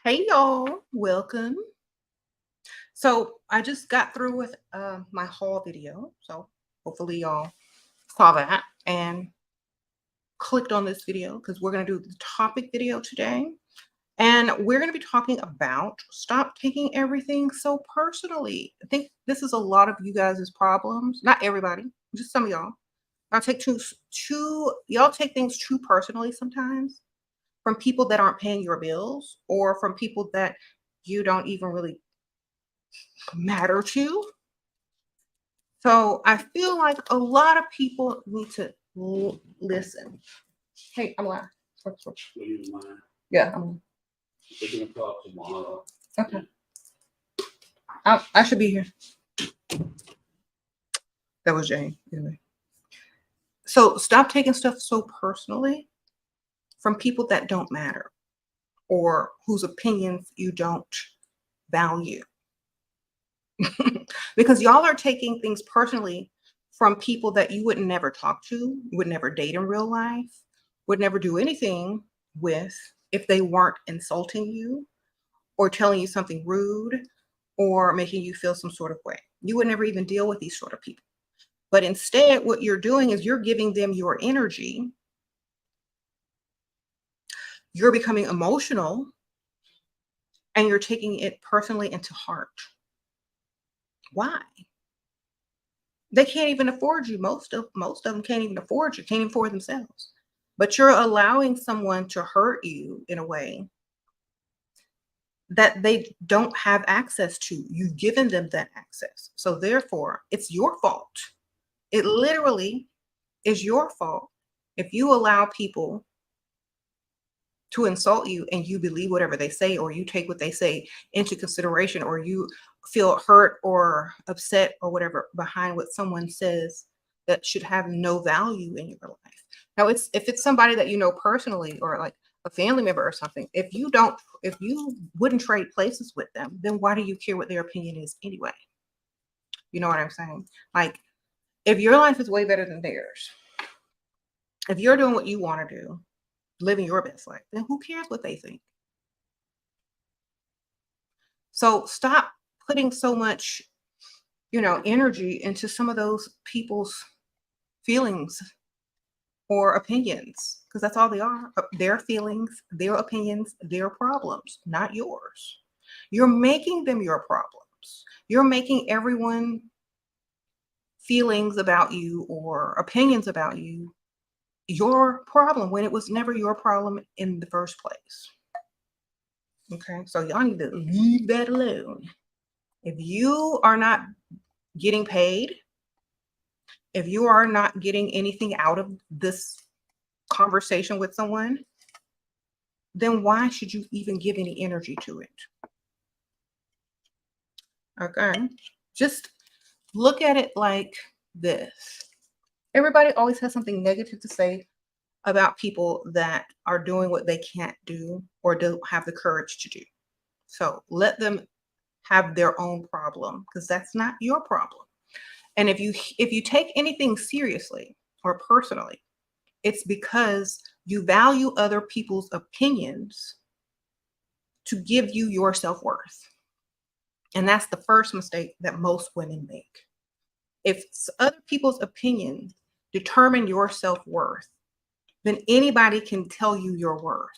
Hey y'all, welcome. So I just got through with my haul video. So hopefully y'all saw that and clicked on this video because we're going to do the topic video today. And we're going to be talking about stop taking everything so personally. I think this is a lot of you guys' problems. Not everybody, just some of y'all. I'll take y'all take things too personally sometimes from people that aren't paying your bills or from people that you don't even really matter to. So I feel like a lot of people need to listen. Hey, I'm live. Yeah, I'm okay. I should be here. That was Jane. Anyway. So stop taking stuff so personally from people that don't matter or whose opinions you don't value. Because y'all are taking things personally from people that you would never talk to, would never date in real life, would never do anything with if they weren't insulting you or telling you something rude or making you feel some sort of way. You would never even deal with these sort of people. But instead, what you're doing is you're giving them your energy. You're becoming emotional and you're taking it personally into heart. Why? They can't even afford you. Most of them can't even afford you, can't even afford themselves. But you're allowing someone to hurt you in a way that they don't have access to. You've given them that access. So therefore, it's your fault. It literally is your fault if you allow people to insult you and you believe whatever they say, or you take what they say into consideration, or you feel hurt or upset or whatever behind what someone says that should have no value in your life. Now, if it's somebody that you know personally or like a family member or something, if you wouldn't trade places with them, then why do you care what their opinion is anyway? You know what I'm saying? Like, if your life is way better than theirs, if you're doing what you want to do, living your best life, then who cares what they think? So stop putting so much, energy into some of those people's feelings or opinions, because that's all they are. Their feelings, their opinions, their problems, not yours. You're making them your problems. You're making everyone feelings about you or opinions about you your problem when it was never your problem in the first place. Okay, so y'all need to leave that alone. If you are not getting paid, if you are not getting anything out of this conversation with someone, then why should you even give any energy to it? Okay, just look at it like this. Everybody always has something negative to say about people that are doing what they can't do or don't have the courage to do. So let them have their own problem because that's not your problem. And if you take anything seriously or personally, it's because you value other people's opinions to give you your self-worth. And that's the first mistake that most women make. If other people's opinions determine your self-worth, then anybody can tell you your worth.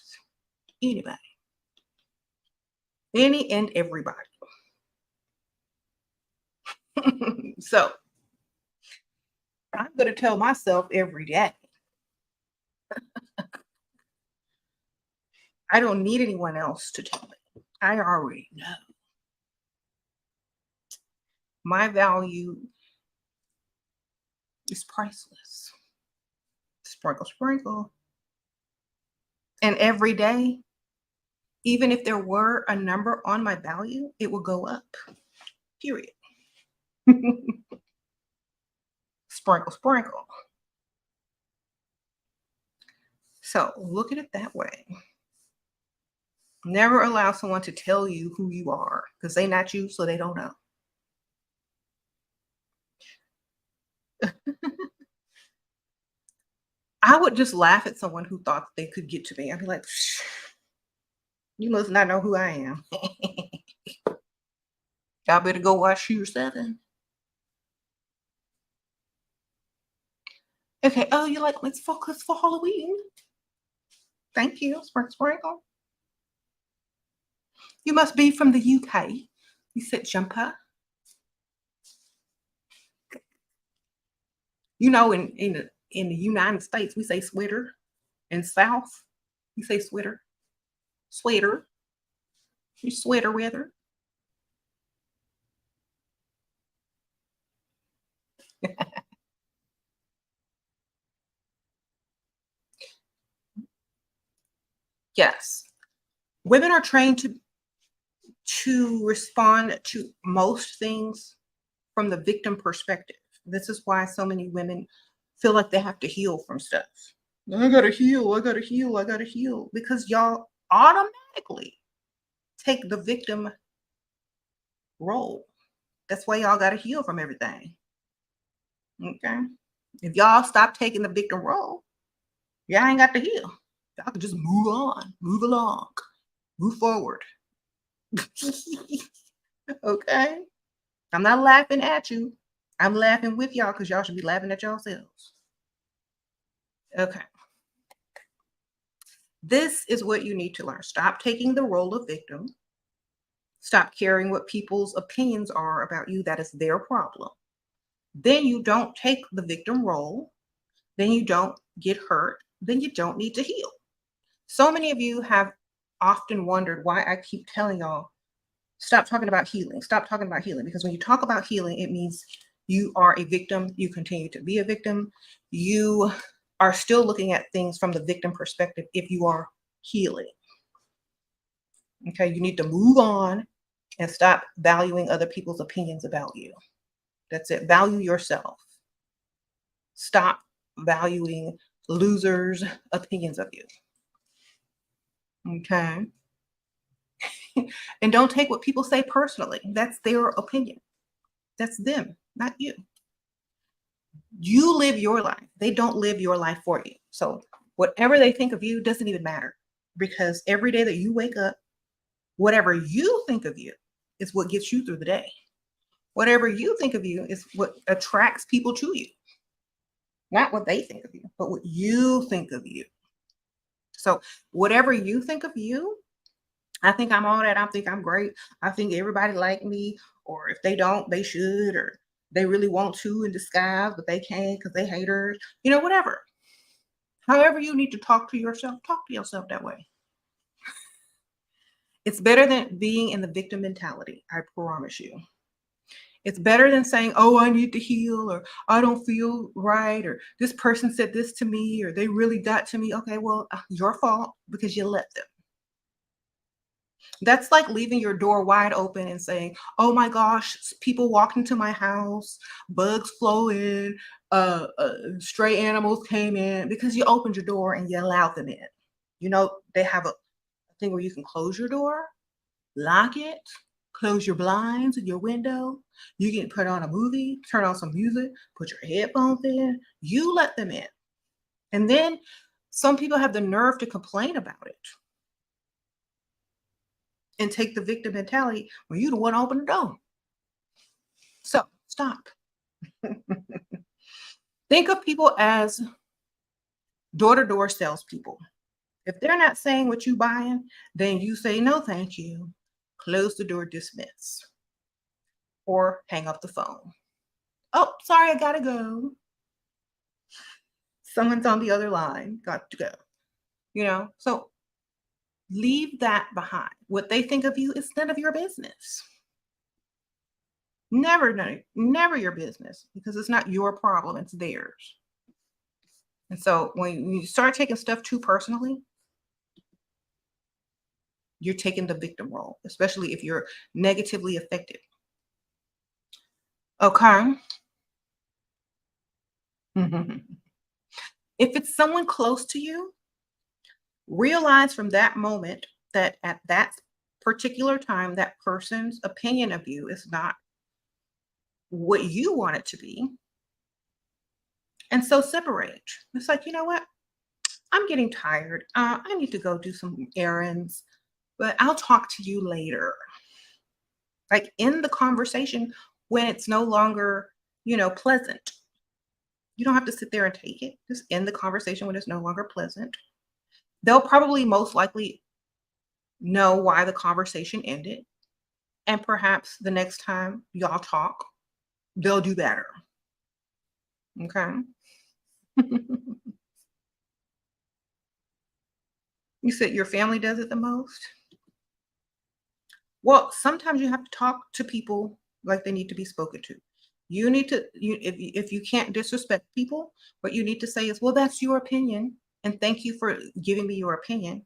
Anybody. Any and everybody. So I'm going to tell myself every day, I don't need anyone else to tell me. I already know. My value is priceless. Sprinkle, sprinkle. And every day, even if there were a number on my value, it will go up. Period. Sprinkle, sprinkle. So look at it that way. Never allow someone to tell you who you are because they're not you, so they don't know. I would just laugh at someone who thought they could get to me. I'd be like, You must not know who I am. Y'all better go watch SheRaSeven. Okay. Oh, you like let's focus for Halloween. Thank you. Sprinkle, sprinkle. You must be from the UK. You said jumper. You know, in the United States, we say sweater. In South, we say sweater. Sweater. You sweater weather. Yes. Women are trained to respond to most things from the victim perspective. This is why so many women feel like they have to heal from stuff. I gotta heal, I gotta heal, I gotta heal. Because y'all automatically take the victim role. That's why y'all gotta heal from everything. Okay. If y'all stop taking the victim role, y'all ain't got to heal. Y'all can just move on, move along, move forward. Okay. I'm not laughing at you. I'm laughing with y'all because y'all should be laughing at yourselves. Okay. This is what you need to learn. Stop taking the role of victim. Stop caring what people's opinions are about you. That is their problem. Then you don't take the victim role. Then you don't get hurt. Then you don't need to heal. So many of you have often wondered why I keep telling y'all, stop talking about healing. Stop talking about healing. Because when you talk about healing, it means you are a victim. You continue to be a victim. You are still looking at things from the victim perspective if you are healing. Okay, you need to move on and stop valuing other people's opinions about you. That's it. Value yourself. Stop valuing losers' opinions of you. Okay. And don't take what people say personally. That's their opinion. That's them, not you. You live your life. They don't live your life for you. So whatever they think of you doesn't even matter because every day that you wake up, whatever you think of you is what gets you through the day. Whatever you think of you is what attracts people to you. Not what they think of you, but what you think of you. So whatever you think of you, I think I'm all that. I think I'm great. I think everybody like me, or if they don't, they should, or they really want to in disguise, but they can't because they haters, whatever. However you need to talk to yourself that way. It's better than being in the victim mentality. I promise you. It's better than saying, oh, I need to heal, or I don't feel right, or this person said this to me, or they really got to me. Okay, well, your fault because you let them. That's like leaving your door wide open and saying, oh my gosh, people walked into my house, bugs flew in, stray animals came in because you opened your door and you allowed them in. They have a thing where you can close your door, lock it, close your blinds and your window. You can put on a movie, turn on some music, put your headphones in. You let them in. And then some people have the nerve to complain about it and take the victim mentality when you the one open the door. So stop. Think of people as door-to-door salespeople. If they're not saying what you buying, then you say no, thank you. Close the door, dismiss, or hang up the phone. Oh, sorry, I gotta go. Someone's on the other line. Got to go. So leave that behind. What they think of you is none of your business. Never your business because it's not your problem, it's theirs. And so when you start taking stuff too personally, you're taking the victim role, especially if you're negatively affected. Okay. If it's someone close to you, realize from that moment that at that particular time, that person's opinion of you is not what you want it to be. And so separate. It's like, you know what? I'm getting tired. I need to go do some errands. but I'll talk to you later. Like in the conversation when it's no longer, pleasant. You don't have to sit there and take it. Just end the conversation when it's no longer pleasant. They'll probably most likely know why the conversation ended. And perhaps the next time y'all talk, they'll do better. Okay. You said your family does it the most? Well, sometimes you have to talk to people like they need to be spoken to. You need to, if you can't disrespect people, what you need to say is, well, that's your opinion. And thank you for giving me your opinion.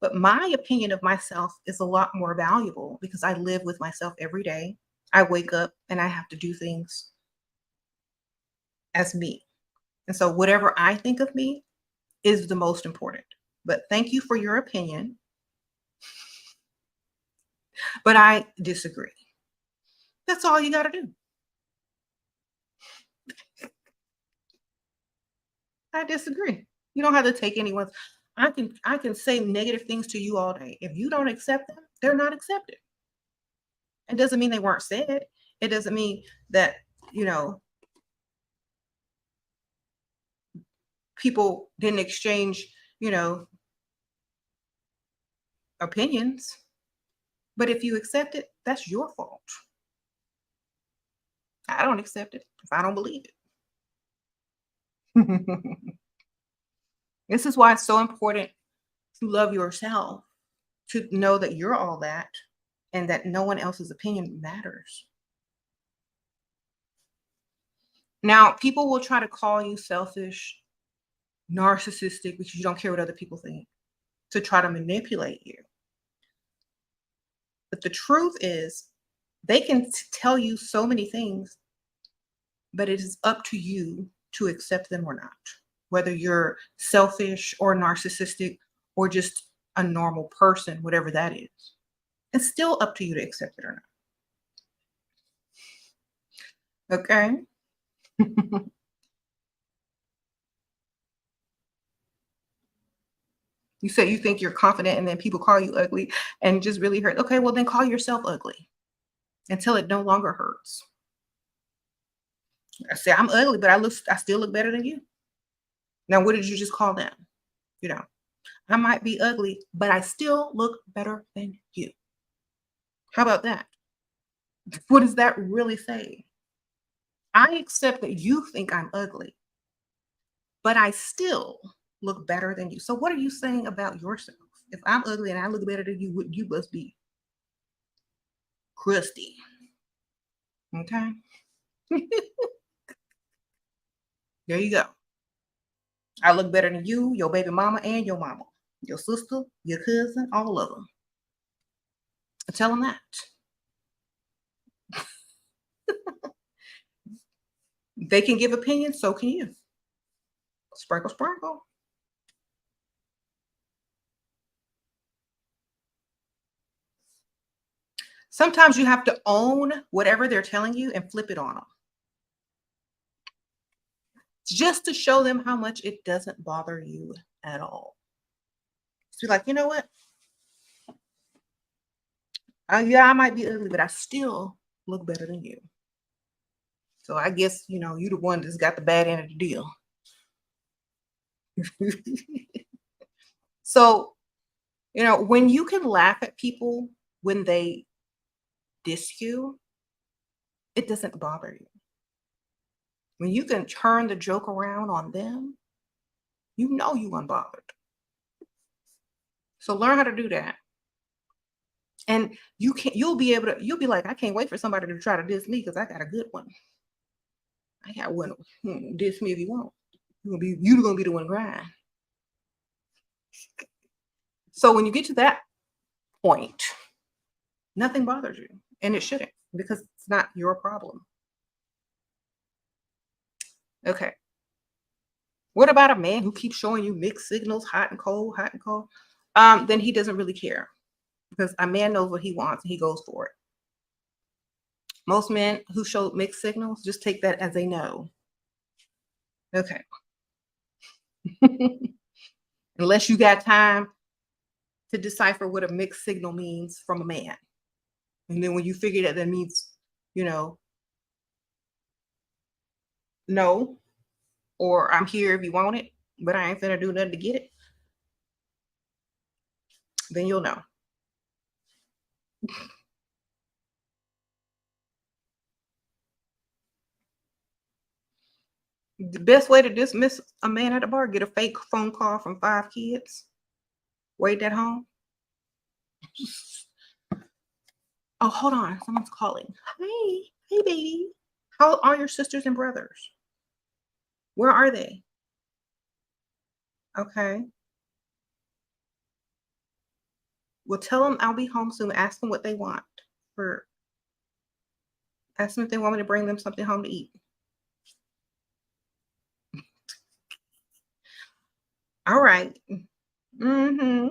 But my opinion of myself is a lot more valuable because I live with myself every day. I wake up and I have to do things as me. And so whatever I think of me is the most important. But thank you for your opinion. But I disagree. That's all you got to do. I disagree. You don't have to take anyone's. I can say negative things to you all day. If you don't accept them, they're not accepted. It doesn't mean they weren't said. It doesn't mean that, you know, people didn't exchange, you know, opinions. But if you accept it, that's your fault. I don't accept it if I don't believe it. This is why it's so important to love yourself, to know that you're all that and that no one else's opinion matters. Now, people will try to call you selfish, narcissistic because you don't care what other people think, to try to manipulate you. But the truth is, they can tell you so many things, but it is up to you to accept them or not. Whether you're selfish or narcissistic or just a normal person, whatever that is, it's still up to you to accept it or not. Okay. You say you think you're confident and then people call you ugly and just really hurt. Okay, well then call yourself ugly until it no longer hurts. I say I'm ugly, but I still look better than you. Now, what did you just call them? You know, I might be ugly, but I still look better than you. How about that? What does that really say? I accept that you think I'm ugly, but I still look better than you. So what are you saying about yourself? If I'm ugly and I look better than you, you must be crusty. Okay. There you go. I look better than you, your baby mama, and your mama, your sister, your cousin, all of them. Tell them that. They can give opinions, so can you. Sprinkle, sprinkle. Sometimes you have to own whatever they're telling you and flip it on them. Just to show them how much it doesn't bother you at all. So you're like, you know what? Yeah, I might be ugly, but I still look better than you. So I guess, you're the one that's got the bad end of the deal. So, when you can laugh at people when they diss you, it doesn't bother you. When you can turn the joke around on them, you unbothered. So learn how to do that. And you'll be like, I can't wait for somebody to try to diss me because I got a good one. I got one. Diss me if you want. You're gonna be the one crying. So when you get to that point, nothing bothers you. And it shouldn't, because it's not your problem. Okay. What about a man who keeps showing you mixed signals, hot and cold, hot and cold? Then he doesn't really care, because a man knows what he wants and he goes for it. Most men who show mixed signals, just take that as a no. Okay. Unless you got time to decipher what a mixed signal means from a man. And then when you figure that means, you know, no, or I'm here if you want it, but I ain't finna do nothing to get it, then you'll know. The best way to dismiss a man at a bar, get a fake phone call from 5 kids, wait at home. Oh, hold on, someone's calling. Hey, hey, baby. How are your sisters and brothers? Where are they? Okay. Well, tell them I'll be home soon. Ask them what they want. For ask them if they want me to bring them something home to eat. All right. Mm-hmm.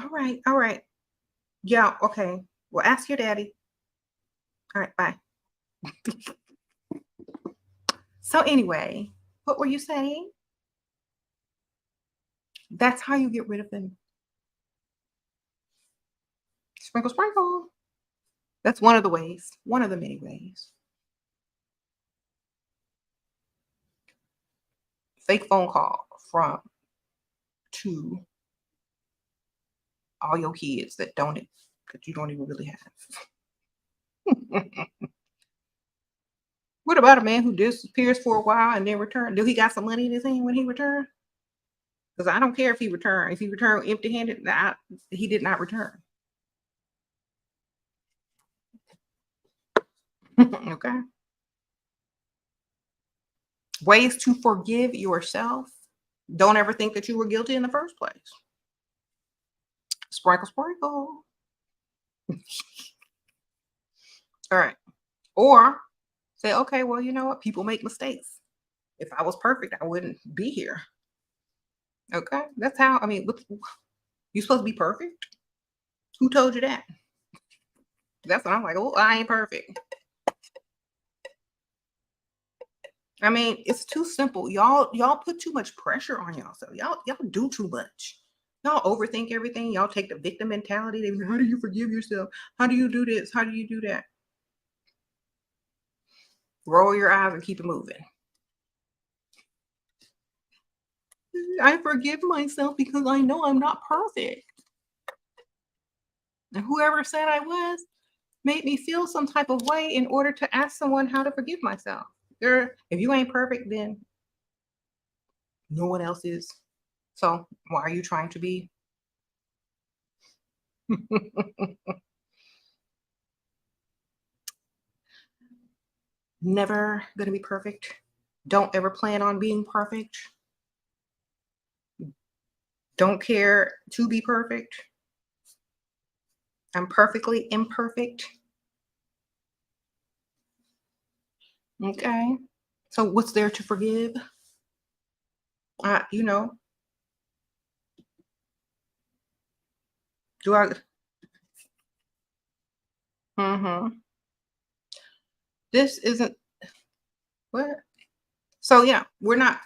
All right. All right. Yeah. Okay. Well, ask your daddy. All right. Bye. So anyway, what were you saying? That's how you get rid of them. Sprinkle, sprinkle. That's one of the ways. One of the many ways. Fake phone call from to all your kids that you don't even really have. What about a man who disappears for a while and then return? Do he got some money in his hand when he returned? Because I don't care if he returned. If he returned empty-handed, he did not return. Okay. Ways to forgive yourself. Don't ever think that you were guilty in the first place. Sprinkle, sprinkle. All right. Or say, okay, well, you know what? People make mistakes. If I was perfect, I wouldn't be here. Okay. That's how, I mean, you supposed to be perfect? Who told you that? That's what I'm like, oh, I ain't perfect. I mean, it's too simple. Y'all put too much pressure on yourself. Y'all do too much. Y'all overthink everything. Y'all take the victim mentality. They how do you forgive yourself? How do you do this? How do you do that? Roll your eyes and keep it moving. I forgive myself because I know I'm not perfect. And whoever said I was made me feel some type of way in order to ask someone how to forgive myself. If you ain't perfect, then no one else is. So why are you trying to be? Never gonna be perfect. Don't ever plan on being perfect. Don't care to be perfect. I'm perfectly imperfect. Okay. So what's there to forgive? You know, do I mm-hmm. This isn't what? So yeah, we're not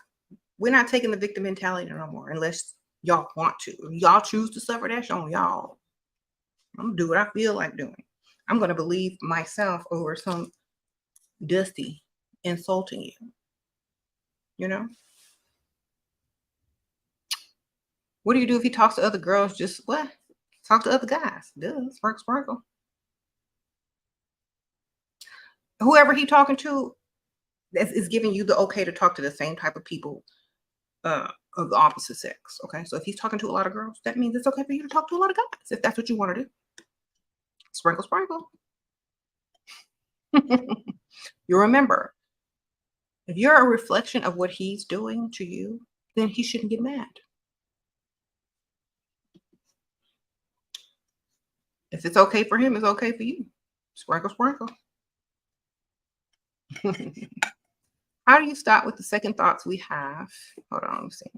taking the victim mentality no more unless y'all want to. If y'all choose to suffer, that's on y'all. I'm gonna do what I feel like doing. I'm gonna believe myself over some dusty insulting you. You know? What do you do if he talks to other girls? Just what? Talk to other guys. Duh, sparkle, sparkle. Whoever he talking to is giving you the okay to talk to the same type of people uh, of the opposite sex. Okay, so if he's talking to a lot of girls, that means it's okay for you to talk to a lot of guys if that's what you want to do. Sprinkle, sprinkle. You remember, if you're a reflection of what he's doing to you, then he shouldn't get mad. If it's okay for him, it's okay for you. Sprinkle, sprinkle. How do you stop with the second thoughts we have? Hold on, let me see.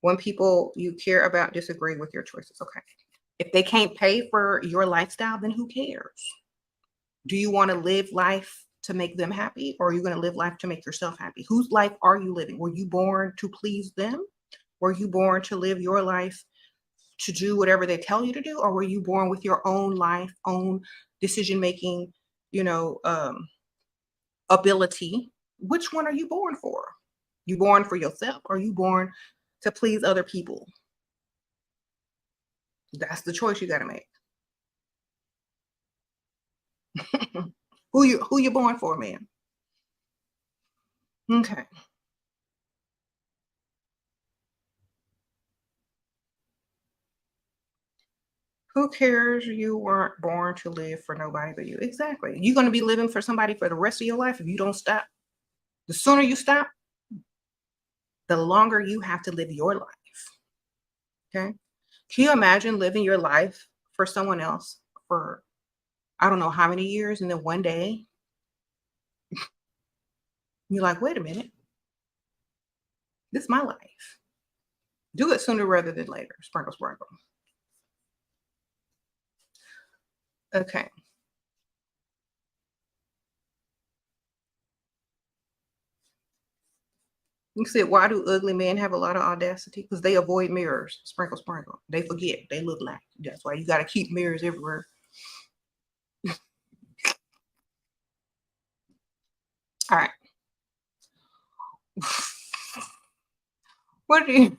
When people you care about disagree with your choices. Okay. If they can't pay for your lifestyle, then who cares? Do you want to live life to make them happy, or are you going to live life to make yourself happy? Whose life are you living? Were you born to please them? Were you born to live your life to do whatever they tell you to do, or were you born with your own life, own decision making, you know, ability? Which one are you born for? You born for yourself, or you born to please other people? That's the choice you got to make. Who you born for, man? Okay. Who cares? You weren't born to live for nobody but you. Exactly. You're going to be living for somebody for the rest of your life if you don't stop. The sooner you stop, the longer you have to live your life. Okay. Can you imagine living your life for someone else for I don't know how many years, and then one day you're like, wait a minute, this is my life. Do it sooner rather than later. Sprinkle, sprinkle. Okay. You said, why do ugly men have a lot of audacity? Because they avoid mirrors. Sprinkle, sprinkle. They forget they look like. That's why you got to keep mirrors everywhere. All right. What do you?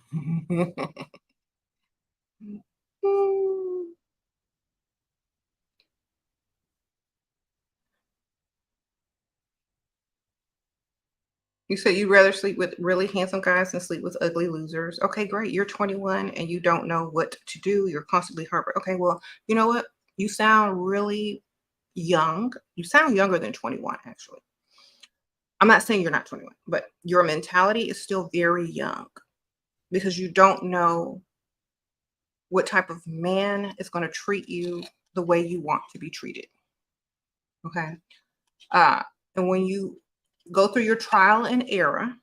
You said you'd rather sleep with really handsome guys than sleep with ugly losers. Okay, great. You're 21 and you don't know what to do. You're constantly heartbroken. Okay, well, you know what? You sound really young. You sound younger than 21, actually. I'm not saying you're not 21, but your mentality is still very young because you don't know what type of man is going to treat you the way you want to be treated. Okay. Uh, and when you go through your trial and errors,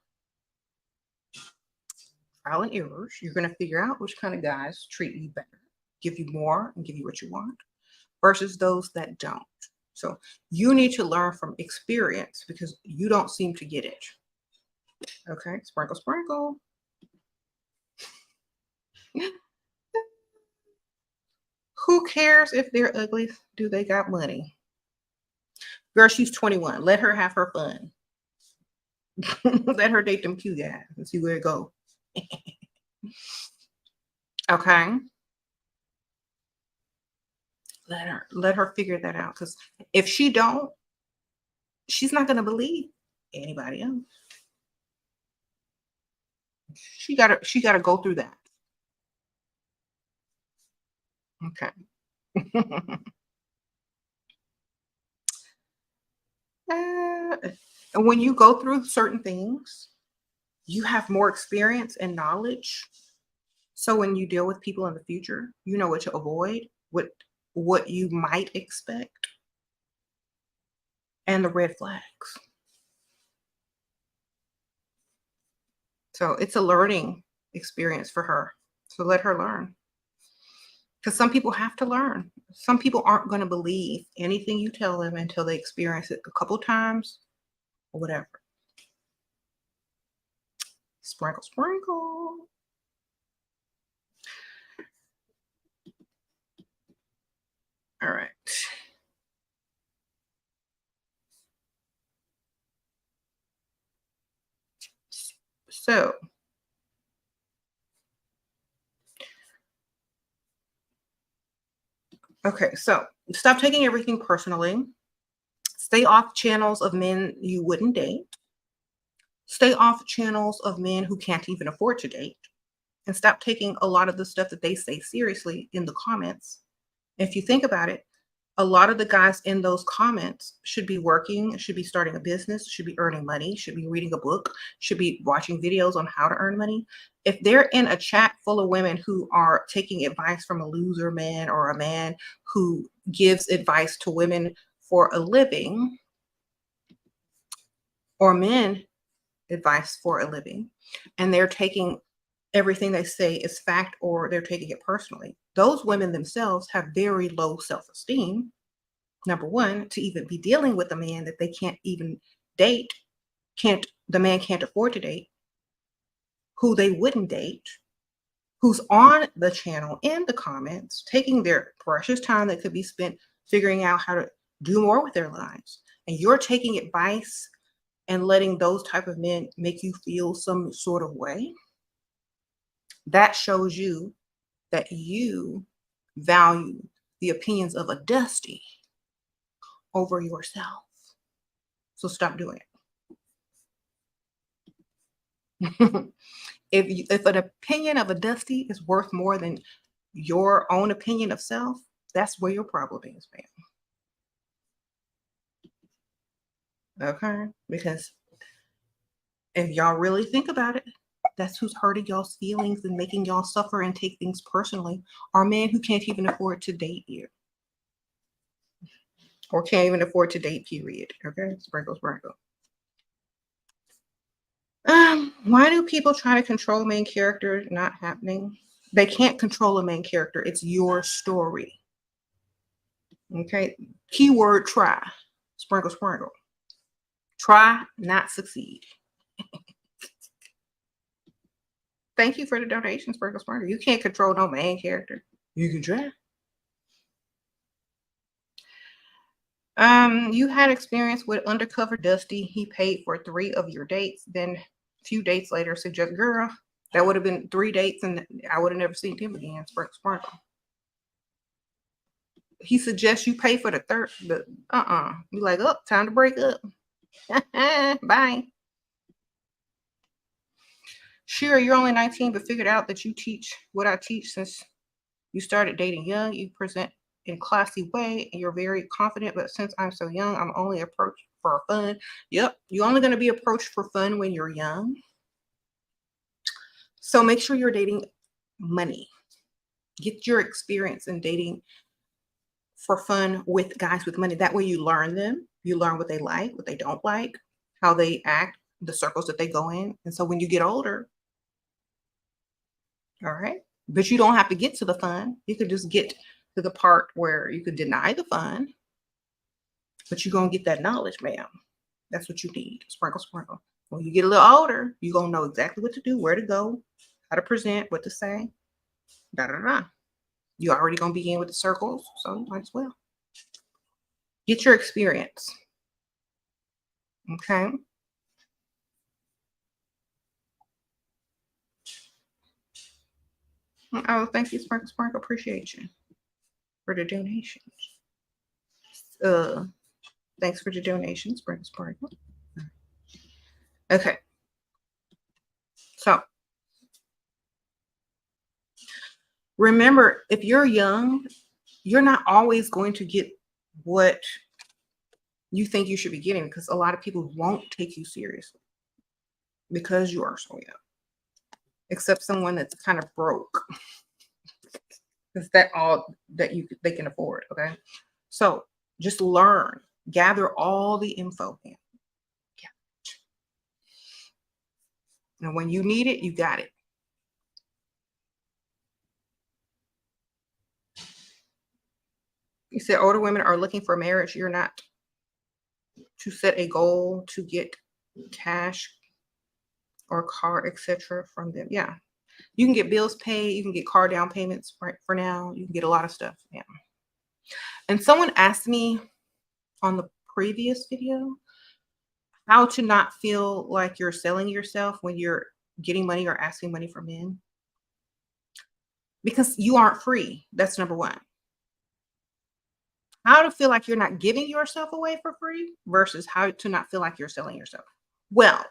you're going to figure out which kind of guys treat you better, give you more, and give you what you want versus those that don't. So you need to learn from experience because you don't seem to get it. Okay. Sprinkle, sprinkle. Who cares if they're ugly? Do they got money? Girl, she's 21. Let her have her fun. Let her date them cute guys and see where it goes. Okay. Let her figure that out. Because if she don't, she's not gonna believe anybody else. She gotta go through that. Okay. And when you go through certain things, you have more experience and knowledge. So when you deal with people in the future, you know what to avoid, what you might expect, and the red flags. So it's a learning experience for her. So let her learn. Because some people have to learn. Some people aren't going to believe anything you tell them until they experience it a couple times or whatever. Sprinkle, sprinkle. All right. So, okay. So stop taking everything personally. Stay off channels of men you wouldn't date. Stay off channels of men who can't even afford to date. And stop taking a lot of the stuff that they say seriously in the comments. If you think about it, a lot of the guys in those comments should be working, should be starting a business, should be earning money, should be reading a book, should be watching videos on how to earn money. If they're in a chat full of women who are taking advice from a loser man or a man who gives advice to women for a living, or men advice for a living, and they're taking everything they say as fact or they're taking it personally, those women themselves have very low self-esteem Number one, to even be dealing with a man that they can't even date, the man can't afford to date, who they wouldn't date, who's on the channel in the comments, taking their precious time that could be spent figuring out how to do more with their lives. And you're taking advice and letting those type of men make you feel some sort of way. That shows you that you value the opinions of a Dusty over yourself. So stop doing it. If an opinion of a Dusty is worth more than your own opinion of self, that's where your problem is, man. Okay? Because if y'all really think about it, that's who's hurting y'all's feelings and making y'all suffer and take things personally are men who can't even afford to date you. Or can't even afford to date, period. Okay? Sprinkle, sprinkle. Why do people try to control main character? Not happening. They can't control a main character. It's your story. Okay? Keyword try. Sprinkle, sprinkle. Try, not succeed. Thank you for the donation, Sprinkle, sprinkle. You can't control no main character. You can try. You had experience with undercover Dusty. He paid for 3 of your dates. Then a few dates later, suggest, girl, that would have been 3 dates, and I would have never seen him again. Sprinkle, sprinkle. He suggests you pay for the third. Be like, oh, time to break up. Bye. Sure, you're only 19, but figured out that you teach what I teach since you started dating young. You present in a classy way, and you're very confident. But since I'm so young, I'm only approached for fun. Yep, you're only going to be approached for fun when you're young. So make sure you're dating money. Get your experience in dating for fun with guys with money. That way you learn them. You learn what they like, what they don't like, how they act, the circles that they go in. And so when you get older, all right, but you don't have to get to the fun. You could just get to the part where you could deny the fun, but you're going to get that knowledge, ma'am. That's what you need. Sprinkle, sprinkle. When you get a little older, you're going to know exactly what to do, where to go, how to present, what to say. Da da da. You're already going to be in with the circles, so you might as well. Get your experience. Okay. Oh, thank you, Sprinkle, sprinkle. Appreciate you for the donations. Thanks for the donations, Sprinkle, sprinkle. Okay. So remember, if you're young, you're not always going to get what you think you should be getting, because a lot of people won't take you seriously because you are so young, except someone that's kind of broke. Is that all that they can afford? Okay. So just learn, gather all the info in. And when you need it, you got it. You said older women are looking for marriage. You're not to set a goal to get cash or car, etc. from them. Yeah. You can get bills paid. You can get car down payments for now. You can get a lot of stuff. Yeah. And someone asked me on the previous video how to not feel like you're selling yourself when you're getting money or asking money from men. Because you aren't free. That's number one. How to feel like you're not giving yourself away for free versus how to not feel like you're selling yourself. Well,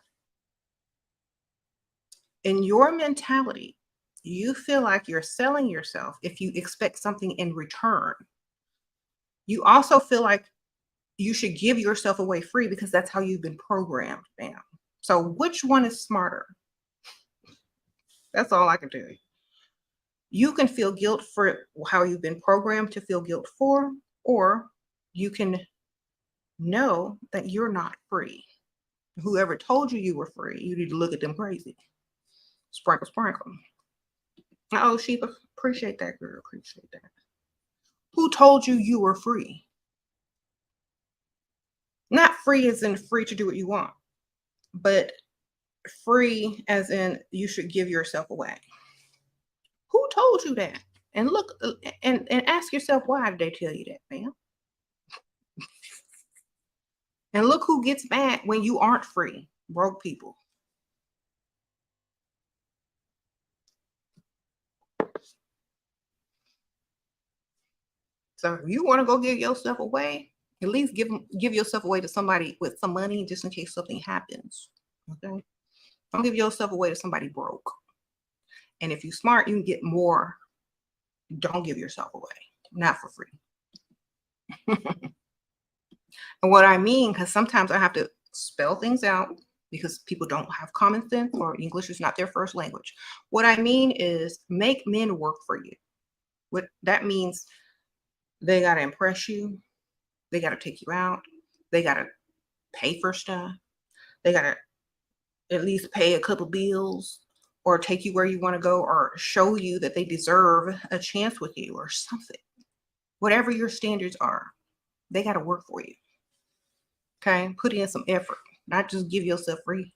in your mentality, you feel like you're selling yourself if you expect something in return. You also feel like you should give yourself away free because that's how you've been programmed, ma'am. So which one is smarter? That's all I can tell you. You can feel guilt for how you've been programmed to feel guilt for, or you can know that you're not free. Whoever told you you were free, you need to look at them crazy. Sprinkle, sprinkle. Oh, Sheba, appreciate that, girl. Appreciate that. Who told you you were free? Not free as in free to do what you want, but free as in you should give yourself away. Who told you that? And look and ask yourself why did they tell you that, man? And look who gets mad when you aren't free. Broke people. So if you want to go give yourself away, at least give yourself away to somebody with some money just in case something happens. Okay. Don't give yourself away to somebody broke. And if you're smart, you can get more. Don't give yourself away. Not for free. And what I mean, because sometimes I have to spell things out because people don't have common sense or English is not their first language. What I mean is make men work for you. What that means, they got to impress you. They got to take you out. They got to pay for stuff. They got to at least pay a couple bills or take you where you want to go or show you that they deserve a chance with you or something. Whatever your standards are, they got to work for you. Okay. Put in some effort, not just give yourself free.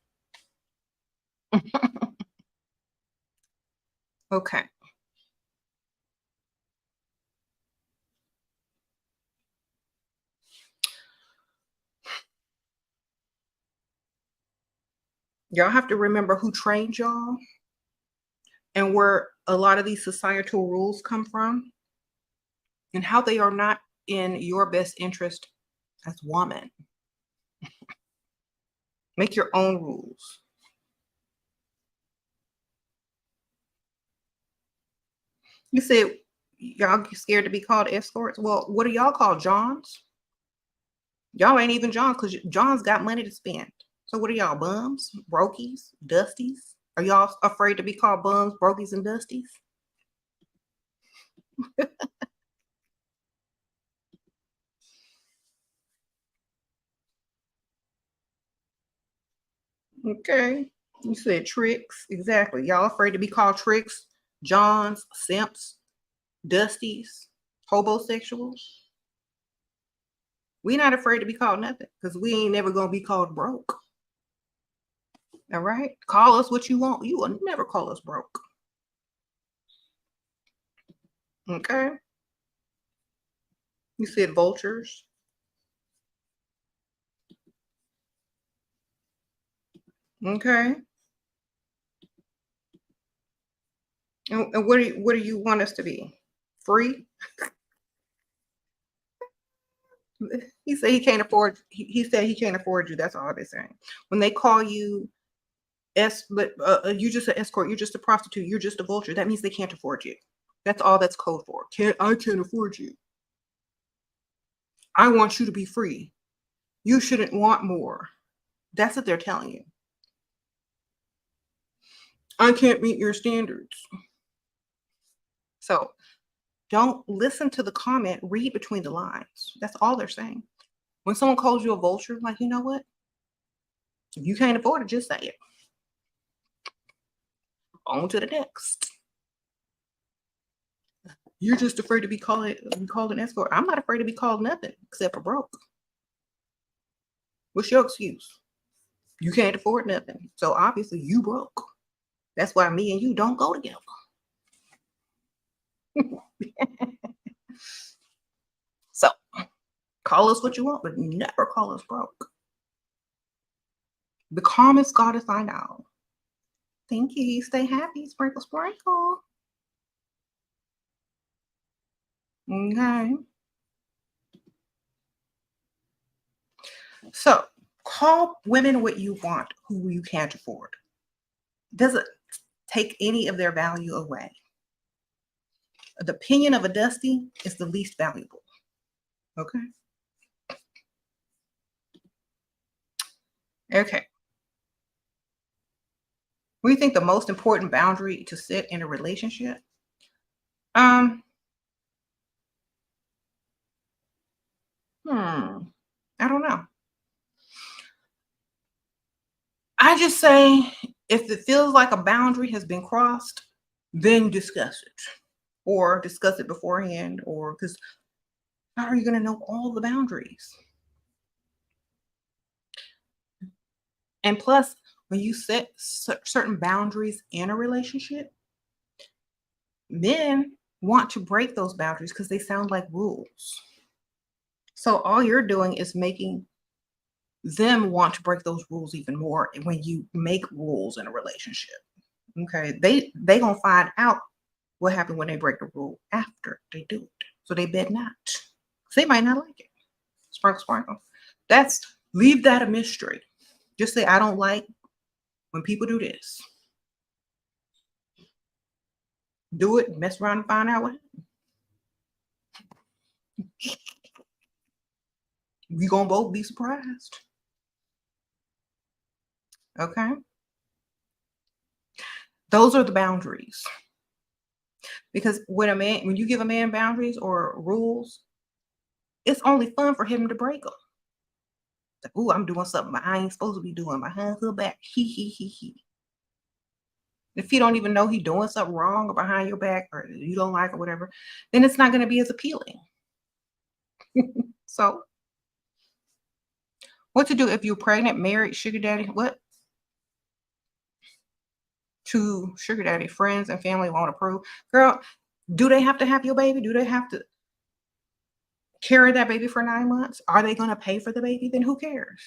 Okay. Y'all have to remember who trained y'all and where a lot of these societal rules come from and how they are not in your best interest as woman. Make your own rules. You said y'all scared to be called escorts. Well, what do y'all call Johns? Y'all ain't even Johns because Johns got money to spend. So what are y'all, bums, brokies, dusties? Are y'all afraid to be called bums, brokies, and dusties? Okay. You said tricks. Exactly. Y'all afraid to be called tricks, Johns, simps, dusties, hobosexuals? We not afraid to be called nothing because we ain't never gonna be called broke. All right. Call us what you want. You will never call us broke. Okay. You said vultures. Okay. And what do you want us to be? Free? He said he can't afford. He said he can't afford you. That's all they're saying. When they call you but you just an escort. You're just a prostitute. You're just a vulture. That means they can't afford you. That's all that's code for. I can't afford you. I want you to be free. You shouldn't want more. That's what they're telling you. I can't meet your standards. So don't listen to the comment. Read between the lines. That's all they're saying. When someone calls you a vulture, like, you know what? If you can't afford it, just say it. On to the next. You're just afraid to be called an escort. I'm not afraid to be called nothing except for broke. What's your excuse? You can't afford nothing. So obviously you broke. That's why me and you don't go together. So call us what you want, but never call us broke. The calmest God to find out. Thank you. Stay happy. Sprinkle, sprinkle. Okay. So call women what you want, who you can't afford. Doesn't take any of their value away. The opinion of a dusty is the least valuable. Okay. Okay. What do you think the most important boundary to set in a relationship? Um, I don't know. I just say if it feels like a boundary has been crossed, then discuss it. Or discuss it beforehand, or because how are you going to know all the boundaries? And plus, when you set certain boundaries in a relationship, men want to break those boundaries because they sound like rules. So all you're doing is making them want to break those rules even more when you make rules in a relationship. Okay. They gonna find out what happened when they break the rule after they do it. So they bet not. 'Cause they might not like it. Sprinkle, sprinkle. That's leave that a mystery. Just say I don't like when people do this. Do it, mess around and find out what we gonna both be surprised. Okay. Those are the boundaries. Because when you give a man boundaries or rules, it's only fun for him to break them. Like, ooh, I'm doing something I ain't supposed to be doing behind her back. He. If he don't even know he doing something wrong or behind your back or you don't like or whatever, then it's not going to be as appealing. So, what to do if you're pregnant, married, sugar daddy? What? To sugar daddy friends and family won't approve. Girl, do they have to have your baby? Do they have to carry that baby for 9 months? Are they going to pay for the baby? Then who cares?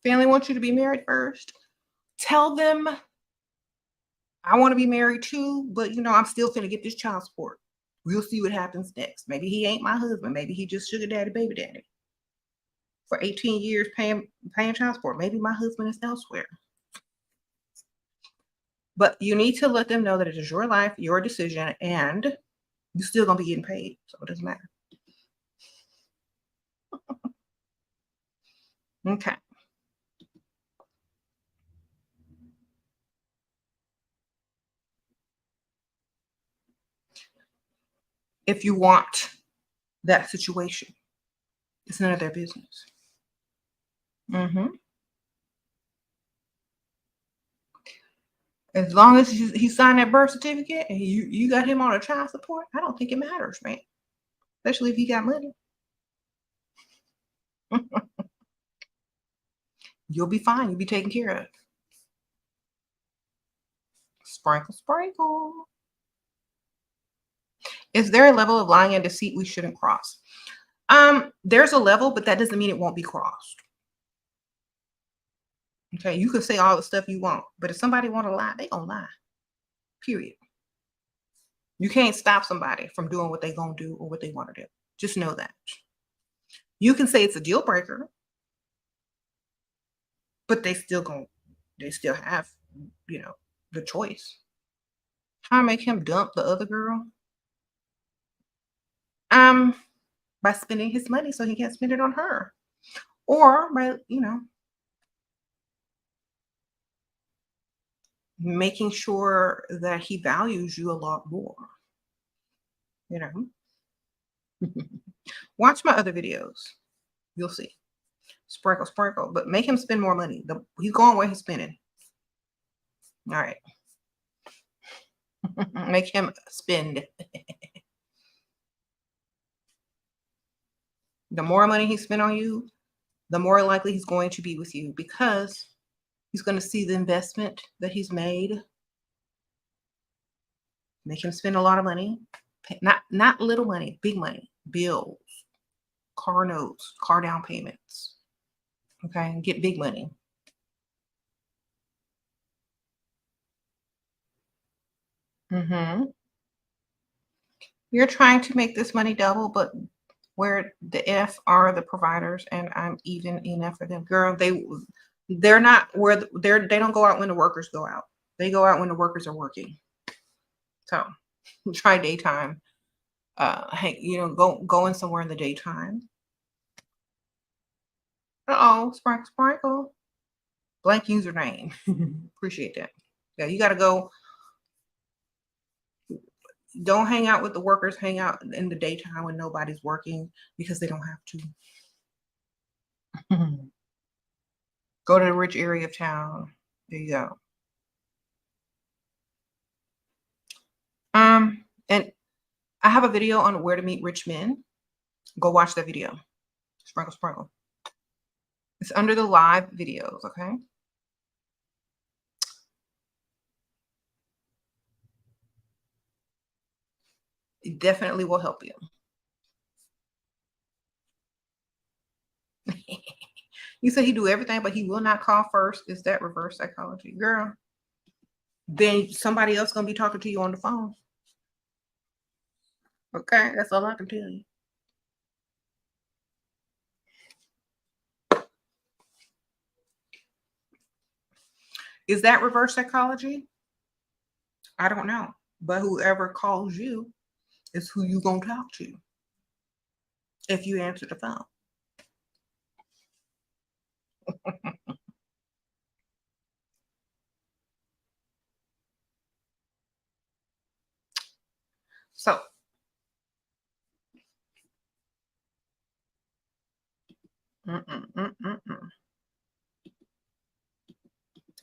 Family wants you to be married first. Tell them I want to be married too, but I'm still finna get this child support. We'll see what happens next. Maybe he ain't my husband. Maybe he just sugar daddy, baby daddy. For 18 years paying child support. Maybe my husband is elsewhere. But you need to let them know that it is your life, your decision, and you're still gonna be getting paid. So it doesn't matter. Okay. If you want that situation, it's none of their business. Hmm. As long as he signed that birth certificate and you got him on a child support, I don't think it matters, man. Especially if he got money. You'll be fine. You'll be taken care of. Sprinkle, sprinkle. Is there a level of lying and deceit we shouldn't cross? There's a level, but that doesn't mean it won't be crossed. Okay, you can say all the stuff you want, but if somebody want to lie, they gonna lie. Period. You can't stop somebody from doing what they gonna do or what they want to do. Just know that. You can say it's a deal breaker, but they still have, the choice. How to make him dump the other girl? Um, by spending his money so he can't spend it on her. Or by, making sure that he values you a lot more, you know. Watch my other videos. You'll see. Sprinkle, sprinkle, but make him spend more money. He's going where he's spending. All right. Make him spend. The more money he spent on you, the more likely he's going to be with you because he's going to see the investment that he's made. Make him spend a lot of money. Not little money, big money. Bills, car notes, car down payments. Okay, get big money. Mm-hmm. You're trying to make this money double, but where the F are the providers, and I'm even enough for them. Girl, they're not where they don't go out when the workers go out. They go out when the workers are working. So try daytime. Hey, going somewhere in the daytime. Uh-oh, sprinkle, sprinkle. Blank username. Appreciate that. Yeah, you gotta go. Don't hang out with the workers, hang out in the daytime when nobody's working because they don't have to. Go to the rich area of town. There you go. And I have a video on where to meet rich men. Go watch that video. Sprinkle, sprinkle. It's under the live videos, okay? It definitely will help you. You said he do everything, but he will not call first. Is that reverse psychology? Girl, then somebody else gonna be talking to you on the phone. Okay, that's all I can tell you. Is that reverse psychology? I don't know. But whoever calls you is who you gonna talk to if you answer the phone. So, mm-mm, mm-mm, mm.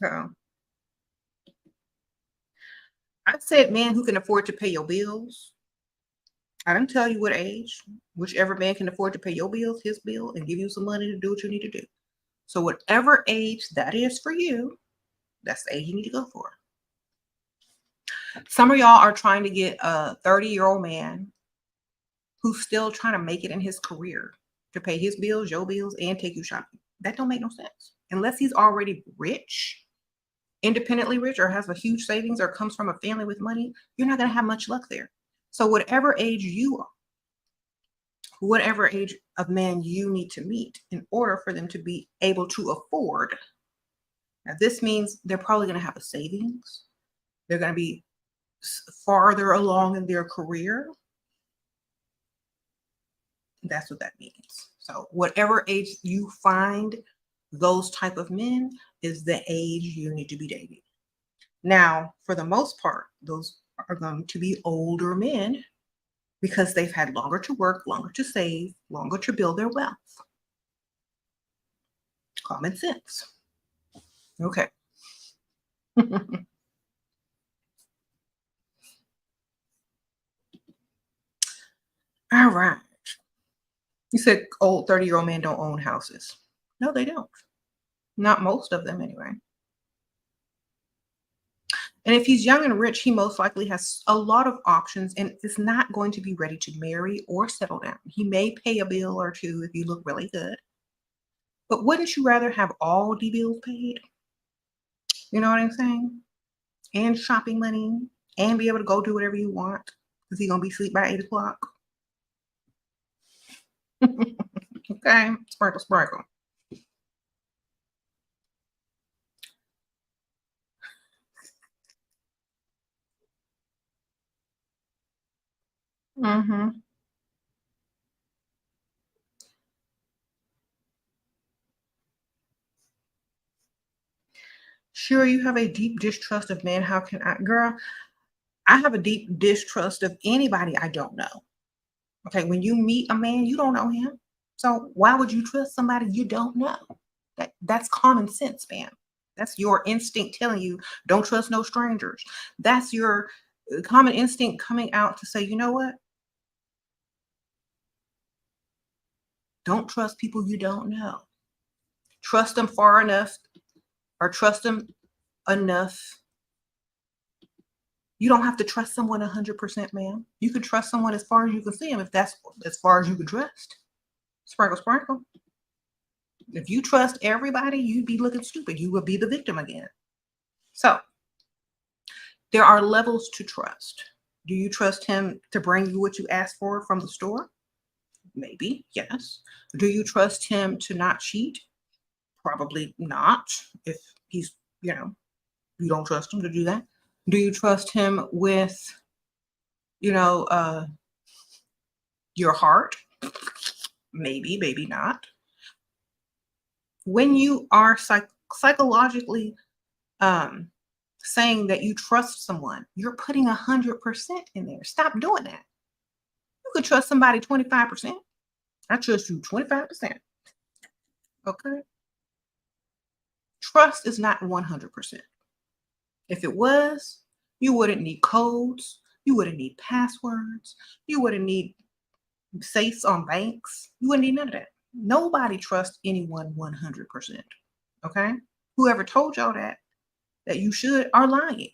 So, I said man who can afford to pay your bills. I didn't tell you what age. Whichever man can afford to pay your bills, his bill, and give you some money to do what you need to do. So, whatever age that is for you, that's the age you need to go for. Some of y'all are trying to get a 30-year-old man who's still trying to make it in his career to pay his bills, your bills, and take you shopping. That don't make no sense. Unless he's already rich, independently rich, or has a huge savings, or comes from a family with money, you're not going to have much luck there. So whatever age you are, whatever age of man you need to meet in order for them to be able to afford. Now, this means they're probably going to have a savings. They're going to be farther along in their career. That's what that means. So whatever age you find those type of men is the age you need to be dating. Now, for the most part, those are going to be older men because they've had longer to work, longer to save, longer to build their wealth. Common sense. Okay. All right. You said old 30-year-old men don't own houses. No, they don't. Not most of them, anyway. And if he's young and rich, he most likely has a lot of options and is not going to be ready to marry or settle down. He may pay a bill or two if you look really good. But wouldn't you rather have all the bills paid? You know what I'm saying? And shopping money and be able to go do whatever you want because he's going to be asleep by 8 o'clock. Okay. Sprinkle, sprinkle. Mm-hmm. Sure, you have a deep distrust of men. How can I, girl? I have a deep distrust of anybody I don't know. Okay, when you meet a man, you don't know him. So why would you trust somebody you don't know? That's common sense, man. That's your instinct telling you don't trust no strangers. That's your common instinct coming out to say, you know what? Don't trust people you don't know. Trust them far enough or trust them enough. You don't have to trust someone 100%, ma'am. You can trust someone as far as you can see them if that's as far as you can trust. Sprinkle, sprinkle. If you trust everybody, you'd be looking stupid. You would be the victim again. So there are levels to trust. Do you trust him to bring you what you asked for from the store? Maybe, yes. Do you trust him to not cheat? Probably not. If he's, you don't trust him to do that. Do you trust him with, you know, uh, your heart? Maybe, maybe not. When you are psychologically um, saying that you trust someone, you're putting 100% in there. Stop doing that. You could trust somebody 25%. I trust you 25%. Okay. Trust is not 100%. If it was, you wouldn't need codes. You wouldn't need passwords. You wouldn't need safes on banks. You wouldn't need none of that. Nobody trusts anyone 100%. Okay? Whoever told y'all that you should are lying.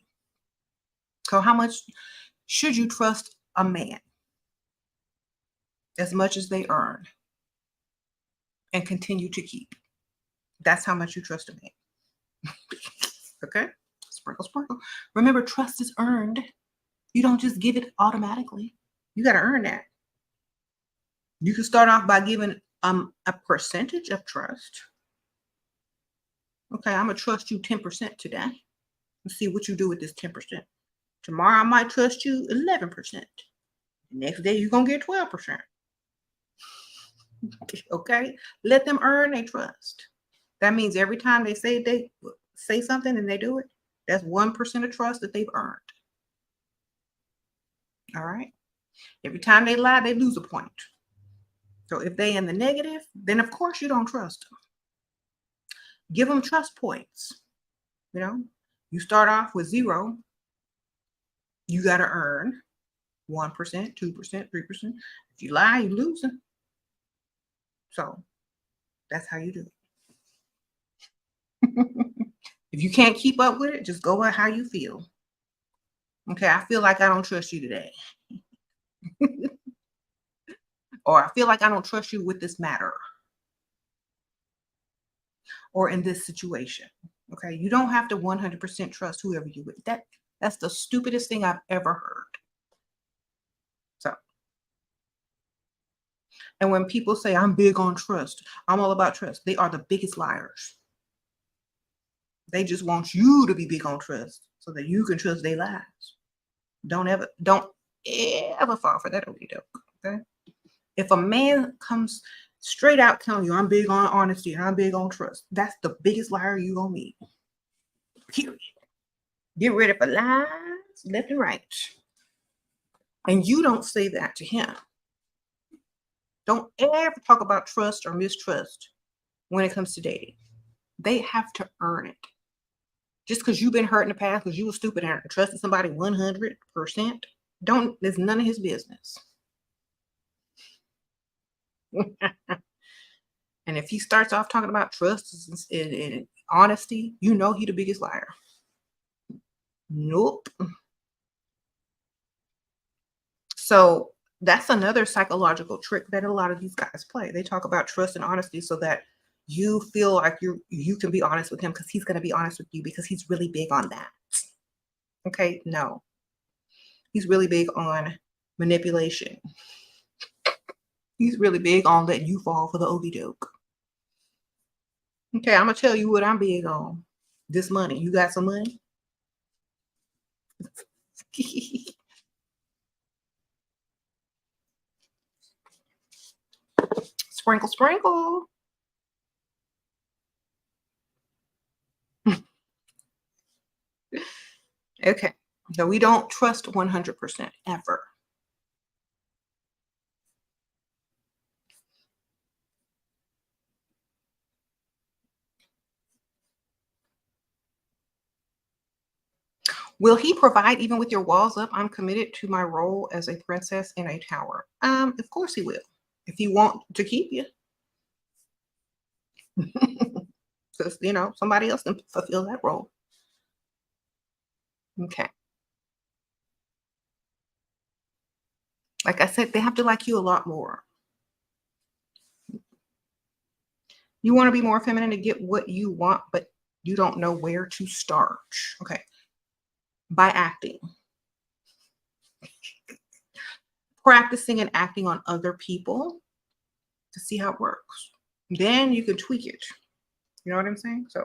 So how much should you trust a man? As much as they earn and continue to keep. That's how much you trust a man. Okay? Sprinkle, sprinkle. Remember, trust is earned. You don't just give it automatically. You got to earn that. You can start off by giving a percentage of trust. Okay, I'm gonna trust you 10% today. Let's see what you do with this 10%. Tomorrow I might trust you 11%. Next day you're gonna get 12%. Okay, let them earn their trust. That means every time they say something and they do it, that's 1% of trust that they've earned. All right. Every time they lie, they lose a point. So if they in the negative, then of course you don't trust them. Give them trust points. You know, you start off with 0. You got to earn 1%, 2%, 3%. If you lie, you're losing. So that's how you do it. If you can't keep up with it, just go by how you feel. Okay, I feel like I don't trust you today. Or I feel like I don't trust you with this matter. Or in this situation. Okay, you don't have to 100% trust whoever you with. That's the stupidest thing I've ever heard. So, and when people say I'm big on trust, I'm all about trust, they are the biggest liars. They just want you to be big on trust so that you can trust their lives. Don't ever fall for that okey doke. Okay. If a man comes straight out telling you I'm big on honesty and I'm big on trust, that's the biggest liar you gonna meet. Period. Get ready for lies left and right. And you don't say that to him. Don't ever talk about trust or mistrust when it comes to dating. They have to earn it. Just because you've been hurt in the past because you were stupid and trusted somebody 100%, it's none of his business. And if he starts off talking about trust and honesty, you know he the biggest liar. Nope. So that's another psychological trick that a lot of these guys play. They talk about trust and honesty so that you feel like you can be honest with him because he's going to be honest with you because he's really big on that. Okay, no. He's really big on manipulation. He's really big on letting you fall for the okey doke. Okay, I'm gonna tell you what I'm big on. This money. You got some money? Sprinkle, sprinkle. Okay, so we don't trust 100% ever. Will he provide even with your walls up? I'm committed to my role as a princess in a tower. Of course he will. If he want to keep you. Because, somebody else can fulfill that role. Okay. Like I said, they have to like you a lot more. You want to be more feminine to get what you want, but you don't know where to start. Okay. By acting. Practicing and acting on other people to see how it works. Then you can tweak it. You know what I'm saying? So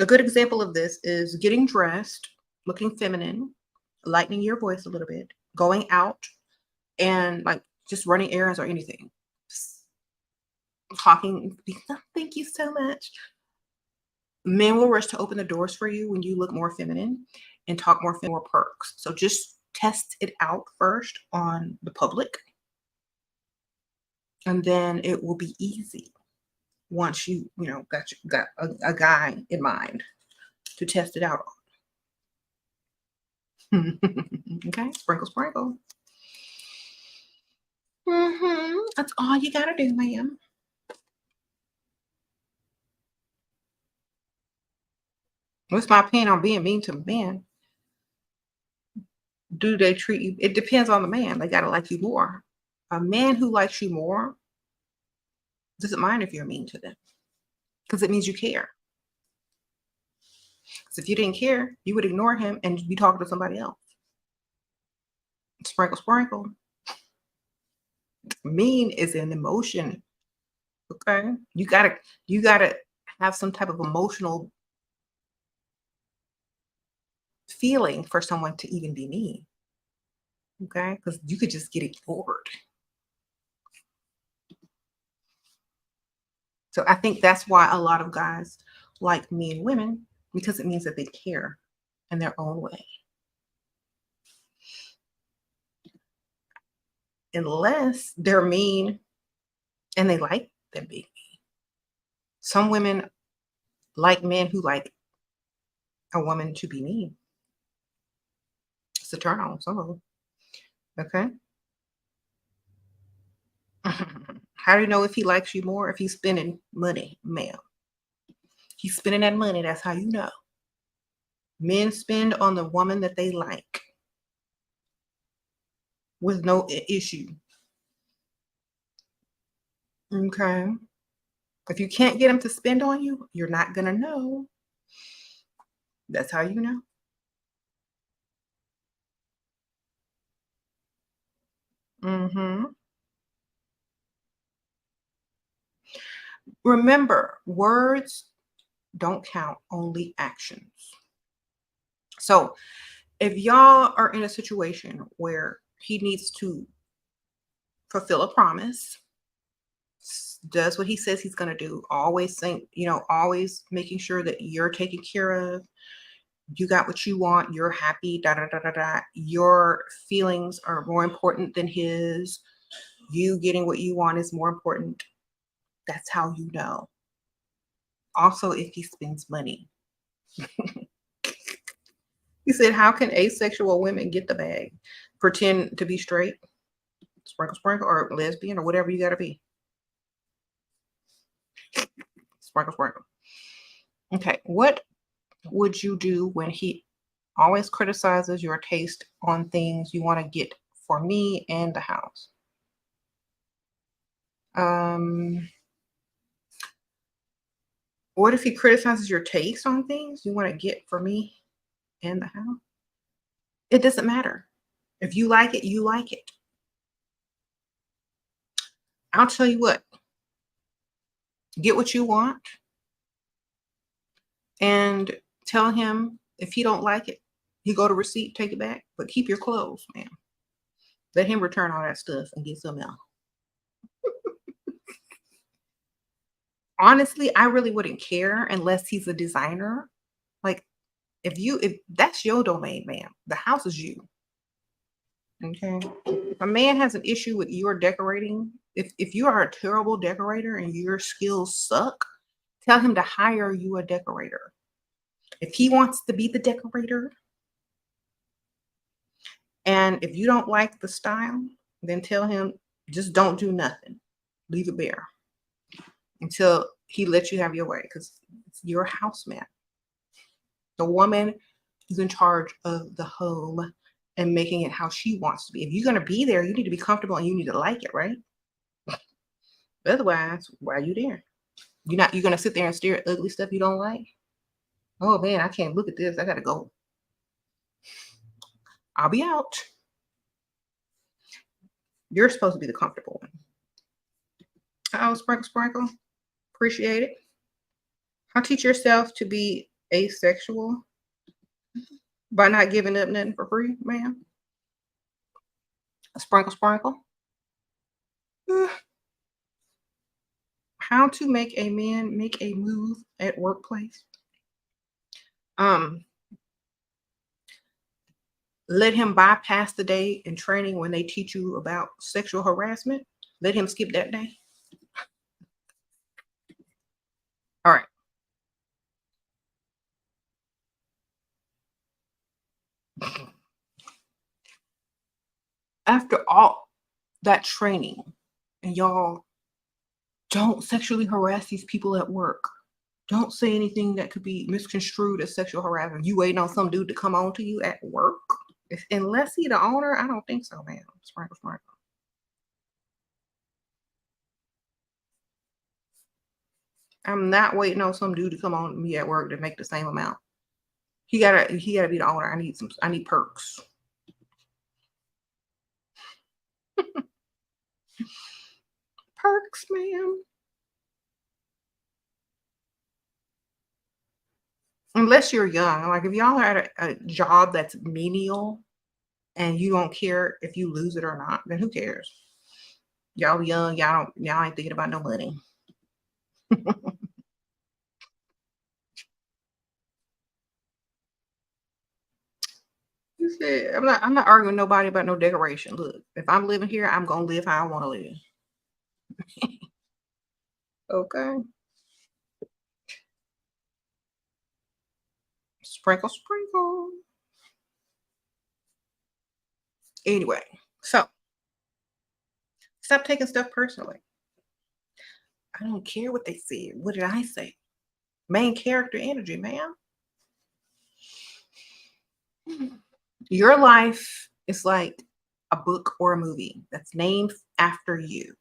a good example of this is getting dressed, looking feminine, lightening your voice a little bit, going out and like just running errands or anything. Just talking, thank you so much. Men will rush to open the doors for you when you look more feminine and talk more perks. So just test it out first on the public. And then it will be easy once you got a guy in mind to test it out on. Okay, sprinkle, sprinkle. That's all you gotta do, ma'am. What's my opinion on being mean to men? Do they treat you? It depends on the man. They gotta like you more. A man who likes you more doesn't mind if you're mean to them because it means you care. Because if you didn't care, you would ignore him and be talking to somebody else. Sprinkle, sprinkle. Mean is an emotion. Okay, you gotta have some type of emotional feeling for someone to even be mean. Okay, because you could just get ignored. So I think that's why a lot of guys like mean women because it means that they care in their own way. Unless they're mean and they like them being. Some women like men who like a woman to be mean. It's a turn on some of them. Okay. How do you know if he likes you more? If he's spending money, ma'am. He's spending that money. That's how you know. Men spend on the woman that they like with no issue. Okay. If you can't get him to spend on you, you're not gonna know. That's how you know. Hmm. Remember, words don't count, only actions. So if y'all are in a situation where he needs to fulfill a promise, does what he says he's going to do, always think, always making sure that you're taken care of, you got what you want, you're happy, da da da da da. Your feelings are more important than his. You getting what you want is more important. That's how you know. Also, if he spends money. He said, how can asexual women get the bag? Pretend to be straight, sprinkle, sprinkle, or lesbian, or whatever you got to be. Sprinkle, sprinkle. Okay, what would you do when he always criticizes your taste on things you want to get for me and the house? Um, what if he criticizes your taste on things you want to get for me and the house? It doesn't matter. If you like it, you like it. I'll tell you what, get what you want and tell him if he don't like it, you go to receipt, take it back, but keep your clothes, man. Let him return all that stuff and get something else. Honestly, I really wouldn't care unless he's a designer. Like if that's your domain, ma'am, the house is you. Okay. If a man has an issue with your decorating, if you are a terrible decorator and your skills suck, tell him to hire you a decorator. If he wants to be the decorator and if you don't like the style, then tell him just don't do nothing. Leave it bare until he lets you have your way because it's your house, man. The woman is in charge of the home and making it how she wants to be. If you're going to be there, you need to be comfortable and you need to like it, right? Otherwise, why are you there? You're going to sit there and stare at ugly stuff you don't like. Oh man, I can't look at this. I got to go. I'll be out. You're supposed to be the comfortable one. Oh, sprinkle, sprinkle. Appreciate it. How teach yourself to be asexual by not giving up nothing for free, ma'am? Sprinkle, sprinkle. How to make a man make a move at workplace. Um, Let him bypass the day in training when they teach you about sexual harassment. Let him skip that day. All right. After all that training, And y'all don't sexually harass these people at work. Don't say anything that could be misconstrued as sexual harassment. You waiting on some dude to come on to you at work? Unless he the owner, I don't think so, man. Sprinkle, sprinkle. I'm not waiting on some dude to come on to me at work to make the same amount. He gotta be the owner. I need perks. Perks, ma'am. Unless you're young. Like if y'all are at a job that's menial and you don't care if you lose it or not, then who cares? Y'all young, y'all ain't thinking about no money. You said I'm not arguing with nobody about no decoration. Look, if I'm living here, I'm gonna live how I want to live. Okay. Sprinkle, sprinkle. Anyway, so stop taking stuff personally. I don't care what they said. What did I say? Main character energy, man. Your life is like a book or a movie that's named after you,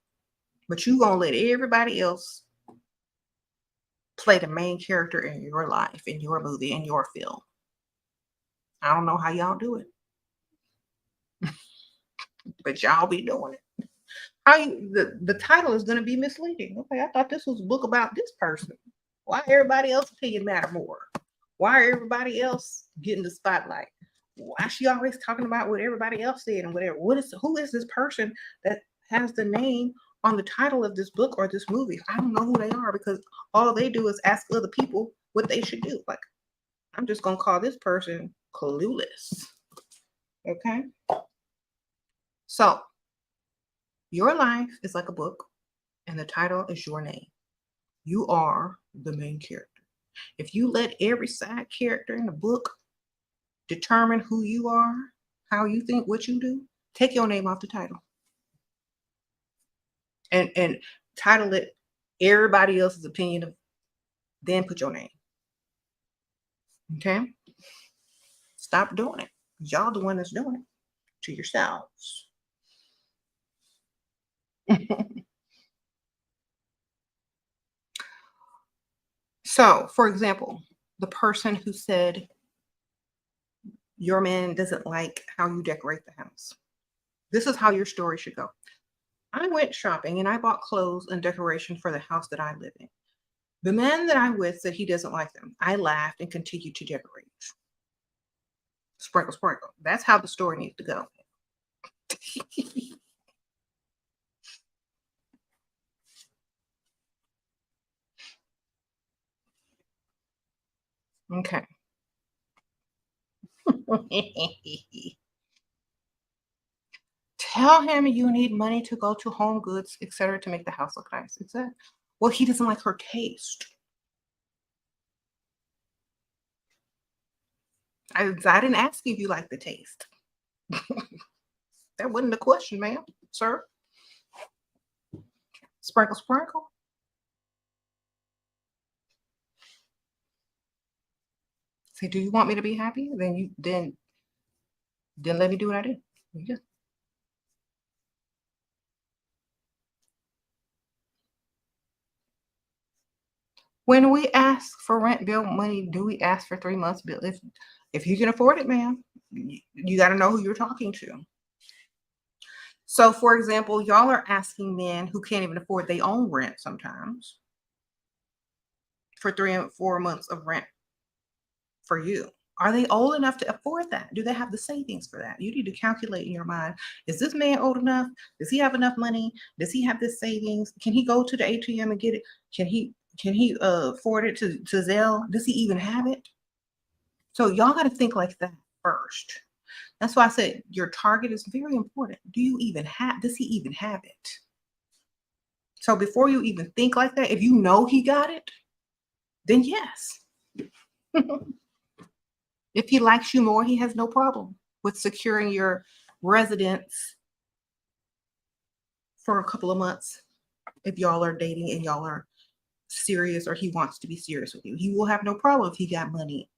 but you gonna let everybody else play the main character in your life, in your movie, in your film. I don't know how y'all do it, but y'all be doing it. The title is gonna be misleading. Okay, I thought this was a book about this person. Why everybody else's opinion matter more? Why are everybody else getting the spotlight? Why she always talking about what everybody else said and whatever? Who is this person that has the name on the title of this book or this movie? I don't know who they are because all they do is ask other people what they should do. Like, I'm just gonna call this person clueless. Okay. So your life is like a book, and the title is your name. You are the main character. If you let every side character in the book determine who you are, how you think, what you do, take your name off the title and title it everybody else's opinion of, then put your name. Okay? Stop doing it. Y'all the one that's doing it to yourselves. So, for example, the person who said your man doesn't like how you decorate the house. This is how your story should go. I went shopping and I bought clothes and decoration for the house that I live in. The man that I'm with said he doesn't like them. I laughed and continued to decorate. Sprinkle, sprinkle. That's how the story needs to go. Okay. Tell him you need money to go to Home Goods, etc., to make the house look nice. It's that. Well, he doesn't like her taste. I didn't ask if you like the taste. That wasn't the question, ma'am, sir. Sprinkle, sprinkle. Say, do you want me to be happy? Then let me do what I do. Yeah. When we ask for rent bill money, do we ask for 3 months bill? If you can afford it, ma'am, you got to know who you're talking to. So, for example, y'all are asking men who can't even afford their own rent sometimes for 3 and 4 months of rent for you. Are they old enough to afford that? Do they have the savings for that? You need to calculate in your mind, is this man old enough? Does he have enough money? Does he have this savings? Can he go to the ATM and get it? Can he afford it to Zelle? Does he even have it? So y'all got to think like that first. That's why I said your target is very important. Does he even have it? So before you even think like that, if you know he got it, then yes. If he likes you more, he has no problem with securing your residence for a couple of months if y'all are dating and y'all are serious, or he wants to be serious with you. He will have no problem if he got money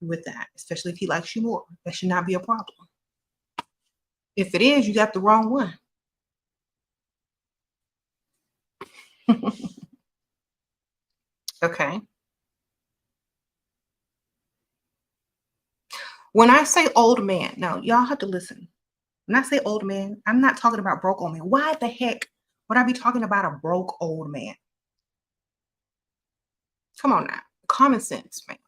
with that, especially if he likes you more. That should not be a problem. If it is, you got the wrong one. Okay. When I say old man, now y'all have to listen. When I say old man, I'm not talking about broke old man. Why the heck would I be talking about a broke old man? Come on now. Common sense, man.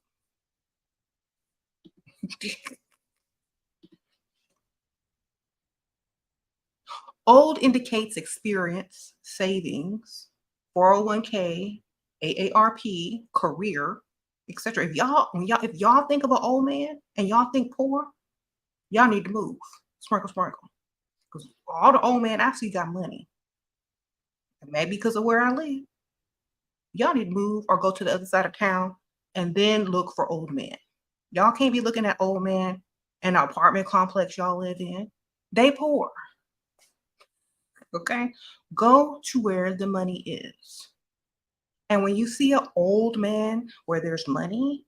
Old indicates experience, savings, 401k, AARP, career, etc. If y'all think of an old man and y'all think poor, y'all need to move. Sprinkle, sprinkle. Because all the old men I see got money. And maybe because of where I live. Y'all need to move or go to the other side of town and then look for old men. Y'all can't be looking at old men in an apartment complex y'all live in. They poor. Okay? Go to where the money is. And when you see an old man where there's money,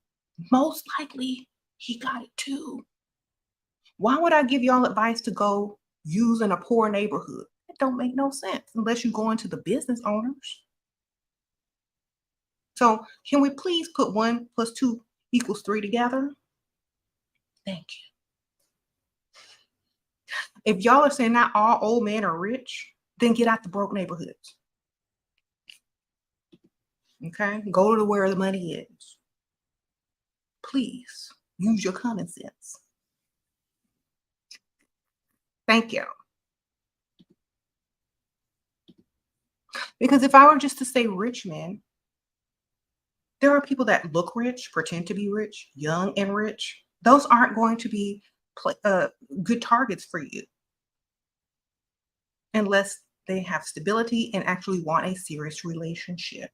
most likely he got it too. Why would I give y'all advice to go use in a poor neighborhood? It don't make no sense unless you go into the business owners. So can we please put 1 + 2 = 3 together? Thank you. If y'all are saying not all old men are rich, then get out the broke neighborhoods. Okay? Go to where the money is. Please use your common sense. Thank you. Because if I were just to say rich men, there are people that look rich, pretend to be rich, young and rich. Those aren't going to be good targets for you unless they have stability and actually want a serious relationship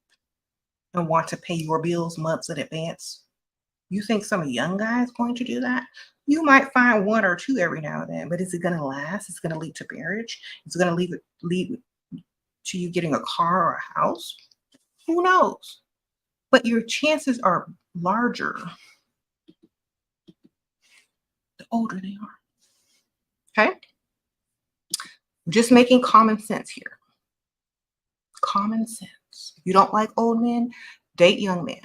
and want to pay your bills months in advance. You think some young guy is going to do that? You might find 1 or 2 every now and then, but is it going to last? It's going to lead to marriage. It's going to lead to you getting a car or a house. Who knows? But your chances are larger the older they are. Okay? Just making common sense here. Common sense. If you don't like old men, date young men.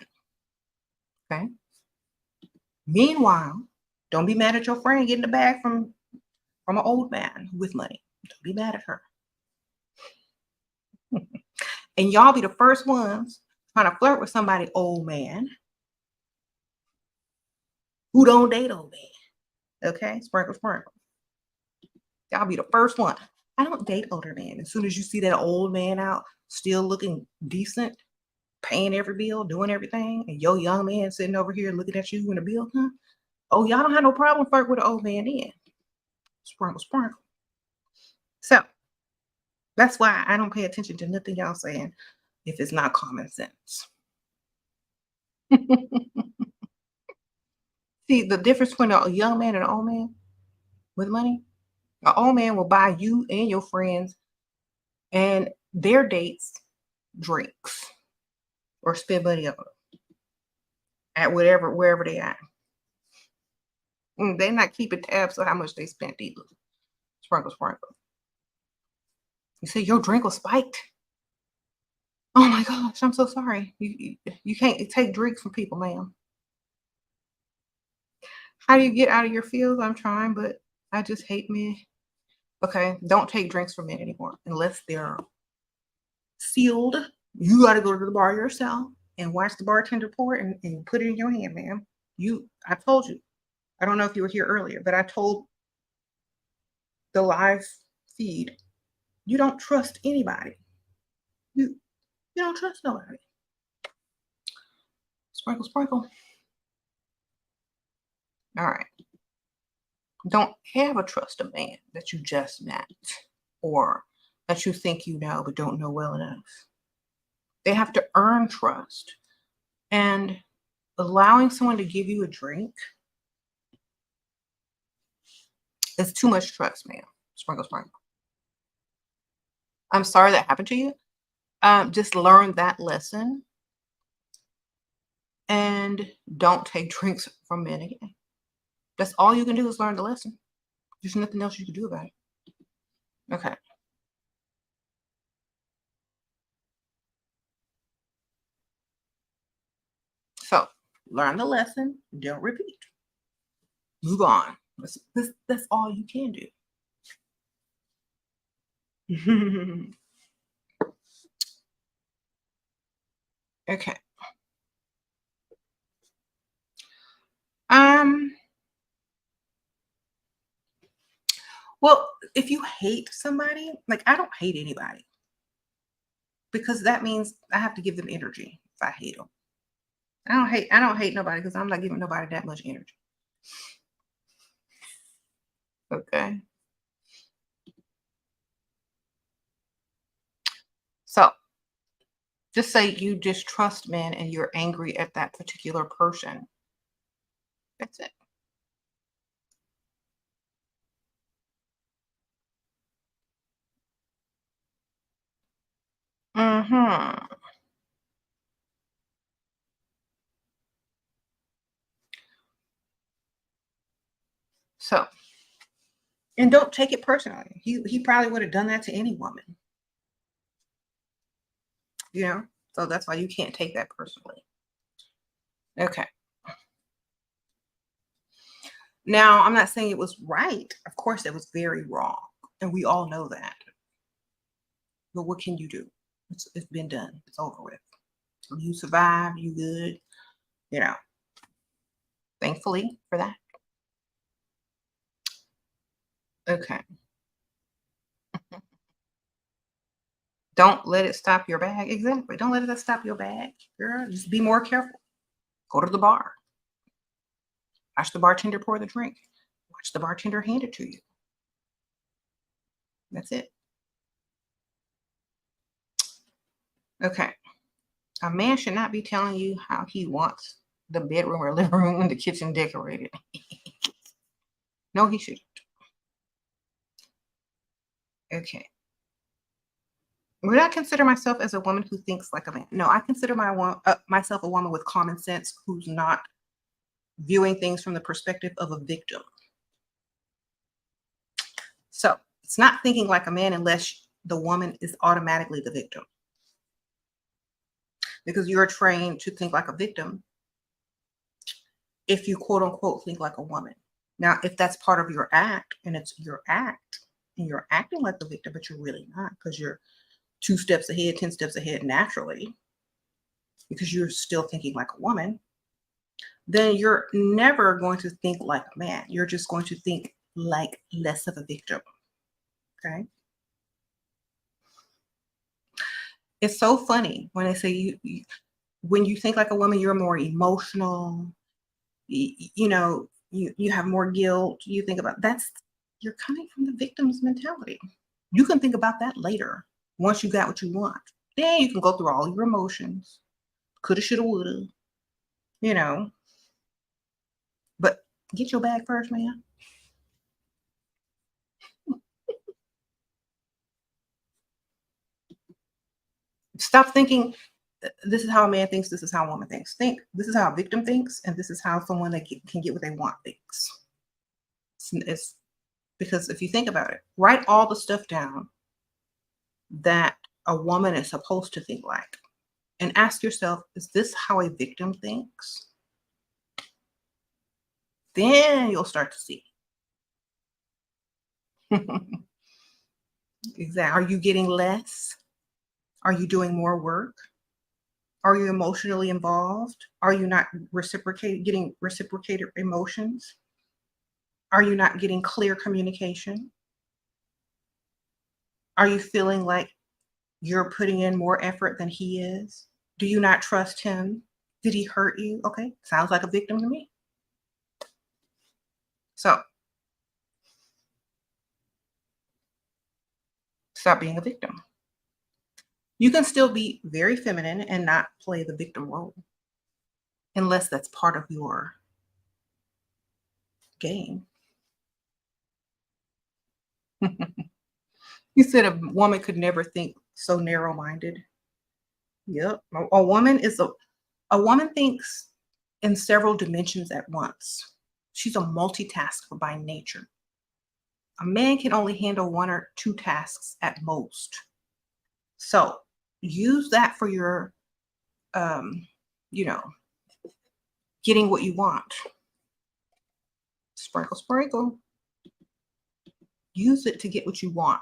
Okay? Meanwhile, don't be mad at your friend getting a bag from an old man with money. Don't be mad at her. And y'all be the first ones trying to flirt with somebody old man who don't date old man. Okay? Sprinkle, sprinkle. Y'all be the first one. I don't date older men. As soon as you see that old man out, still looking decent, paying every bill, doing everything, and your young man sitting over here looking at you when the bill comes, oh, y'all don't have no problem flirting with an old man then. Sprinkle, sprinkle. So that's why I don't pay attention to nothing y'all saying if it's not common sense. See, the difference between a young man and an old man with money, an old man will buy you and your friends and their dates drinks or spend money on them at wherever they at. They're not keeping tabs on how much they spent either. Sprinkle, sprinkle. You say your drink was spiked. Oh my gosh, I'm so sorry. You can't take drinks from people, ma'am. How do you get out of your feels? I'm trying, but I just hate men. Okay, don't take drinks from men anymore unless they're sealed. You got to go to the bar yourself and watch the bartender pour it and put it in your hand, ma'am. I told you. I don't know if you were here earlier, but I told the live feed, you don't trust anybody. You don't trust nobody. Sprinkle, sprinkle. All right. Don't ever trust a man that you just met or that you think you know but don't know well enough. They have to earn trust. And allowing someone to give you a drink is too much trust, ma'am. Sprinkle, sprinkle. I'm sorry that happened to you. Just learn that lesson and don't take drinks from men again. That's all you can do is learn the lesson. There's nothing else you can do about it. Okay. So learn the lesson, don't repeat. Move on. That's all you can do. Okay. Um, well, if you hate somebody, like I don't hate anybody because that means I have to give them energy if I hate them. I don't hate nobody because I'm not giving nobody that much energy. Okay. So just say you distrust men and you're angry at that particular person. That's it. Hmm. So, and don't take it personally. He probably would have done that to any woman, you know? So that's why you can't take that personally. Okay. Now, I'm not saying it was right. Of course, it was very wrong. And we all know that. But what can you do? It's been done. It's over with. You survived. You good. You know, thankfully for that. Okay. Don't let it stop your bag. Exactly. Don't let it stop your bag, girl. Just be more careful. Go to the bar. Watch the bartender pour the drink. Watch the bartender hand it to you. That's it. Okay. A man should not be telling you how he wants the bedroom or living room and the kitchen decorated. No, he shouldn't. Okay. Would I consider myself as a woman who thinks like a man? No, I consider myself a woman with common sense who's not viewing things from the perspective of a victim. So it's not thinking like a man unless the woman is automatically the victim because you're trained to think like a victim if you quote unquote think like a woman. Now, if that's part of your act and it's your act and you're acting like the victim, but you're really not because you're 2 steps ahead, 10 steps ahead naturally because you're still thinking like a woman, then you're never going to think like a man. You're just going to think like less of a victim. Okay. It's so funny when they say when you think like a woman, you're more emotional, you have more guilt. You think about you're coming from the victim's mentality. You can think about that later once you got what you want. Then you can go through all your emotions, coulda, shoulda, woulda, you know, but get your bag first, man. Stop thinking this is how a man thinks, this is how a woman thinks. Think this is how a victim thinks, and this is how someone that can get what they want thinks. It's because if you think about it, write all the stuff down that a woman is supposed to think like, and ask yourself, is this how a victim thinks? Then you'll start to see. Exactly. Are you getting less? Are you doing more work? Are you emotionally involved? Are you not getting reciprocated emotions? Are you not getting clear communication? Are you feeling like you're putting in more effort than he is? Do you not trust him? Did he hurt you? Okay, sounds like a victim to me. So stop being a victim. You can still be very feminine and not play the victim role unless that's part of your game. You said a woman could never think so narrow-minded. Yep. A woman thinks in several dimensions at once. She's a multitasker by nature. A man can only handle one or two tasks at most. So use that for your um, you know, getting what you want. Sprinkle, sprinkle. Use it to get what you want.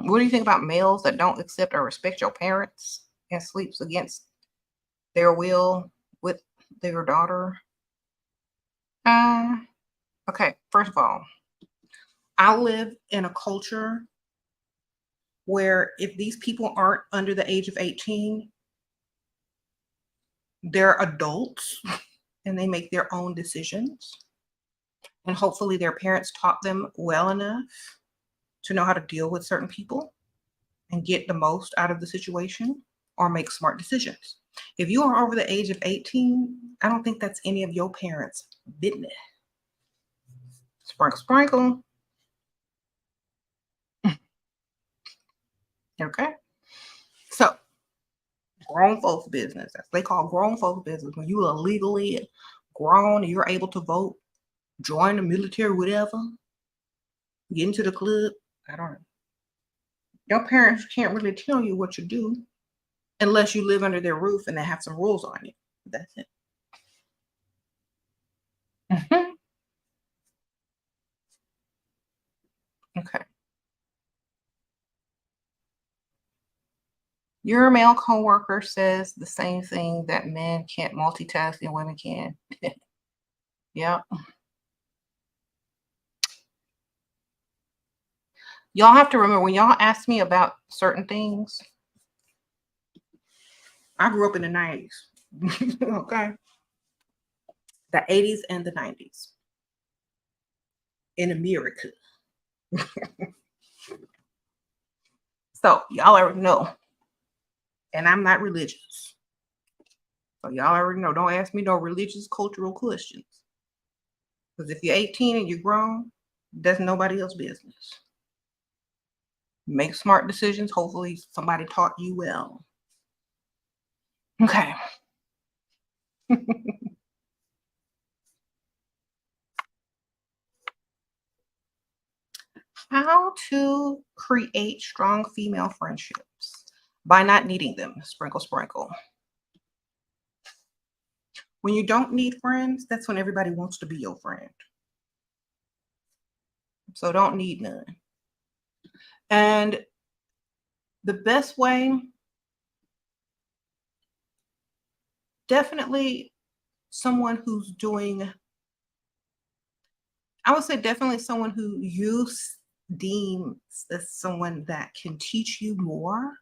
What do you think about males that don't accept or respect your parents and sleeps against their will with their daughter? Uh, okay, first of all, I live in a culture where if these people aren't under the age of 18, they're adults and they make their own decisions. And hopefully their parents taught them well enough to know how to deal with certain people and get the most out of the situation or make smart decisions. If you are over the age of 18, I don't think that's any of your parents' business. Sprinkle, sprinkle. Okay. So, grown folks' business. That's what they call grown folks' business. When you are legally grown and you're able to vote, join the military, whatever, get into the club. I don't know. Your parents can't really tell you what to do unless you live under their roof and they have some rules on you. That's it. Mhm. Okay. Your male coworker says the same thing that men can't multitask and women can. Yep. Y'all have to remember when y'all ask me about certain things, I grew up in the 90s. Okay. The 80s and the 90s in America. So y'all already know. And I'm not religious. So y'all already know. Don't ask me no religious cultural questions. Because if you're 18 and you're grown, that's nobody else's business. Make smart decisions. Hopefully somebody taught you well. Okay. How to create strong female friendships by not needing them. Sprinkle, sprinkle. When you don't need friends, that's when everybody wants to be your friend. So don't need none. And the best way, definitely someone who's doing, I would say definitely someone who you deem as someone that can teach you more.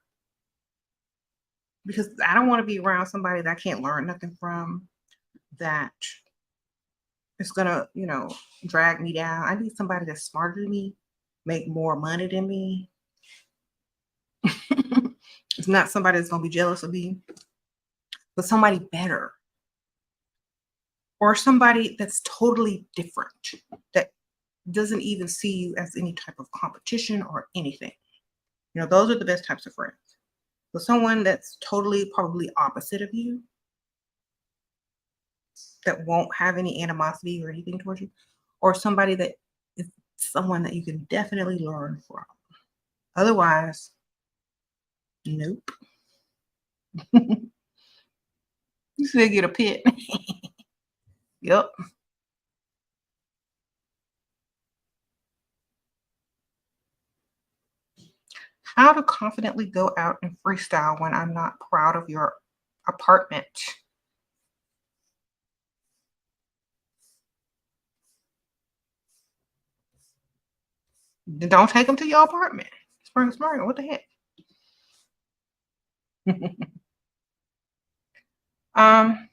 Because I don't want to be around somebody that I can't learn nothing from, that is gonna, drag me down. I need somebody that's smarter than me, make more money than me. It's not somebody that's gonna be jealous of me, but somebody better. Or somebody that's totally different, that doesn't even see you as any type of competition or anything. Those are the best types of friends. So someone that's totally probably opposite of you, that won't have any animosity or anything towards you, or somebody that is someone that you can definitely learn from. Otherwise, nope. You still get a pit. Yep. How to confidently go out and freestyle when I'm not proud of your apartment. Then don't take them to your apartment. Spring, spring. What the heck? um,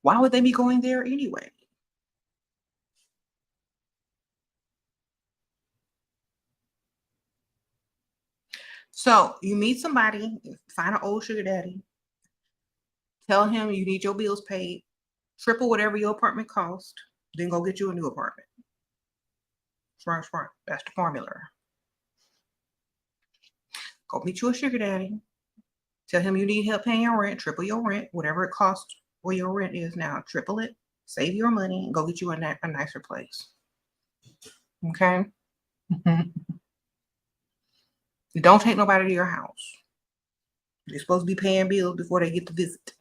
why would they be going there anyway? So you meet somebody, find an old sugar daddy, tell him you need your bills paid, Triple whatever your apartment cost, then go get you a new apartment. Smart, smart. That's the formula. Go meet you a sugar daddy. Tell him you need help paying your rent. Triple your rent, whatever it costs where your rent is now. Triple it. Save your money and go get you a nicer place. Okay? Don't take nobody to your house. They're supposed to be paying bills before they get to visit.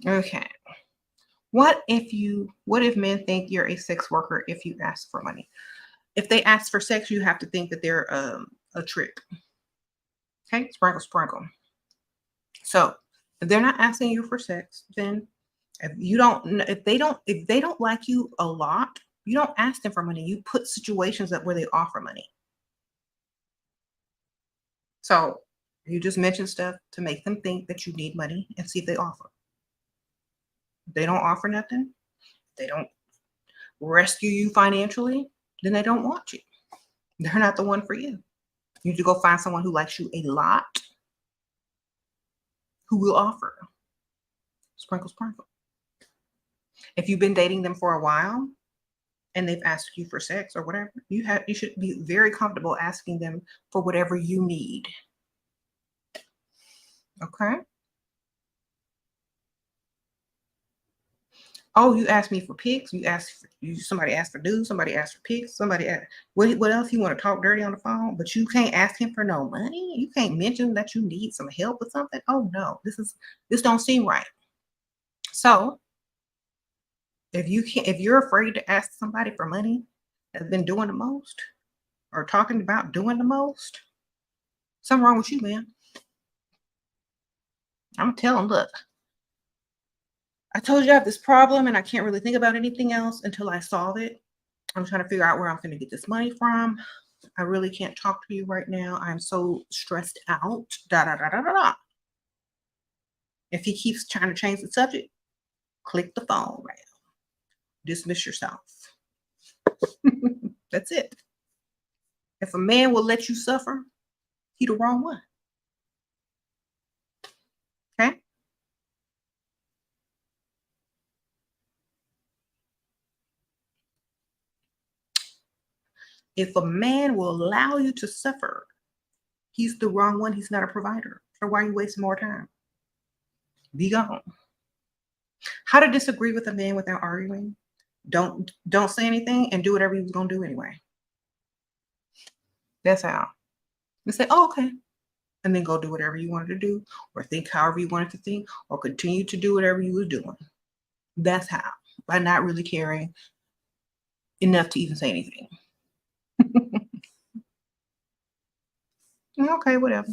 Okay. What if men think you're a sex worker if you ask for money? If they ask for sex, you have to think that they're a trick. Okay, sprinkle, sprinkle. So if they're not asking you for sex, then if they don't like you a lot, you don't ask them for money. You put situations up where they offer money. So you just mention stuff to make them think that you need money and see if they offer. If they don't offer nothing, they don't rescue you financially, then they don't want you. They're not the one for you. You need to go find someone who likes you a lot, who will offer. Sprinkle, sprinkle. If you've been dating them for a while and they've asked you for sex or whatever, you should be very comfortable asking them for whatever you need. Okay? Oh, you asked me for pics. Somebody asked for dudes. Somebody asked for pics. Somebody asked, what else? You want to talk dirty on the phone, but you can't ask him for no money. You can't mention that you need some help with something. Oh no, this don't seem right. So if you're afraid to ask somebody for money that's been doing the most or talking about doing the most, something wrong with you, man. I'm gonna tell them, look, I told you I have this problem and I can't really think about anything else until I solve it. I'm trying to figure out where I'm going to get this money from. I really can't talk to you right now. I'm so stressed out. Da da da da da da. If he keeps trying to change the subject, click the phone right now. Dismiss yourself. That's it. If a man will let you suffer, he the wrong one. Okay? If a man will allow you to suffer, he's the wrong one. He's not a provider. So why are you wasting more time? Be gone. How to disagree with a man without arguing? Don't say anything and do whatever you was gonna do anyway. That's how. You say, oh, okay. And then go do whatever you wanted to do, or think however you wanted to think, or continue to do whatever you were doing. That's how. By not really caring enough to even say anything. Okay, whatever.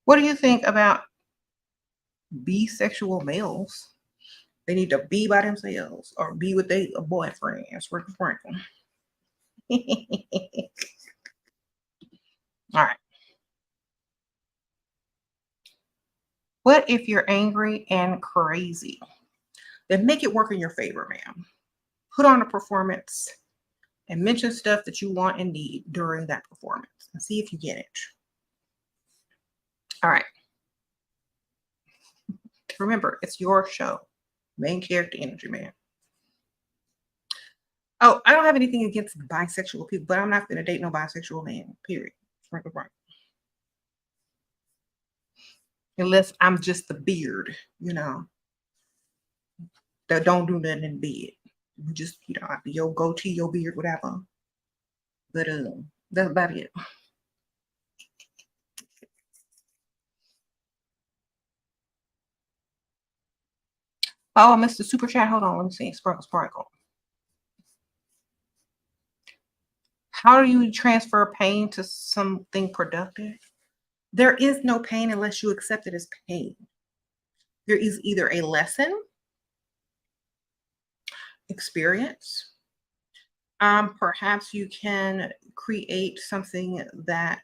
What do you think about bisexual males? They need to be by themselves or be with a boyfriend. Sprinkle, sprinkle. All right. What if you're angry and crazy? Then make it work in your favor, ma'am. Put on a performance and mention stuff that you want and need during that performance and see if you get it. All right. Remember, it's your show. Main character energy, man. Oh, I don't have anything against bisexual people, but I'm not going to date no bisexual man, period. Sprinkle, sprinkle. Unless I'm just the beard, that don't do nothing in bed. You just, your goatee, your beard, whatever. But that's about it. Oh, I missed the super chat. Hold on, let me see. Sprinkle, sprinkle. How do you transfer pain to something productive? There is no pain unless you accept it as pain. There is either a lesson, experience. Perhaps you can create something that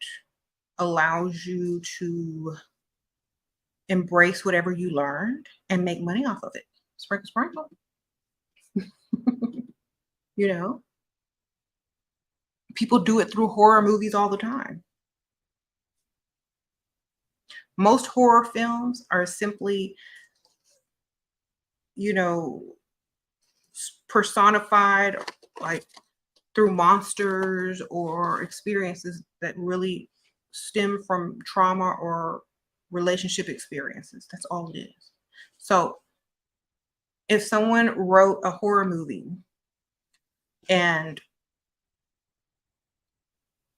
allows you to embrace whatever you learned and make money off of it. Sprinkle, sprinkle. You know, people do it through horror movies all the time. Most horror films are simply, you know, personified like through monsters or experiences that really stem from trauma or relationship experiences. That's all it is. So if someone wrote a horror movie and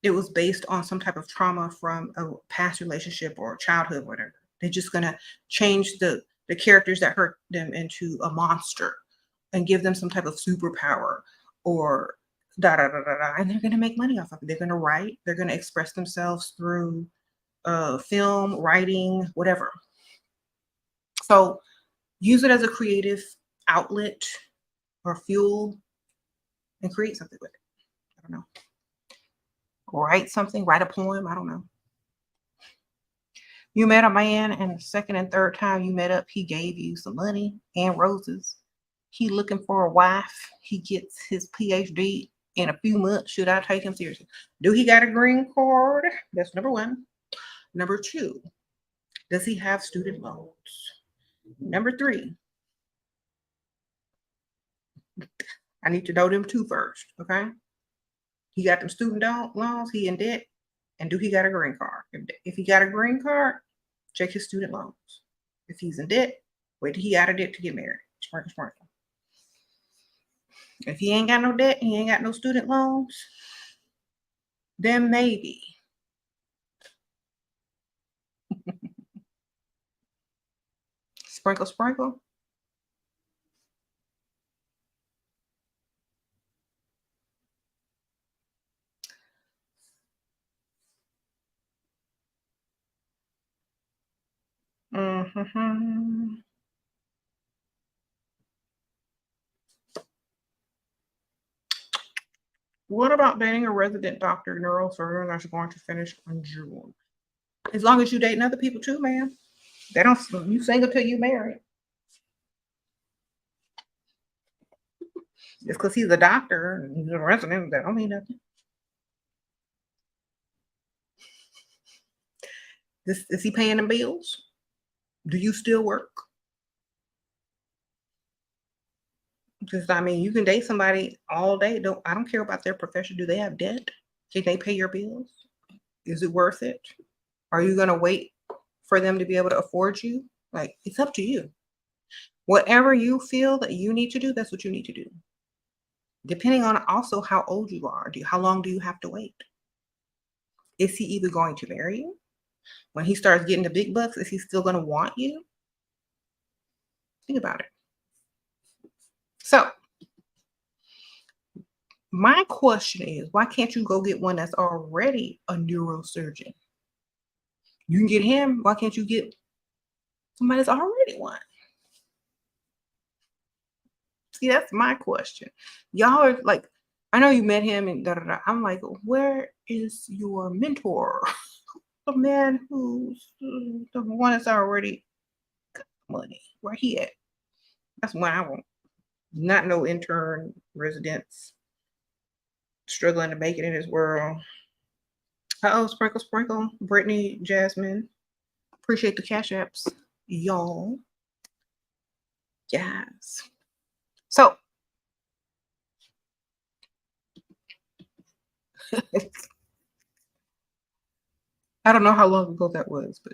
it was based on some type of trauma from a past relationship or childhood, whatever, they're just gonna change the characters that hurt them into a monster and give them some type of superpower or da da da da da, and they're gonna make money off of it. They're gonna write, they're gonna express themselves through film, writing, whatever. So use it as a creative outlet or fuel and create something with it. I don't know. Write something, write a poem. I don't know. You met a man, and the second and third time you met up, he gave you some money and roses. He looking for a wife. He gets his PhD in a few months. Should I take him seriously? Do he got a green card? That's number one. Number two, does he have student loans? Number three, I need to know them two first. Okay. He got them student loans. He in debt. And do he got a green card? If he got a green card, check his student loans. If he's in debt, wait till he out of debt to get married. Sprinkle, sprinkle. If he ain't got no debt, he ain't got no student loans, then maybe. Sprinkle, sprinkle. Mm-hmm. What about dating a resident doctor, neurosurgeon that's going to finish in June? As long as you dating other people too, man. They don't. You single till you married. Just because he's a doctor and he's a resident, that don't mean nothing. Is he paying the bills? Do you still work? Because I mean, you can date somebody all day. I don't care about their profession. Do they have debt? Can they pay your bills? Is it worth it? Are you gonna wait for them to be able to afford you? Like, it's up to you. Whatever you feel that you need to do, that's what you need to do. Depending on also how old you are. How long do you have to wait? Is he either going to marry you? When he starts getting the big bucks, is he still gonna want you? Think about it. So my question is, why can't you go get one that's already a neurosurgeon? You can get him. Why can't you get somebody that's already one? See, that's my question. Y'all are like, I know you met him and da da da. I'm like, where is your mentor? The man who's the one that's already got money. Where he at? That's what I want. Not no intern residents struggling to make it in this world. Oh, sprinkle, sprinkle. Brittany, Jasmine. Appreciate the cash apps, y'all. Yes. So I don't know how long ago that was, but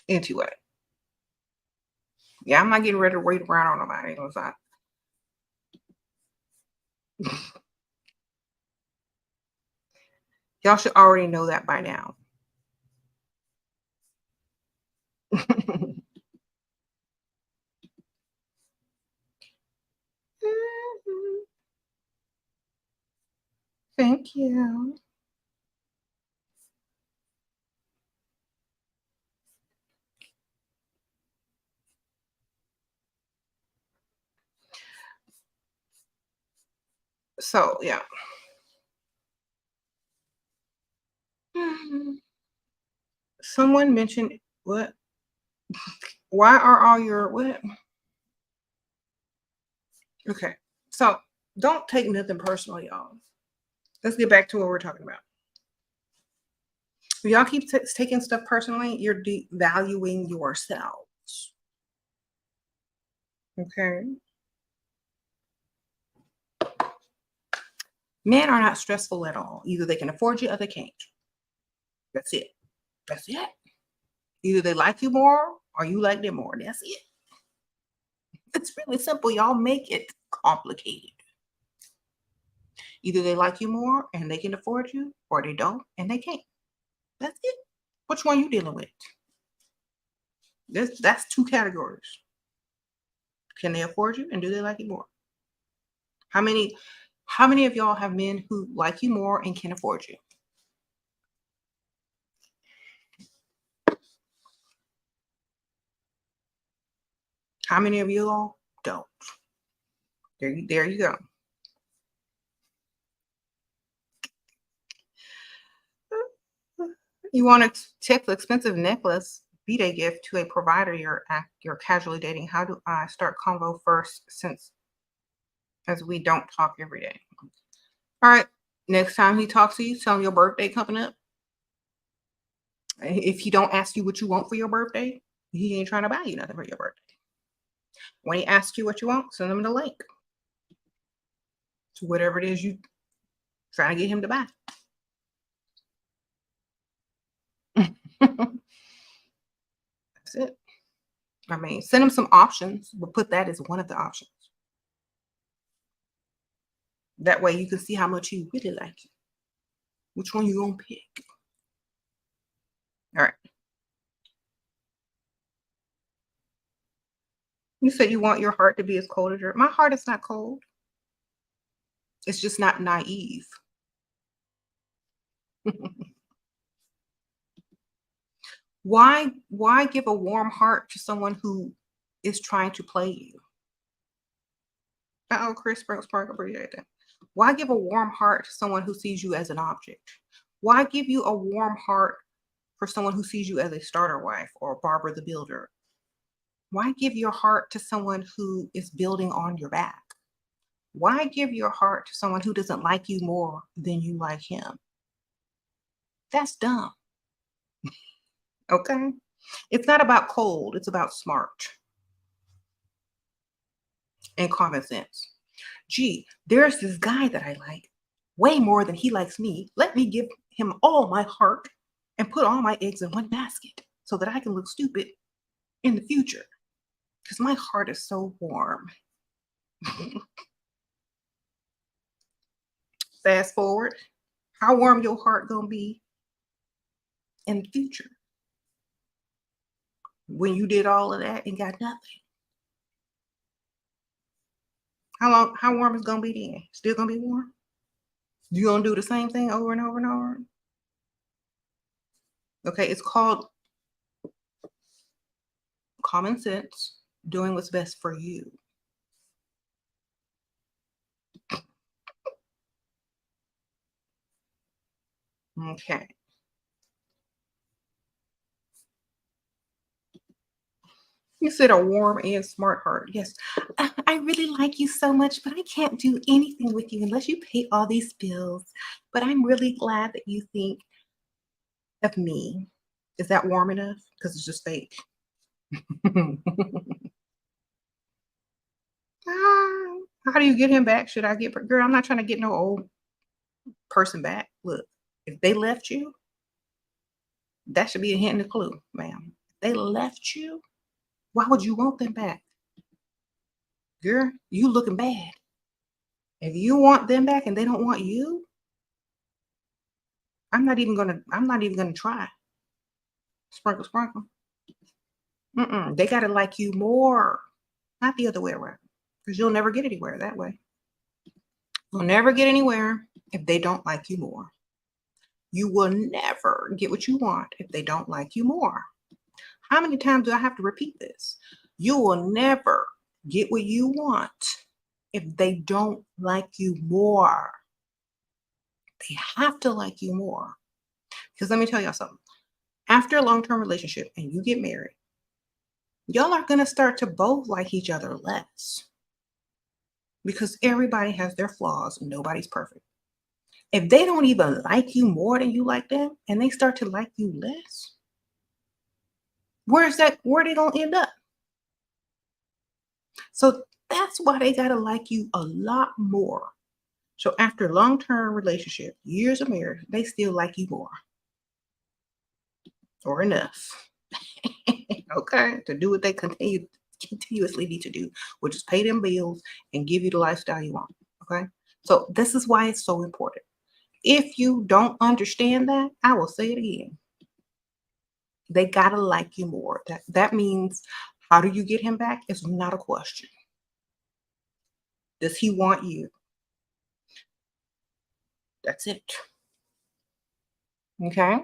anyway. Yeah, I'm not getting ready to wait around on nobody. Y'all should already know that by now. Thank you. So yeah. Someone mentioned what? Why are all your what? Okay. So don't take nothing personal, y'all. Let's get back to what we're talking about. If y'all keep taking stuff personally, you're devaluing yourselves. Okay. Men are not stressful at all. Either they can afford you or they can't. That's it. That's it. Either they like you more or you like them more. That's it. It's really simple. Y'all make it complicated. Either they like you more and they can afford you, or they don't and they can't. That's it. Which one you dealing with? That's two categories. Can they afford you and do they like you more? How many of y'all have men who like you more and can afford you? How many of you all don't? There you go. You want to take the expensive necklace B-Day gift to a provider you're casually dating. How do I start convo first since as we don't talk every day? All right. Next time he talks to you, tell him your birthday coming up. If he don't ask you what you want for your birthday, he ain't trying to buy you nothing for your birthday. When he asks you what you want, send him the link to whatever it is you trying to get him to buy. That's it. I mean, send him some options, but put that as one of the options. That way you can see how much he really likes you. Which one you gonna pick? All right. You said you want your heart to be as cold as your. My heart is not cold. It's just not naive. Why give a warm heart to someone who is trying to play you? Oh, Chris Spark, appreciate that. Why give a warm heart to someone who sees you as an object? Why give you a warm heart for someone who sees you as a starter wife or Barbara the Builder? Why give your heart to someone who is building on your back? Why give your heart to someone who doesn't like you more than you like him? That's dumb. Okay? It's not about cold, it's about smart and common sense. Gee, there's this guy that I like way more than he likes me. Let me give him all my heart and put all my eggs in one basket so that I can look stupid in the future because my heart is so warm. Fast forward, how warm your heart gonna be in the future when you did all of that and got nothing? How warm is gonna be then? Still gonna be warm? You gonna do the same thing over and over and over? Okay, it's called common sense, doing what's best for you. Okay. You said a warm and smart heart. Yes. I really like you so much, but I can't do anything with you unless you pay all these bills. But I'm really glad that you think of me. Is that warm enough? Because it's just fake. How do you get him back? Should I get girl? I'm not trying to get no old person back. Look, if they left you, that should be a hint and a clue, ma'am. If they left you, why would you want them back? Girl, you looking bad. If you want them back and they don't want you, I'm not even gonna try. Sprinkle, sprinkle. They gotta like you more, not the other way around. Because you'll never get anywhere that way. You'll never get anywhere if they don't like you more. You will never get what you want if they don't like you more. How many times do I have to repeat this? You will never get what you want if they don't like you more. They have to like you more. Because let me tell y'all something. After a long-term relationship and you get married, y'all are going to start to both like each other less. because everybody has their flaws. Nobody's perfect. If they don't even like you more than you like them and they start to like you less, where are they gonna end up? So that's why they gotta like you a lot more. So after long-term relationship, years of marriage, they still like you more or enough. Okay, to do what they continuously need to do, which is pay them bills and give you the lifestyle you want. Okay. So this is why it's so important. If you don't understand that, I will say it again. They gotta like you more. That means how do you get him back? It's not a question. Does he want you? That's it. Okay.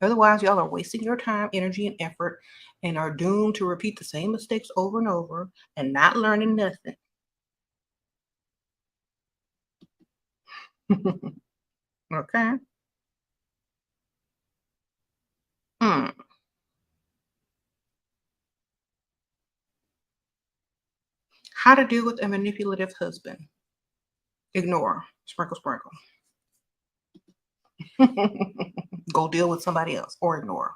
Otherwise, y'all are wasting your time, energy, and effort and are doomed to repeat the same mistakes over and over and not learning nothing. Okay. Hmm. How to deal with a manipulative husband. Ignore. Sprinkle, sprinkle. Go deal with somebody else or ignore.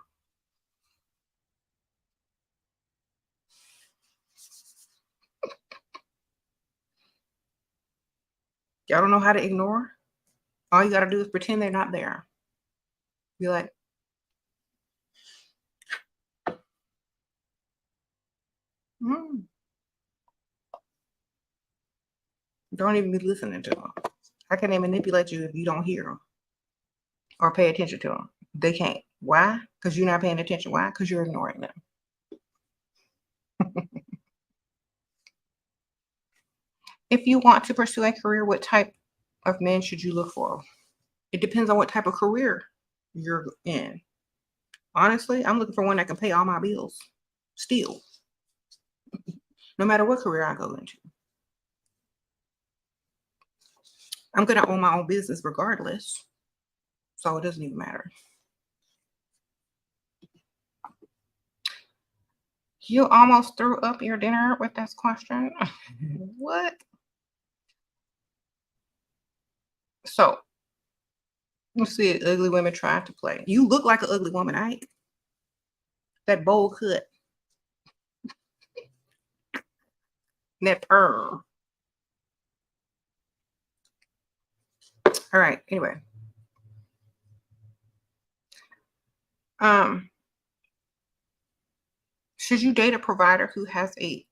Y'all don't know how to ignore? All you got to do is pretend they're not there. Be like, "Mm, don't even be listening to them. How can they manipulate you if you don't hear them or pay attention to them? They can't. Why? Because you're not paying attention. Why? Because you're ignoring them. If you want to pursue a career, what type of men should you look for? It depends on what type of career you're in. Honestly, I'm looking for one that can pay all my bills still, no matter what career I go into. I'm going to own my own business regardless, so it doesn't even matter. You almost threw up your dinner with this question. What? So, you see ugly women trying to play. You look like an ugly woman, right? That bowl cut, that perm. All right. Anyway, um, should you date a provider who has a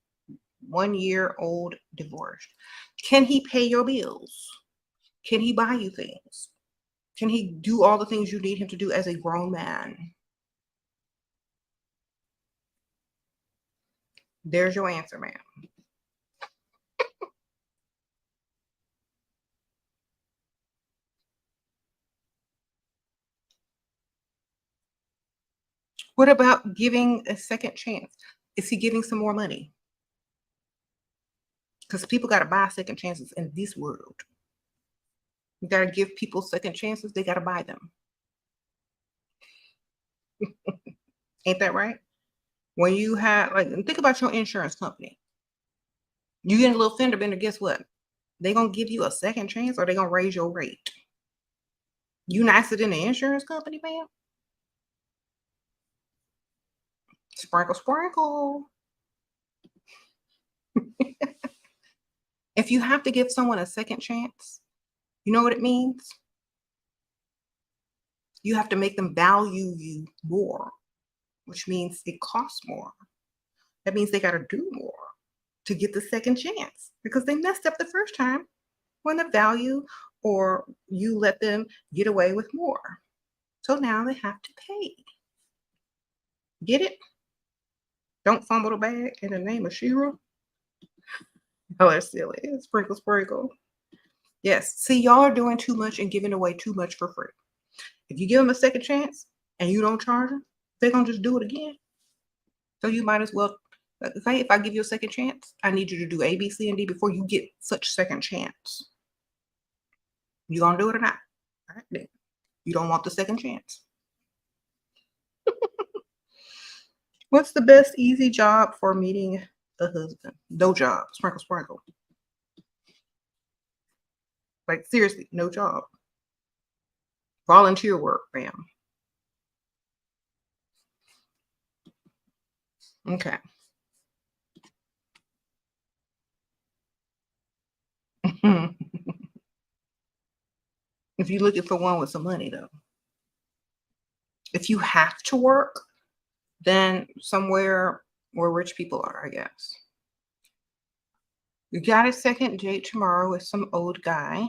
1-year-old divorce? Can he pay your bills? Can he buy you things? Can he do all the things you need him to do as a grown man? There's your answer, ma'am. What about giving a second chance? Is he giving some more money? Because people got to buy second chances in this world. You got to give people second chances. They got to buy them. Ain't that right? When you have, like, think about your insurance company. You get a little fender bender, guess what? They going to give you a second chance or they going to raise your rate. You nicer than the insurance company, ma'am? Sprinkle, sprinkle. If you have to give someone a second chance, you know what it means? You have to make them value you more, which means it costs more. That means they got to do more to get the second chance because they messed up the first time when the value or you let them get away with more. So now they have to pay. Get it? Don't fumble the bag in the name of Shira. Oh, that's silly. Sprinkle, sprinkle. Yes. See, y'all are doing too much and giving away too much for free. If you give them a second chance and you don't charge them, they're going to just do it again. So you might as well, okay, if I give you a second chance, I need you to do A, B, C, and D before you get such second chance. You going to do it or not? All right, then. You don't want the second chance. What's the best easy job for meeting a husband? No job. Sprinkle, sprinkle. Like seriously, no job. Volunteer work, ma'am. Okay. If you're looking for one with some money, though, if you have to work, then somewhere where rich people are, I guess. You got a second date tomorrow with some old guy.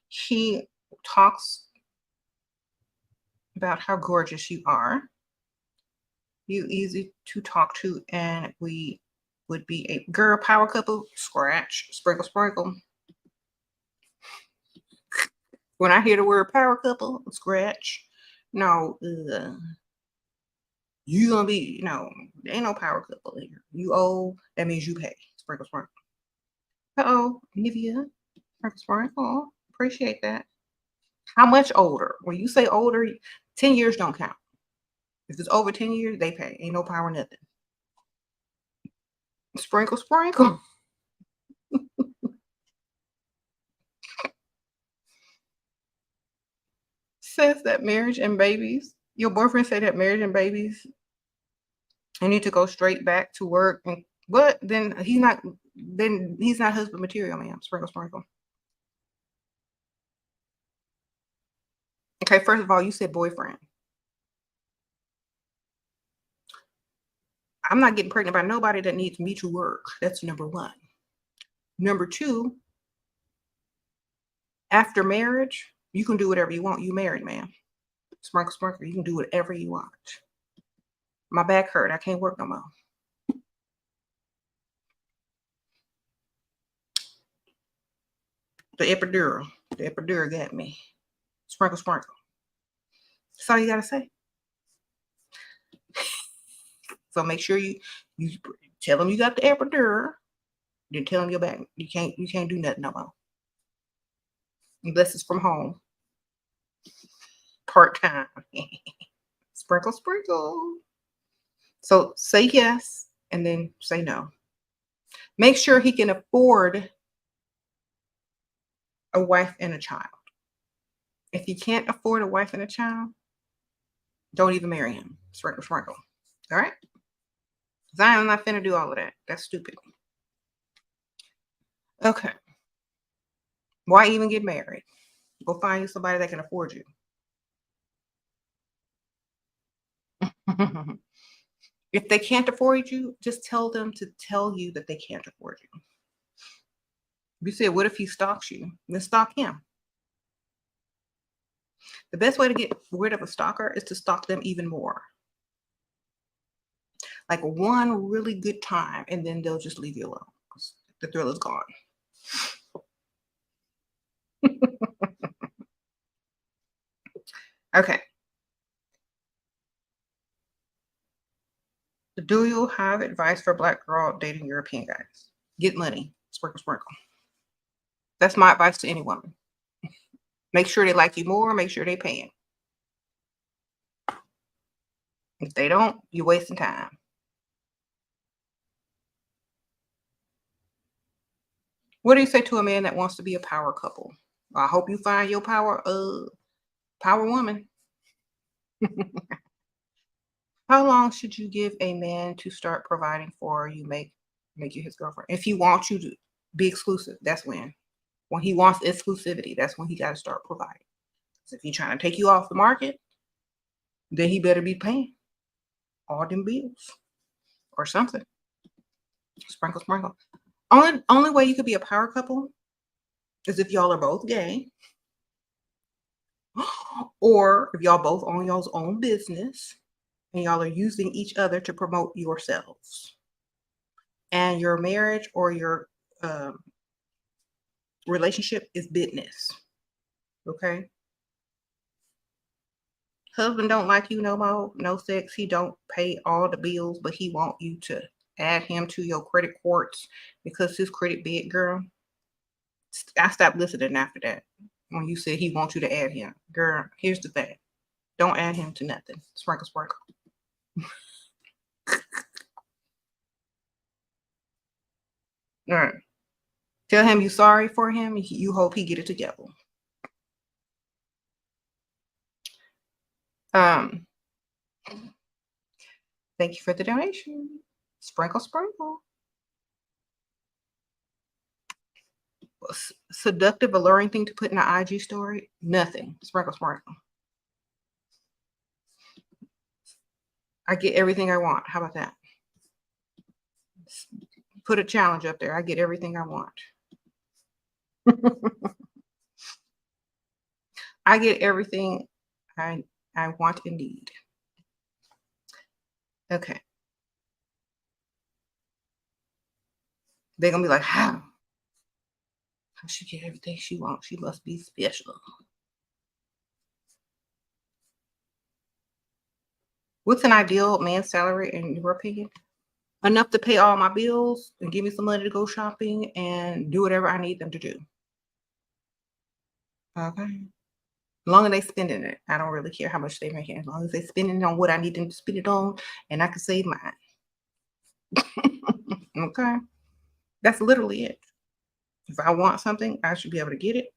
He talks about how gorgeous you are. You easy to talk to, and we would be a girl power couple. Scratch, sprinkle, sprinkle. When I hear the word power couple, scratch. No, you gonna be there ain't no power couple here. You owe, that means you pay. Sprinkle, sprinkle. Uh-oh, Nivea. Sprinkle, sprinkle. Appreciate that. How much older? When you say older, 10 years don't count. If it's over 10 years, they pay. Ain't no power, nothing. Sprinkle, sprinkle. Says that marriage and babies. Your boyfriend said that marriage and babies, you need to go straight back to work. And what? Then he's not husband material, ma'am. Sprinkle, sprinkle. Okay, first of all, you said boyfriend. I'm not getting pregnant by nobody that needs me to work. That's number one. Number two, after marriage, you can do whatever you want. You married, ma'am. Sprinkle, sprinkle. You can do whatever you want. My back hurt. I can't work no more. The epidural. The epidural got me. Sprinkle, sprinkle. That's all you gotta say. So make sure you tell them you got the epidural. Then tell them your back. You can't do nothing no more. Unless it's from home. Part time. Sprinkle, sprinkle. So say yes and then say no. Make sure he can afford a wife and a child. If you can't afford a wife and a child, don't even marry him. Sprinkle, sprinkle. All right? Because I am not finna do all of that. That's stupid. Okay. Why even get married? Go find you somebody that can afford you. If they can't afford you, just tell them to tell you that they can't afford you. You said, what if he stalks you? Then stalk him. The best way to get rid of a stalker is to stalk them even more. Like one really good time, and then they'll just leave you alone. The thrill is gone. Okay. Do you have advice for Black girl dating European guys? Get money. Sprinkle, sprinkle. That's my advice to any woman. Make sure they like you more. Make sure they paying. If they don't, you're wasting time. What do you say to a man that wants to be a power couple? I hope you find your power woman. How long should you give a man to start providing for you make you his girlfriend? If he wants you to be exclusive, that's when. When he wants exclusivity, that's when he got to start providing. So if he's trying to take you off the market, then he better be paying all them bills or something. Sprinkle, sprinkle. Only way you could be a power couple is if y'all are both gay, or if y'all both own y'all's own business and y'all are using each other to promote yourselves. And your marriage or your relationship is business. Okay? Husband don't like you no more, no sex. He don't pay all the bills, but he want you to add him to your credit cards because his credit big, girl. I stopped listening after that. When you said he wants you to add him. Girl, here's the thing. Don't add him to nothing. Sprinkle, sprinkle. All right. Tell him you're sorry for him. You hope he get it together. Um, Thank you for the donation. Sprinkle, sprinkle. Seductive, alluring thing to put in an IG story? Nothing. Sprinkle, sprinkle. I get everything I want. How about that? Put a challenge up there. I get everything I want. I get everything I want and need. Okay. They're gonna be like, how? How she get everything she wants? She must be special. What's an ideal man's salary in your opinion? Enough to pay all my bills and give me some money to go shopping and do whatever I need them to do. Okay. As long as they spending it, I don't really care how much they making. As long as they spending it on what I need them to spend it on, and I can save mine. Okay. That's literally it. If I want something, I should be able to get it.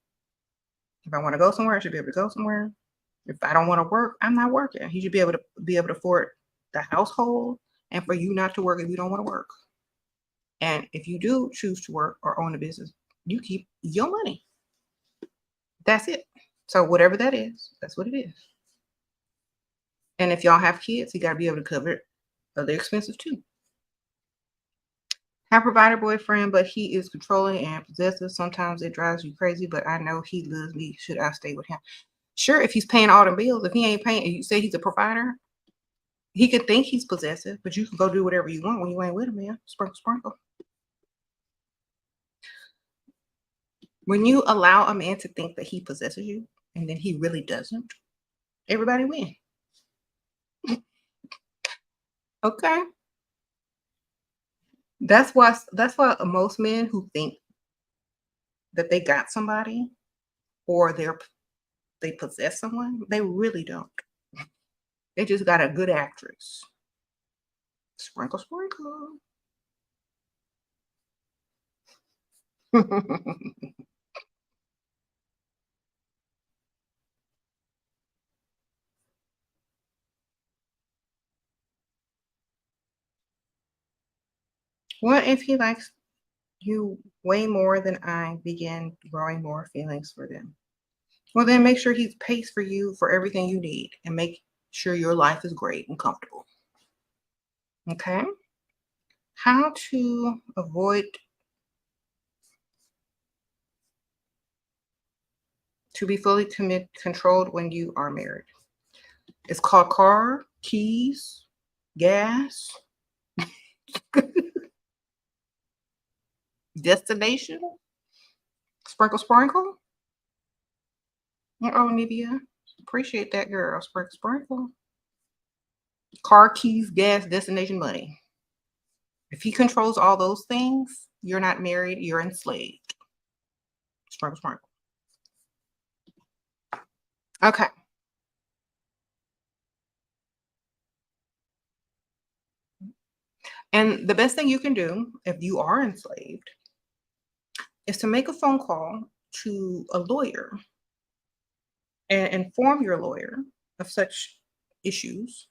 If I want to go somewhere, I should be able to go somewhere. If I don't want to work, I'm not working. He should be able to afford the household, and for you not to work if you don't want to work. And if you do choose to work or own a business, you keep your money. That's it. So whatever that is, that's what it is. And if y'all have kids, you got to be able to cover other expenses too. Have a provider boyfriend, but he is controlling and possessive. Sometimes it drives you crazy, but I know he loves me. Should I stay with him? Sure, if he's paying all the bills. If he ain't paying, you say he's a provider, he could think he's possessive, but you can go do whatever you want when you ain't with him, man. Sprinkle, sprinkle. When you allow a man to think that he possesses you and then he really doesn't, everybody win. Okay. That's why most men who think that they got somebody or they possess someone, they really don't. They just got a good actress. Sprinkle, sprinkle. What if he likes you way more than I begin growing more feelings for them? Well, then make sure he pays for you for everything you need and make sure your life is great and comfortable. Okay? How to avoid to be fully controlled when you are married. It's called car, keys, gas, destination, sprinkle, sprinkle. Oh, Nivea. Appreciate that, girl. Sprinkle, sprinkle. Car, keys, gas, destination, money. If he controls all those things, you're not married, you're enslaved. Sprinkle, sprinkle. Okay. And the best thing you can do if you are enslaved is to make a phone call to a lawyer and inform your lawyer of such issues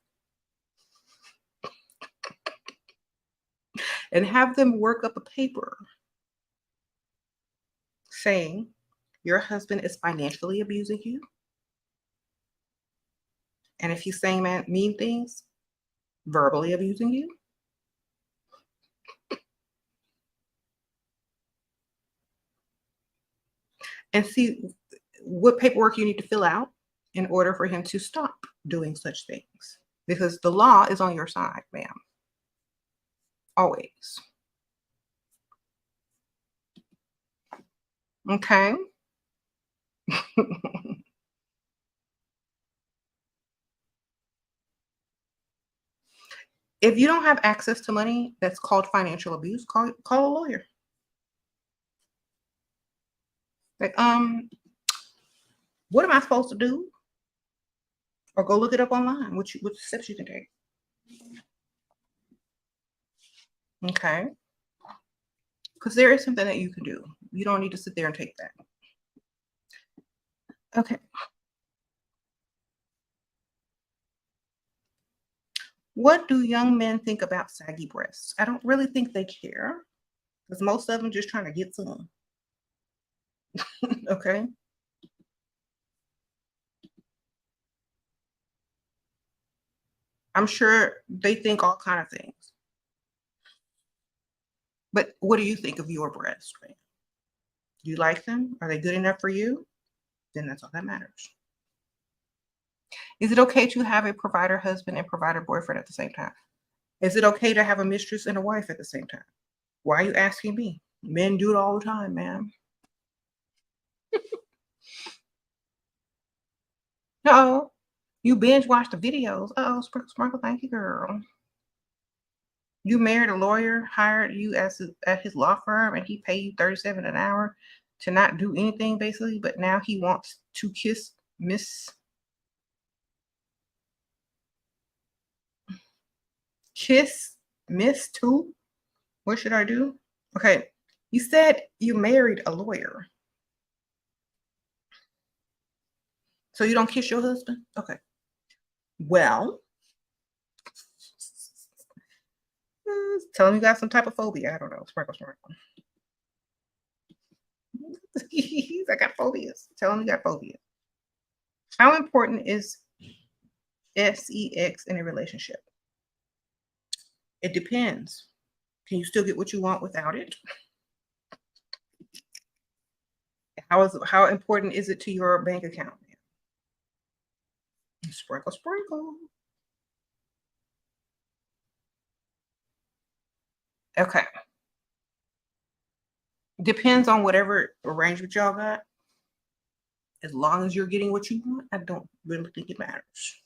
and have them work up a paper saying your husband is financially abusing you. And if he's saying mean things, verbally abusing you. And see what paperwork you need to fill out in order for him to stop doing such things. Because the law is on your side, ma'am. Always. Okay. If you don't have access to money that's called financial abuse, call a lawyer. Like, what am I supposed to do? Or go look it up online. What steps you can take. Okay. Because there is something that you can do. You don't need to sit there and take that. Okay. What do young men think about saggy breasts? I don't really think they care because most of them just trying to get some. Okay. I'm sure they think all kind of things. But what do you think of your breasts? Right? Do you like them? Are they good enough for you? Then that's all that matters. Is it okay to have a provider husband and provider boyfriend at the same time? Is it okay to have a mistress and a wife at the same time? Why are you asking me? Men do it all the time, man. No, you binge watch the videos. Oh, sprinkle, sprinkle. Thank you, girl. You married a lawyer, hired you as at his law firm, and he paid you $37 an hour to not do anything, basically. But now he wants to kiss Miss too. What should I do? Okay, you said you married a lawyer, so you don't kiss your husband. Okay, well, tell him you got some type of phobia. I don't know. Sprinkle, sprinkle. I got phobias. Tell him you got phobias. How important is sex in a relationship? It depends. Can you still get what you want without it? How important is it to your bank account? Sprinkle, sprinkle. Okay. Depends on whatever arrangement y'all got. As long as you're getting what you want, I don't really think it matters.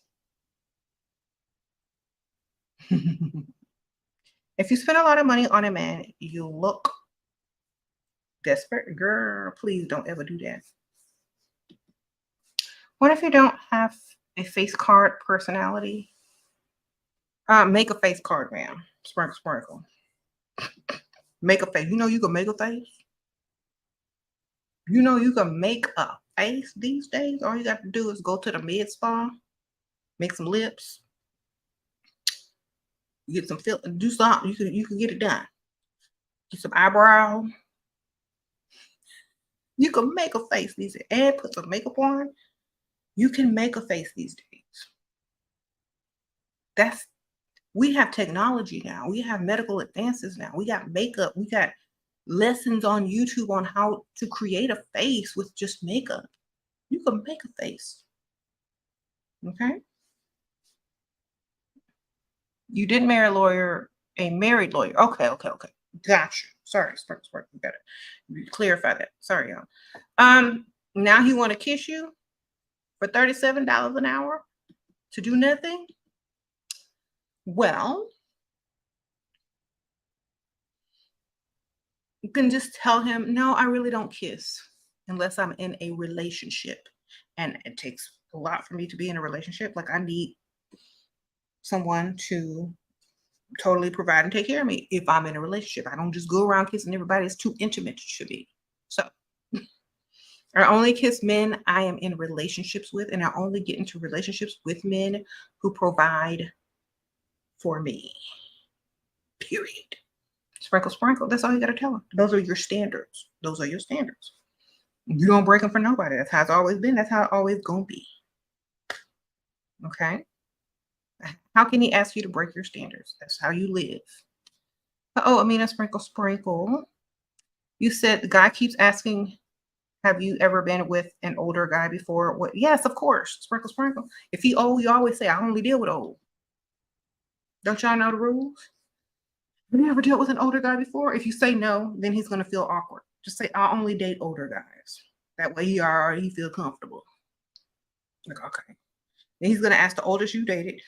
If you spend a lot of money on a man, you look desperate. Girl, please don't ever do that. What if you don't have a face card personality? Make a face card, ma'am. Sprinkle, sprinkle. Make a face. You know you can make a face? You know you can make a face these days? All you got to do is go to the med spa, make some lips, get some do something. You can get it done. Get some eyebrow. You can make a face these days and put some makeup on. You can make a face these days. We have technology now. We have medical advances now. We got makeup. We got lessons on YouTube on how to create a face with just makeup. You can make a face. Okay. You didn't marry a married lawyer. Okay. Gotcha. Sorry, you better clarify that. Sorry, y'all. Now he want to kiss you for $37 an hour to do nothing? Well, you can just tell him, no, I really don't kiss unless I'm in a relationship. And it takes a lot for me to be in a relationship. Like I need someone to totally provide and take care of me if I'm in a relationship. I don't just go around kissing everybody. It's too intimate to be. So I only kiss men I am in relationships with, and I only get into relationships with men who provide for me. Period. Sprinkle, sprinkle. That's all you got to tell them. Those are your standards. Those are your standards. You don't break them for nobody. That's how it's always been. That's how it always gonna be. Okay? How can he ask you to break your standards? That's how you live. Oh, Amina, sprinkle, sprinkle. You said the guy keeps asking, have you ever been with an older guy before? What? Yes, of course. Sprinkle, sprinkle. If he old, you always say, I only deal with old. Don't y'all know the rules? Have you ever dealt with an older guy before? If you say no, then he's going to feel awkward. Just say, I only date older guys. That way he feel comfortable. Like, okay. Then he's going to ask the oldest you dated.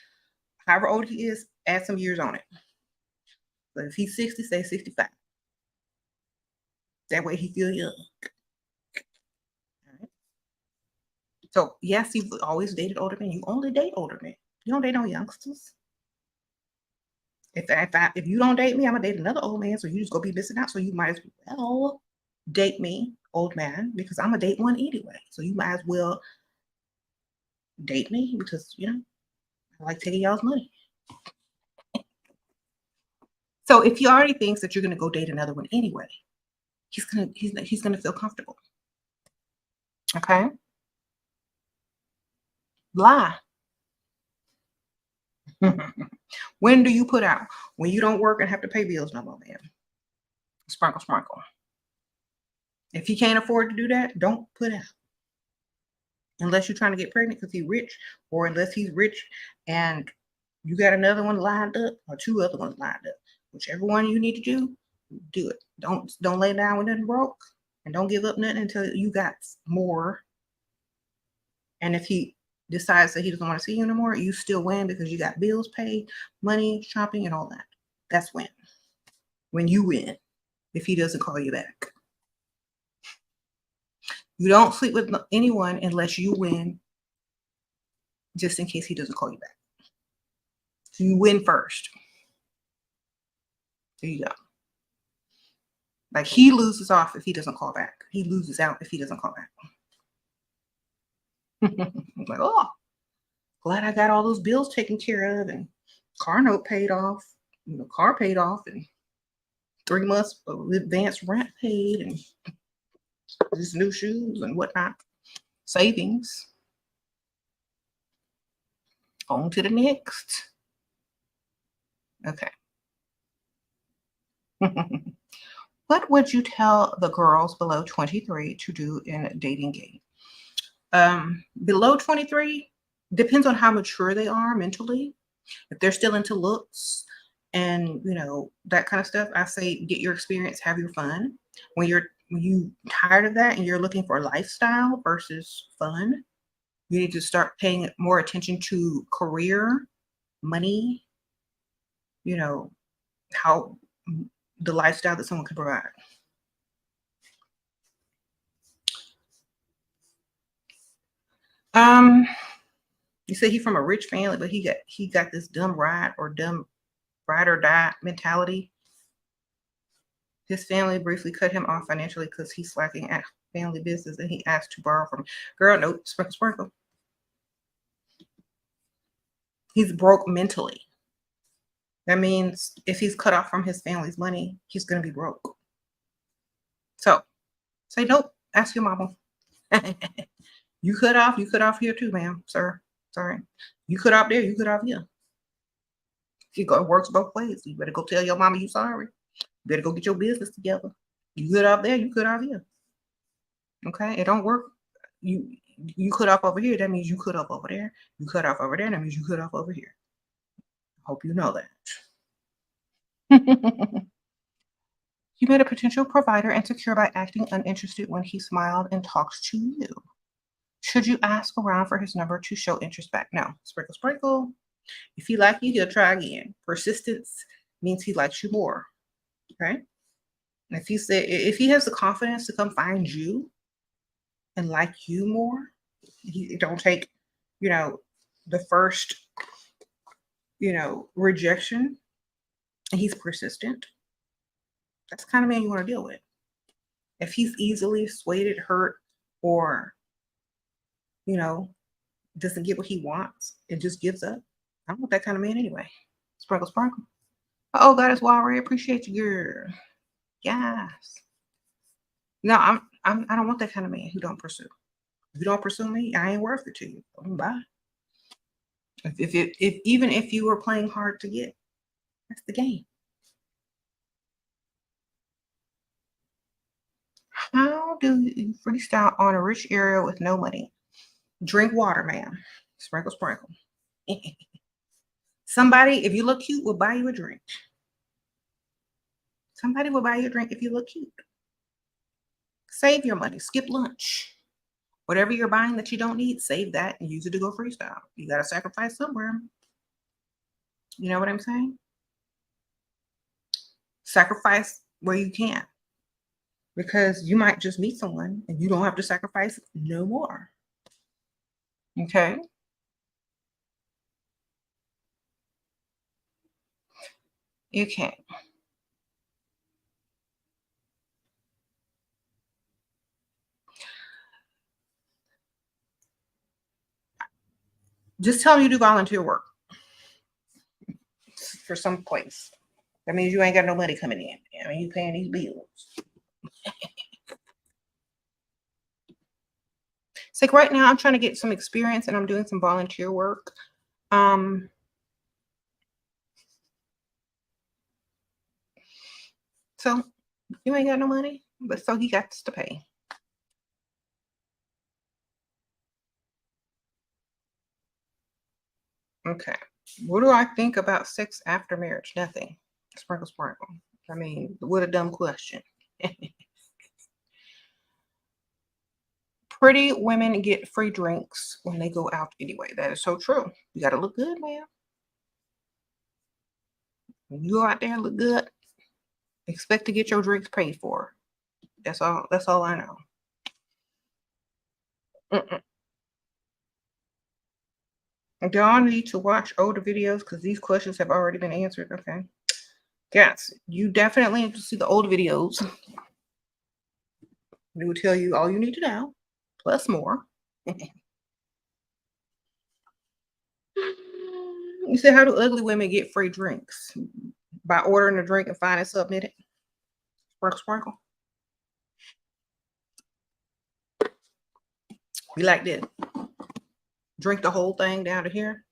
However old he is, add some years on it. But if he's 60, say 65. That way he feel young. Right. So yes, you've always dated older men. You only date older men. You don't date no youngsters. If you don't date me, I'm gonna date another old man. So you just gonna be missing out. So you might as well date me, old man, because I'm a date one anyway. So you might as well date me because, I like taking y'all's money. So if he already thinks that you're going to go date another one anyway, he's gonna feel comfortable. Okay, lie. When do you put out? When you don't work and have to pay bills no more, man. Sprinkle, sprinkle. If he can't afford to do that, don't put out. Unless you're trying to get pregnant because he's rich, or unless he's rich and you got another one lined up or two other ones lined up. Whichever one you need to do it. Don't lay down with nothing broke, and don't give up nothing until you got more. And if he decides that he doesn't want to see you anymore, you still win because you got bills paid, money, shopping, and all that. That's when you win, if he doesn't call you back. You don't sleep with anyone unless you win, just in case he doesn't call you back. So you win first. There you go. Like, he loses off if he doesn't call back. He loses out if he doesn't call back. I'm like, oh, glad I got all those bills taken care of and car note paid off, car paid off, and 3 months of advance rent paid, and just new shoes and whatnot. Savings. On to the next. Okay. What would you tell the girls below 23 to do in a dating game? Below 23, depends on how mature they are mentally. If they're still into looks and that kind of stuff, I say get your experience, have your fun. When you tired of that and you're looking for lifestyle versus fun, you need to start paying more attention to career, money, how the lifestyle that someone can provide. You say he's from a rich family, but he got this dumb ride or die mentality. His family briefly cut him off financially because he's slacking at family business and he asked to borrow from girl. Nope, sprinkle, sprinkle. He's broke mentally. That means if he's cut off from his family's money, he's going to be broke. So say nope. Ask your mama. You cut off here too, ma'am, sir. Sorry. You cut off there, you cut off here. It works both ways. You better go tell your mama you sorry. You better go get your business together. You cut off there, you cut off here. Okay? It don't work. You cut off over here, that means you cut off over there. You cut off over there, that means you cut off over here. Hope you know that. You made a potential provider insecure by acting uninterested when he smiled and talked to you. Should you ask around for his number to show interest back? No. Sprinkle, sprinkle. If he likes you, he'll try again. Persistence means he likes you more. Okay? And if he has the confidence to come find you and like you more, he don't take, the first, rejection, and he's persistent. That's the kind of man you want to deal with. If he's easily swayed, hurt, or doesn't get what he wants and just gives up, I don't want that kind of man anyway. Sprinkle, sprinkle. Oh, God is wild. I appreciate you, girl. Yes. No, I don't want that kind of man who don't pursue. If you don't pursue me, I ain't worth it to you. Bye. Even if you were playing hard to get, that's the game. How do you freestyle on a rich area with no money? Drink water, ma'am. Sprinkle, sprinkle. Somebody, if you look cute, will buy you a drink. Somebody will buy you a drink if you look cute. Save your money. Skip lunch. Whatever you're buying that you don't need, save that and use it to go freestyle. You got to sacrifice somewhere. You know what I'm saying? Sacrifice where you can. Because you might just meet someone and you don't have to sacrifice no more. Okay? You can't. Just tell him you do volunteer work for some place. That means you ain't got no money coming in. I mean, you paying these bills. It's like right now I'm trying to get some experience and I'm doing some volunteer work. Um, so you ain't got no money, but so he got to pay. Okay. What do I think about sex after marriage? Nothing. Sprinkle, sprinkle. I mean, what a dumb question. Pretty women get free drinks when they go out anyway. That is so true. You got to look good, man. When you go out there and look good, expect to get your drinks paid for. That's all. That's all I know. Mm-mm. Do I need to watch older videos because these questions have already been answered? Okay. Yes, you definitely need to see the old videos. They will tell you all you need to know, plus more. You said, how do ugly women get free drinks? By ordering a drink and finding submitted? Sprinkle, sprinkle. You like this. Drink the whole thing down to here.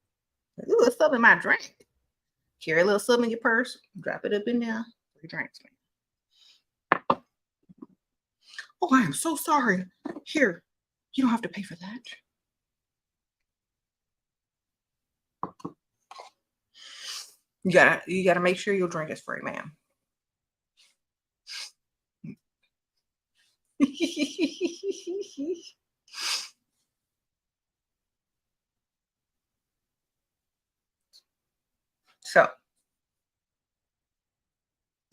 Ooh, what's up in my drink? Carry a little something in your purse. Drop it up in there. Free drinks. Oh, I am so sorry. Here, you don't have to pay for that. You gotta make sure your drink is free, ma'am. So,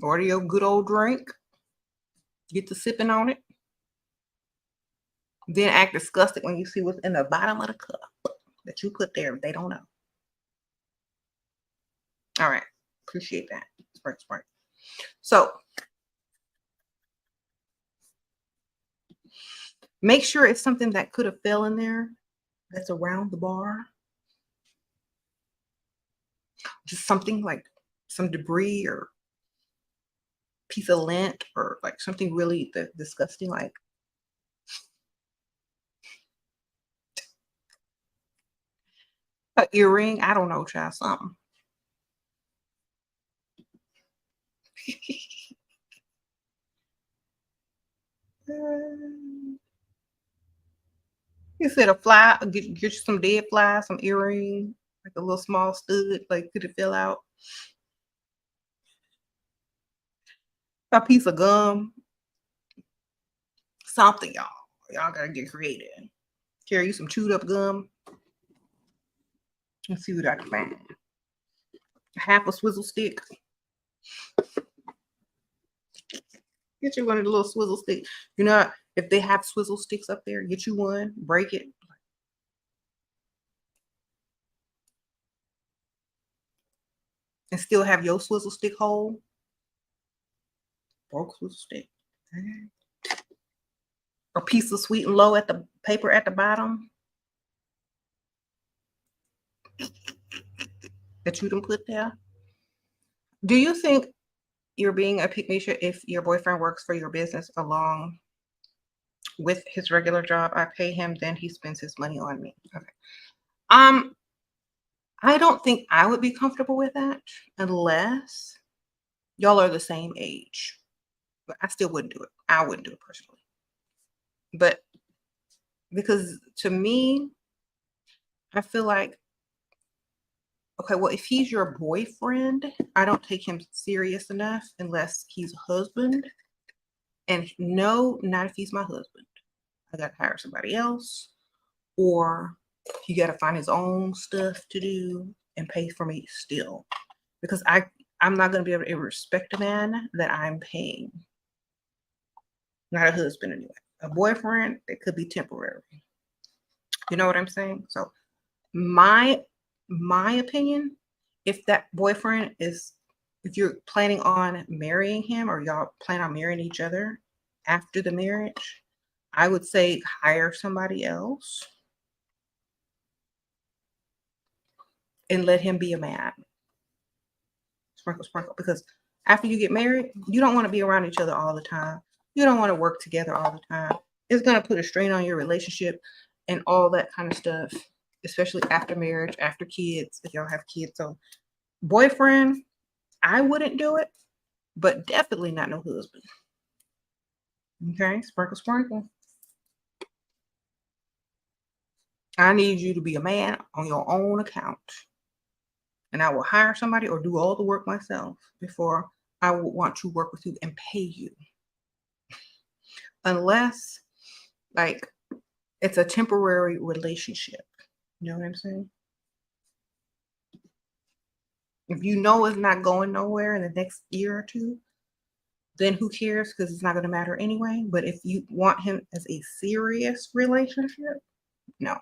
order your good old drink. Get to sipping on it. Then act disgusted when you see what's in the bottom of the cup that you put there. They don't know. All right. Appreciate that. Sprinkle, sprinkle. So make sure it's something that could have fell in there that's around the bar. Just something like some debris or piece of lint or like something really disgusting like an earring. I don't know, child, something. You said a fly, get you some dead fly, some earring, like a little small stud, like could it fill out? A piece of gum, something, y'all. Y'all gotta get creative. Carry you some chewed up gum. Let's see what I can find. Half a swizzle stick. Get you one of the little swizzle sticks. You know, if they have swizzle sticks up there, get you one, break it. And still have your swizzle stick whole. Broke swizzle stick. A piece of sweet and low at the paper at the bottom that you can put there. Do you think you're being a pick me if your boyfriend works for your business along with his regular job? I pay him, then he spends his money on me. Okay. Um, I don't think I would be comfortable with that unless y'all are the same age. But I still wouldn't do it. I wouldn't do it personally. But because to me, I feel like, okay, well, if he's your boyfriend, I don't take him serious enough unless he's a husband. And no, not if he's my husband. I got to hire somebody else, or he got to find his own stuff to do and pay for me still. Because I'm not going to be able to respect a man that I'm paying. Not a husband anyway. A boyfriend, it could be temporary. You know what I'm saying? So my opinion, if that boyfriend is, if you're planning on marrying him or y'all plan on marrying each other after the marriage, I would say hire somebody else and let him be a man. Sprinkle, sprinkle. Because after you get married, you don't want to be around each other all the time. You don't want to work together all the time. It's going to put a strain on your relationship and all that kind of stuff, especially after marriage, after kids, if y'all have kids. So, boyfriend, I wouldn't do it, but definitely not no husband. Okay, sprinkle, sprinkle. I need you to be a man on your own account. And I will hire somebody or do all the work myself before I would want to work with you and pay you. Unless, like, it's a temporary relationship. You know what I'm saying? If you know it's not going nowhere in the next year or two, then who cares? Because it's not going to matter anyway. But if you want him as a serious relationship, no.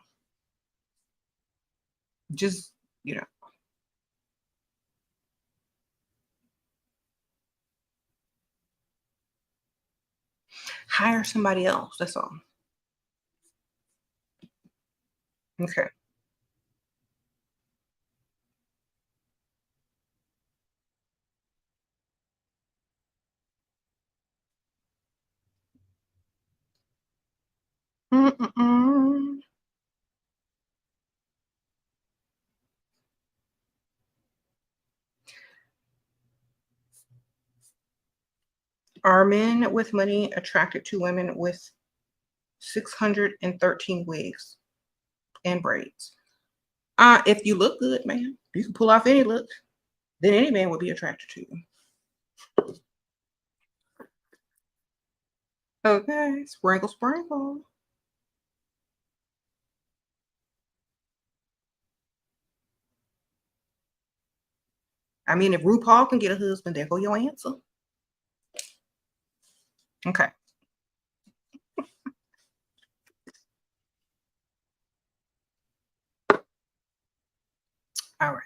Just, you know, hire somebody else. That's all. Okay. Mm-mm-mm. Are men with money attracted to women with 613 wigs and braids? If you look good, man, you can pull off any look, then any man would be attracted to you. Okay, sprinkle, sprinkle. I mean, if RuPaul can get a husband, there go your answer. Okay. All right.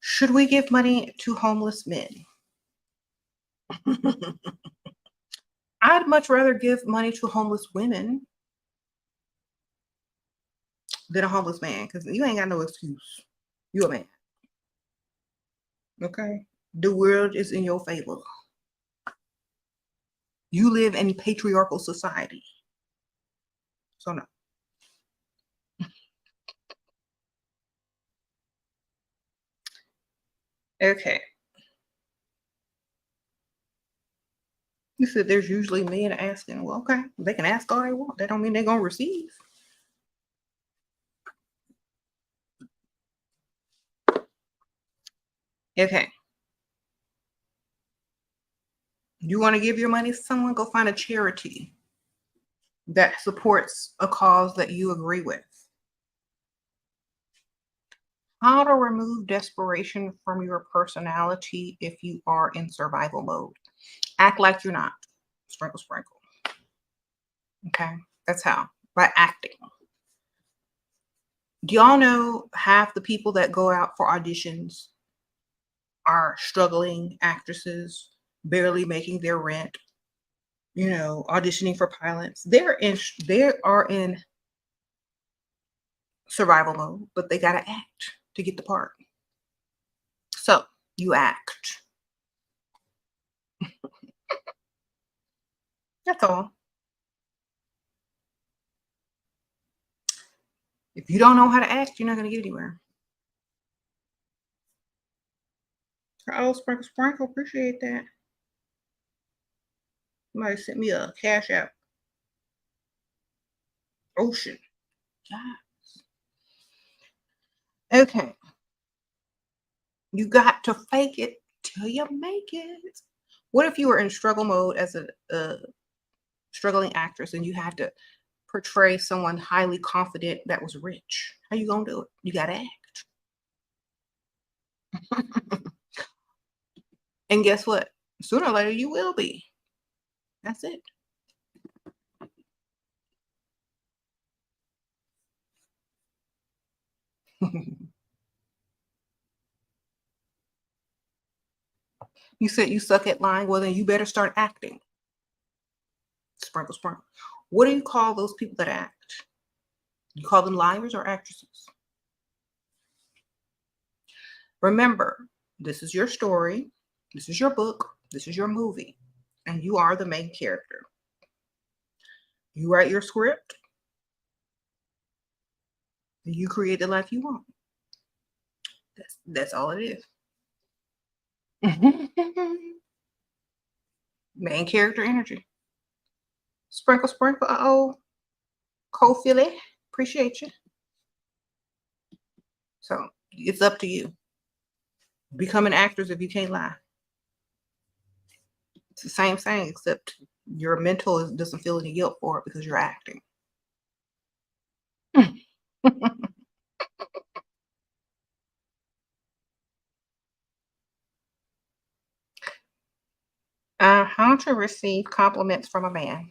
Should we give money to homeless men? I'd much rather give money to homeless women than a homeless man because you ain't got no excuse. You a man. Okay. The world is in your favor. You live in a patriarchal society. So no. Okay. You said there's usually men asking. Well, okay. They can ask all they want. That don't mean they're gonna receive. Okay. You want to give your money to someone? Go find a charity that supports a cause that you agree with. How to remove desperation from your personality if you are in survival mode. Act like you're not. Sprinkle, sprinkle. Okay. That's how. By acting. Do y'all know half the people that go out for auditions are struggling actresses, barely making their rent, auditioning for pilots. They are in survival mode, but they gotta act to get the part. So you act. That's all. If you don't know how to act, you're not gonna get anywhere. Oh, sprinkle, sprinkle. Appreciate that. Somebody sent me a cash app. Ocean. Yeah. Okay. You got to fake it till you make it. What if you were in struggle mode as a struggling actress and you had to portray someone highly confident that was rich? How you gonna do it? You gotta act. And guess what? Sooner or later you will be. That's it. You said you suck at lying. Well, then you better start acting. Sprinkle, sprinkle. What do you call those people that act? You call them liars or actresses. Remember, this is your story, this is your book, this is your movie, and you are the main character. You write your script, you create the life you want. That's all it is. Main character energy. Sprinkle, sprinkle. Uh-oh. Cold Philly. Appreciate you. So it's up to you. Become an actress if you can't lie. It's the same thing, except your mental doesn't feel any guilt for it because you're acting. How to receive compliments from a man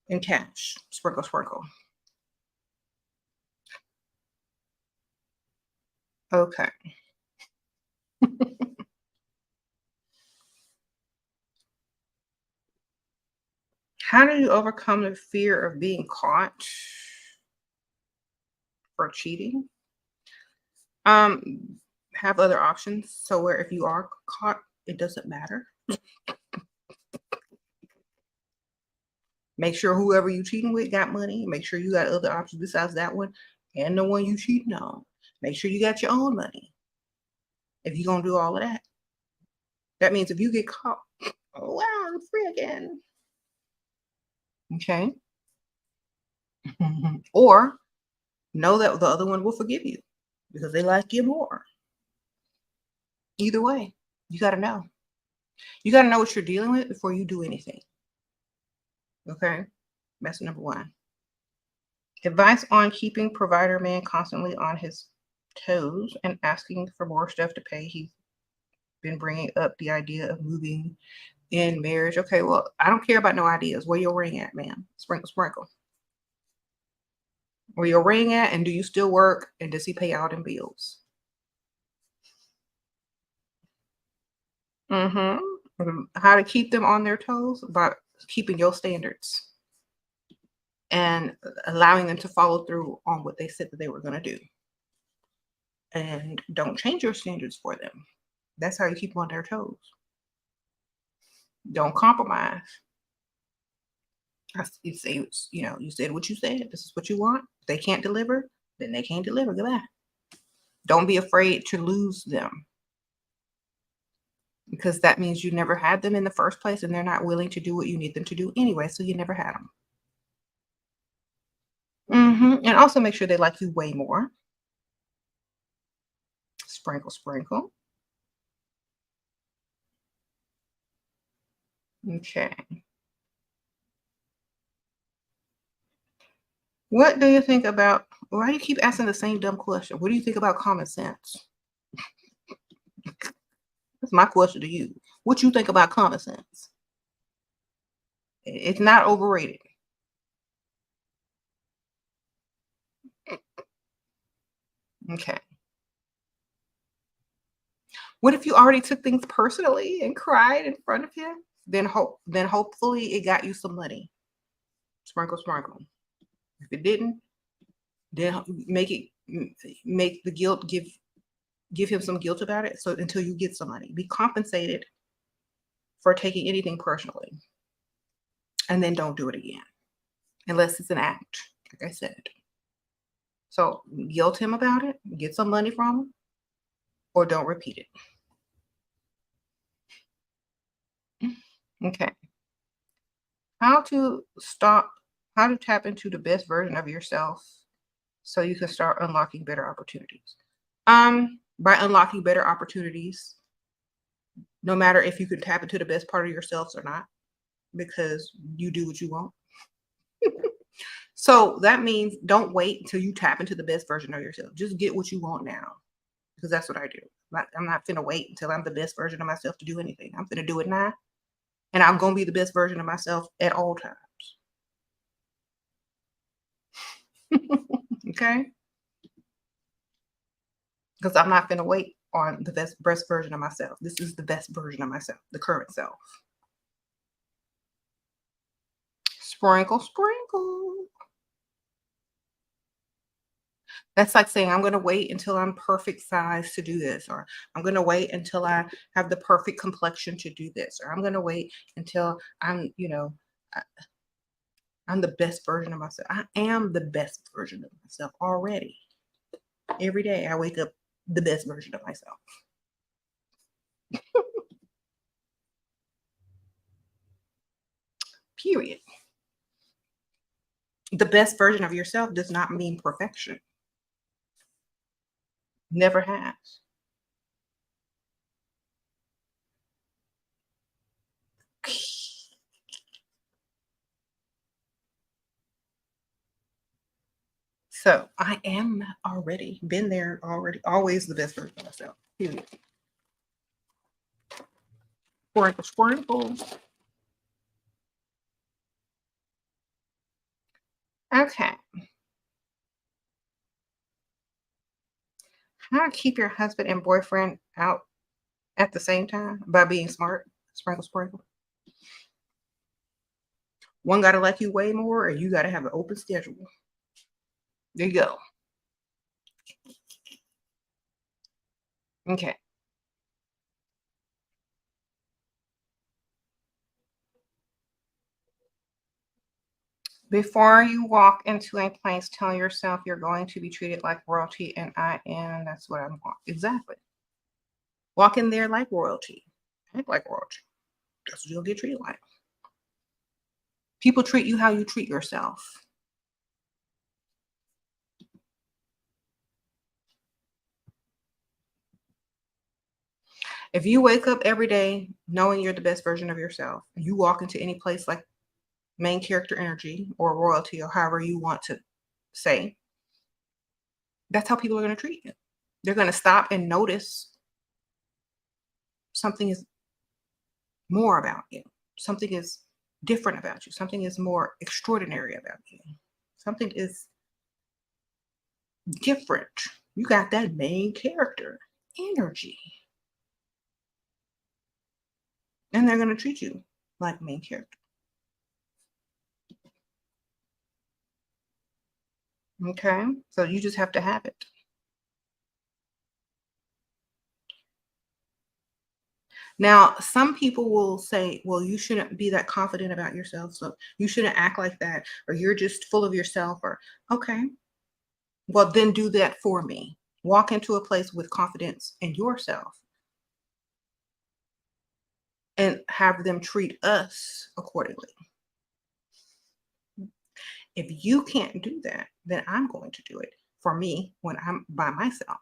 in cash. Sprinkle, sprinkle. Okay. How do you overcome the fear of being caught for cheating? Have other options so where if you are caught, it doesn't matter. Make sure whoever you cheating with got money. Make sure you got other options besides that one and the one you cheating on. Make sure you got your own money. If you're gonna do all of that, that means if you get caught, oh wow, I'm free again. Okay. Or know that the other one will forgive you because they like you more. Either way, you got to know. You got to know what you're dealing with before you do anything. Okay. That's number one. Advice on keeping provider man constantly on his toes and asking for more stuff to pay. He's been bringing up the idea of moving in marriage. Okay, well, I don't care about no ideas. Where your ring at, ma'am? Sprinkle, sprinkle. Where your ring at, and do you still work? And does he pay out in bills? How to keep them on their toes? By keeping your standards and allowing them to follow through on what they said that they were going to do. And don't change your standards for them. That's how you keep them on their toes. Don't compromise. You say, you said what you said. This is what you want. If they can't deliver, then they can't deliver. Goodbye. Don't be afraid to lose them, because that means you never had them in the first place and they're not willing to do what you need them to do anyway, so you never had them. And also make sure they like you way more. Sprinkle, sprinkle. Okay. What do you think about, why do you keep asking the same dumb question? What do you think about common sense? That's my question to you. What you think about common sense? It's not overrated. Okay. What if you already took things personally and cried in front of him? Then hopefully it got you some money. Sprinkle, sprinkle. If it didn't, then make the guilt, give him some guilt about it. So until you get some money, be compensated for taking anything personally, and then don't do it again unless it's an act, like I said. So guilt him about it, get some money from him, or don't repeat it. Okay. How to tap into the best version of yourself so you can start unlocking better opportunities. By unlocking better opportunities, no matter if you can tap into the best part of yourselves or not, because you do what you want. So that means don't wait until you tap into the best version of yourself. Just get what you want now, because that's what I do. I'm not finna wait until I'm the best version of myself to do anything. I'm finna do it now, and I'm gonna be the best version of myself at all times. Okay? Because I'm not finna wait on the best version of myself. This is the best version of myself, the current self. Sprinkle, sprinkle. That's like saying, I'm going to wait until I'm perfect size to do this, or I'm going to wait until I have the perfect complexion to do this, or I'm going to wait until I- I'm the best version of myself. I am the best version of myself already. Every day I wake up the best version of myself. Period. The best version of yourself does not mean perfection. Never has. So I am already been there already, always the best version of myself. Period. Sprinkle, sprinkle. Okay. How to keep your husband and boyfriend out at the same time by being smart. Sprinkle, sprinkle. One got to like you way more, and you got to have an open schedule. There you go. Okay. Before you walk into a place, tell yourself you're going to be treated like royalty, and I am. That's what I'm want. Exactly. Walk in there like royalty. Act like royalty. That's what you'll get treated like. People treat you how you treat yourself. If you wake up every day knowing you're the best version of yourself, you walk into any place like main character energy or royalty or however you want to say, that's how people are going to treat you. They're going to stop and notice something is more about you. Something is different about you. Something is more extraordinary about you. Something is different. You got that main character energy. And they're going to treat you like main character. Okay? So you just have to have it. Now, some people will say, well, you shouldn't be that confident about yourself. So you shouldn't act like that, or you're just full of yourself, or okay, well, then do that for me. Walk into a place with confidence in yourself and have them treat us accordingly. If you can't do that, then I'm going to do it for me when I'm by myself.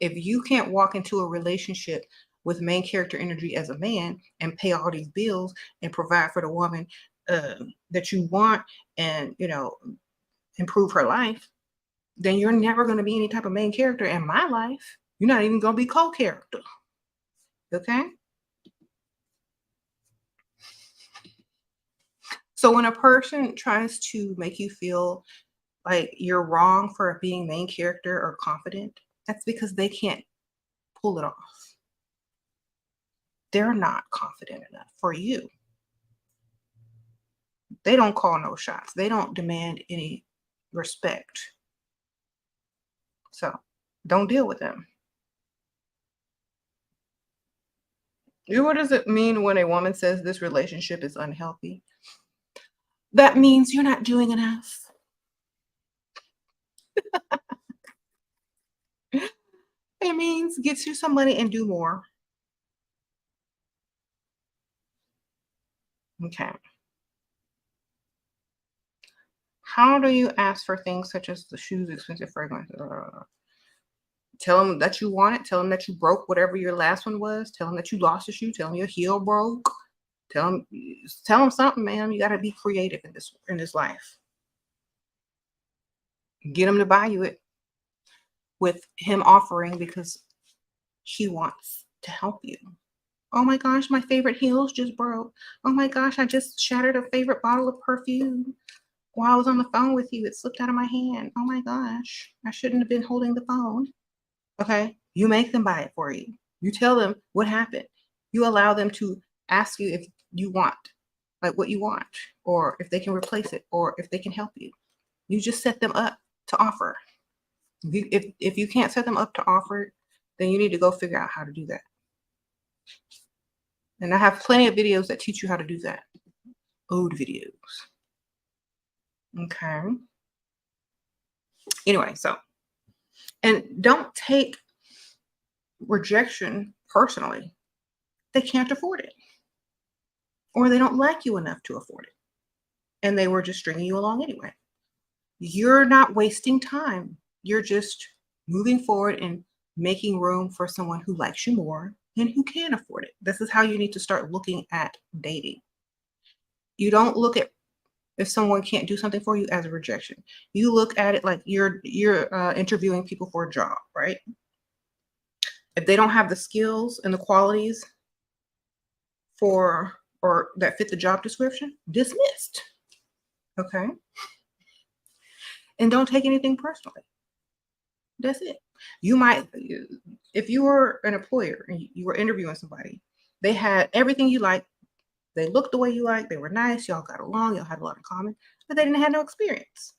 If you can't walk into a relationship with main character energy as a man and pay all these bills and provide for the woman that you want and improve her life, then you're never going to be any type of main character in my life. You're not even going to be co-character. Okay. So when a person tries to make you feel like you're wrong for being main character or confident, that's because they can't pull it off. They're not confident enough for you. They don't call no shots. They don't demand any respect. So don't deal with them. What does it mean when a woman says this relationship is unhealthy? That means you're not doing enough. It means get you some money and do more. Okay. How do you ask for things such as the shoes, expensive fragrance? Tell them that you want it. Tell them that you broke whatever your last one was. Tell them that you lost a shoe. Tell them your heel broke. Tell them something, man. You got to be creative in this life. Get him to buy you it with him offering because he wants to help you. Oh my gosh, my favorite heels just broke. Oh my gosh, I just shattered a favorite bottle of perfume while I was on the phone with you. It slipped out of my hand. Oh my gosh, I shouldn't have been holding the phone. Okay, you make them buy it for you. You tell them what happened. You allow them to ask you if you want, like what you want, or if they can replace it, or if they can help you. You just set them up to offer. If you can't set them up to offer it, then you need to go figure out how to do that. And I have plenty of videos that teach you how to do that. Old videos. Okay. Anyway, so, and don't take rejection personally. They can't afford it, or they don't like you enough to afford it, and they were just stringing you along anyway. You're not wasting time. You're just moving forward and making room for someone who likes you more and who can afford it. This is how you need to start looking at dating. You don't look at if someone can't do something for you as a rejection. You look at it like you're interviewing people for a job, right? If they don't have the skills and the qualities for or that fit the job description, dismissed. Okay? And don't take anything personally. That's it. You might, if you were an employer and you were interviewing somebody, they had everything you like. They looked the way you like. They were nice. Y'all got along. Y'all had a lot in common, but they didn't have no experience.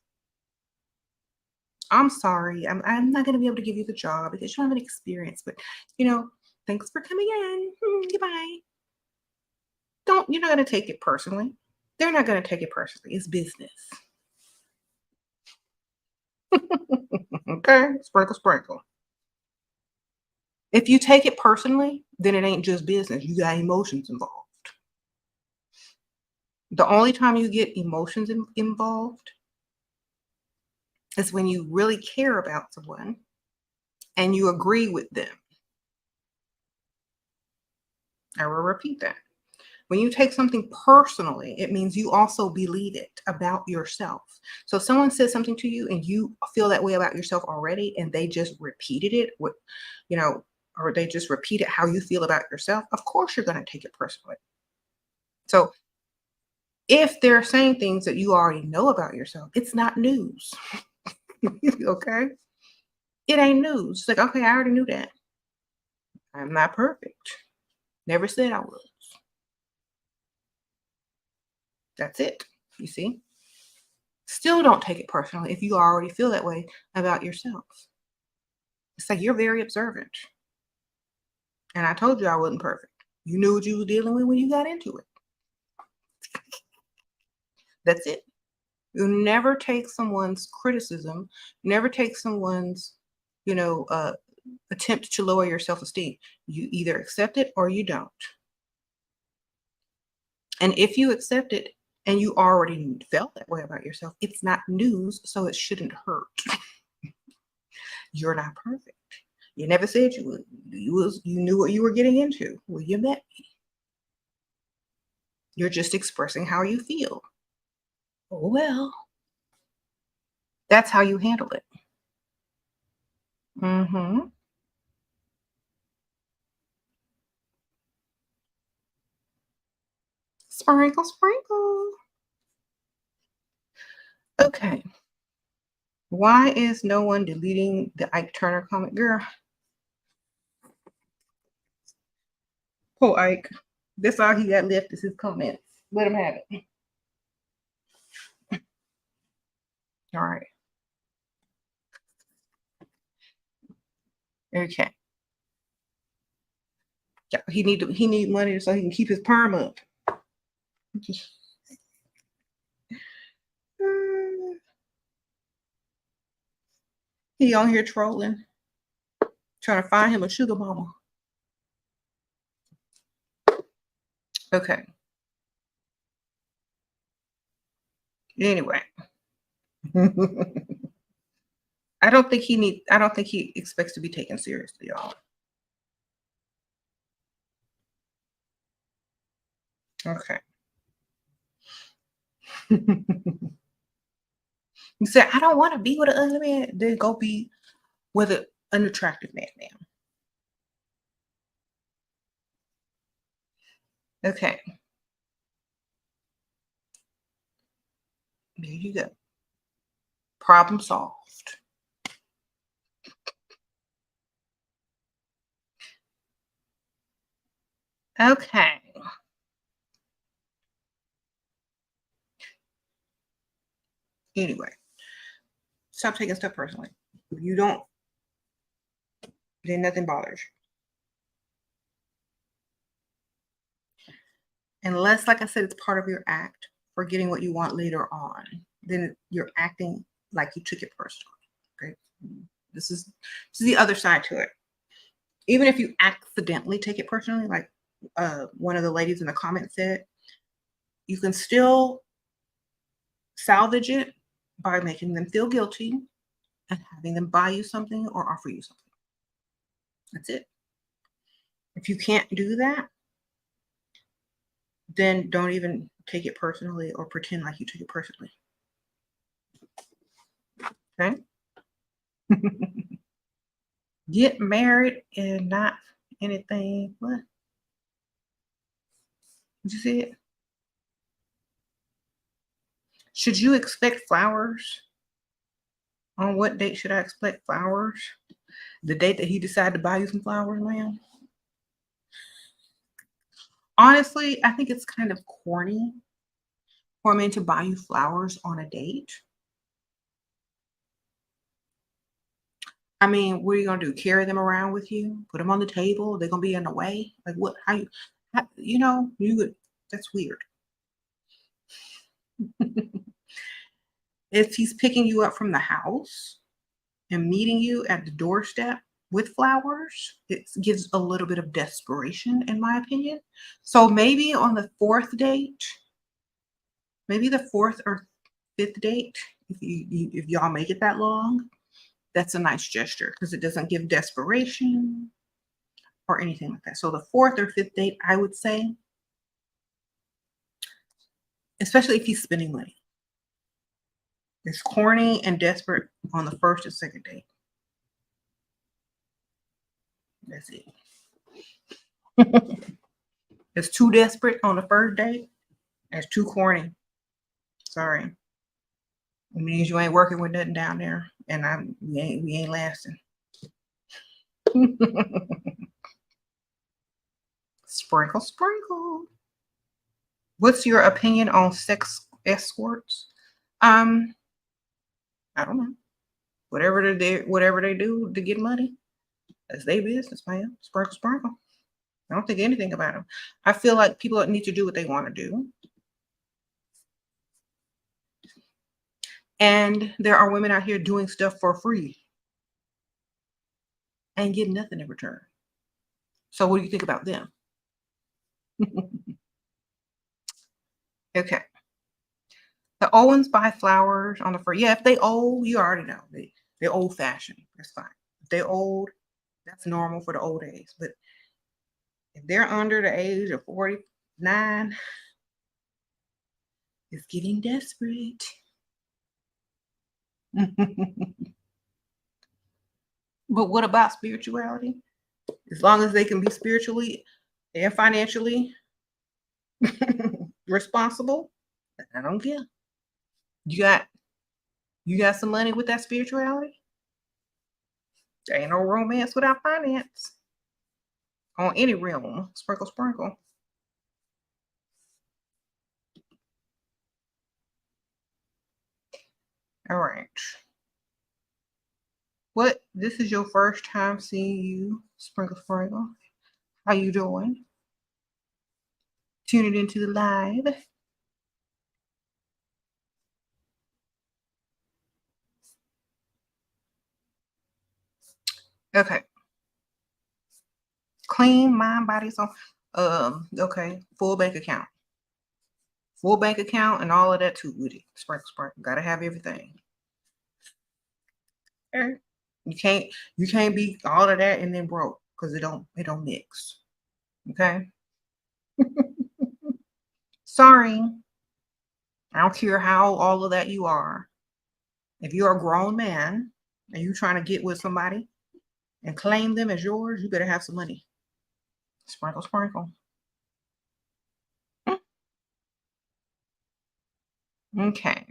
I'm sorry. I'm not going to be able to give you the job because you don't have any experience. But thanks for coming in. Goodbye. You're not going to take it personally. They're not going to take it personally. It's business. Okay, sprinkle, sprinkle. If you take it personally, then it ain't just business. You got emotions involved. The only time you get emotions involved is when you really care about someone and you agree with them. I will repeat that. When you take something personally, it means you also believe it about yourself. So if someone says something to you and you feel that way about yourself already, and they just repeated it or they just repeated how you feel about yourself, of course you're going to take it personally. So if they're saying things that you already know about yourself, it's not news. Okay? It ain't news. It's like, okay, I already knew that. I'm not perfect. Never said I was. That's it. You see? Still don't take it personally if you already feel that way about yourself. It's like you're very observant. And I told you I wasn't perfect. You knew what you were dealing with when you got into it. That's it. You never take someone's criticism, never take someone's, attempt to lower your self-esteem. You either accept it or you don't. And if you accept it and you already felt that way about yourself, it's not news, so it shouldn't hurt. You're not perfect. You never said you would. You knew what you were getting into when you met me. You're just expressing how you feel. Oh, well. That's how you handle it. Mm-hmm. Sprinkle, sprinkle. Okay. Why is no one deleting the Ike Turner comment? Girl. Poor Ike. That's all he got left is his comments. Let him have it. All right. Okay. Yeah, he need money so he can keep his perm up. He on here trolling, trying to find him a sugar mama. Okay. Anyway. I don't think he expects to be taken seriously, y'all. Okay. You said, I don't want to be with an ugly man. Then go be with an attractive man now. Okay. There you go. Problem solved. Okay. Anyway, stop taking stuff personally. If you don't, then nothing bothers you. Unless, like I said, it's part of your act for getting what you want later on. Then you're acting like you took it personally. Okay. This is the other side to it. Even if you accidentally take it personally, like one of the ladies in the comments said, you can still salvage it by making them feel guilty and having them buy you something or offer you something. That's it. If you can't do that, then don't even take it personally or pretend like you took it personally. Okay? Get married and not anything. What? Did you see it? Should you expect flowers? On what date should I expect flowers? The date that he decided to buy you some flowers, ma'am? Honestly, I think it's kind of corny for a man to buy you flowers on a date. I mean, what are you gonna do? Carry them around with you? Put them on the table? They're gonna be in the way? Like what? You would. That's weird. If he's picking you up from the house and meeting you at the doorstep with flowers, it gives a little bit of desperation, in my opinion. So maybe on the fourth date, maybe the fourth or fifth date, if y'all make it that long, that's a nice gesture because it doesn't give desperation or anything like that. So the fourth or fifth date, I would say, especially if he's spending money, it's corny and desperate on the first and second date. That's it. It's too desperate on the first date. It's too corny. Sorry. It means you ain't working with nothing down there, and we ain't lasting. Sprinkle, sprinkle. What's your opinion on sex escorts? I don't know. Whatever they do to get money, that's their business, man. Sprinkle, sprinkle. I don't think anything about them. I feel like people need to do what they want to do. And there are women out here doing stuff for free and getting nothing in return. So what do you think about them? Okay. The Owens buy flowers on the first. Yeah, if they old, you already know. They're old fashioned. That's fine. If they're old, that's normal for the old age. But if they're under the age of 49, it's getting desperate. But what about spirituality? As long as they can be spiritually and financially responsible, I don't care. You got some money with that spirituality? There ain't no romance without finance. On any realm. Sprinkle, sprinkle. All right. What? This is your first time seeing you, Sprinkle, sprinkle. How you doing? Tuning into the live. Okay. Clean mind, body, soul. Okay. Full bank account. Full bank account and all of that too with it. Sprinkle, sprinkle. Gotta have everything. Okay. You can't be all of that and then broke because it don't mix. Okay. Sorry. I don't care how all of that you are. If you're a grown man and you're trying to get with somebody and claim them as yours, you better have some money. Sprinkle, sprinkle. Okay.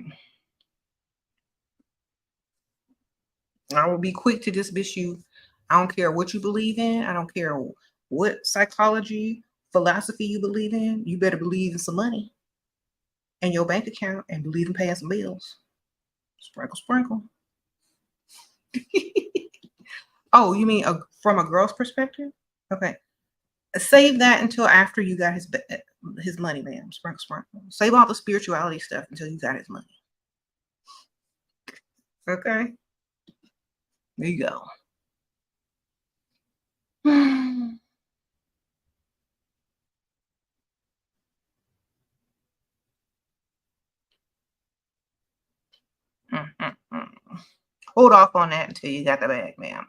I will be quick to dismiss you. I don't care what you believe in. I don't care what psychology, philosophy you believe in. You better believe in some money in your bank account and believe in paying some bills. Sprinkle, sprinkle. Oh, you mean from a girl's perspective? Okay. Save that until after you got his money, ma'am. Sprinkle, sprinkle. Save all the spirituality stuff until you got his money. Okay. There you go. Hold off on that until you got the bag, ma'am.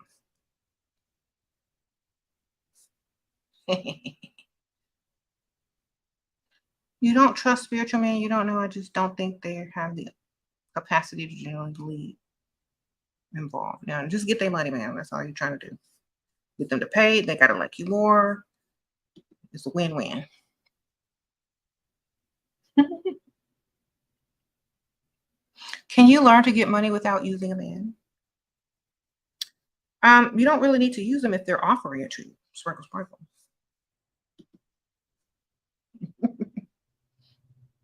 You don't trust spiritual men, you don't know. I just don't think they have the capacity to genuinely involved. Now, just get their money, man. That's all you're trying to do. Get them to pay. They gotta like you more. It's a win-win. Can you learn to get money without using a man? You don't really need to use them if they're offering it to you. Sprinkle, sprinkle.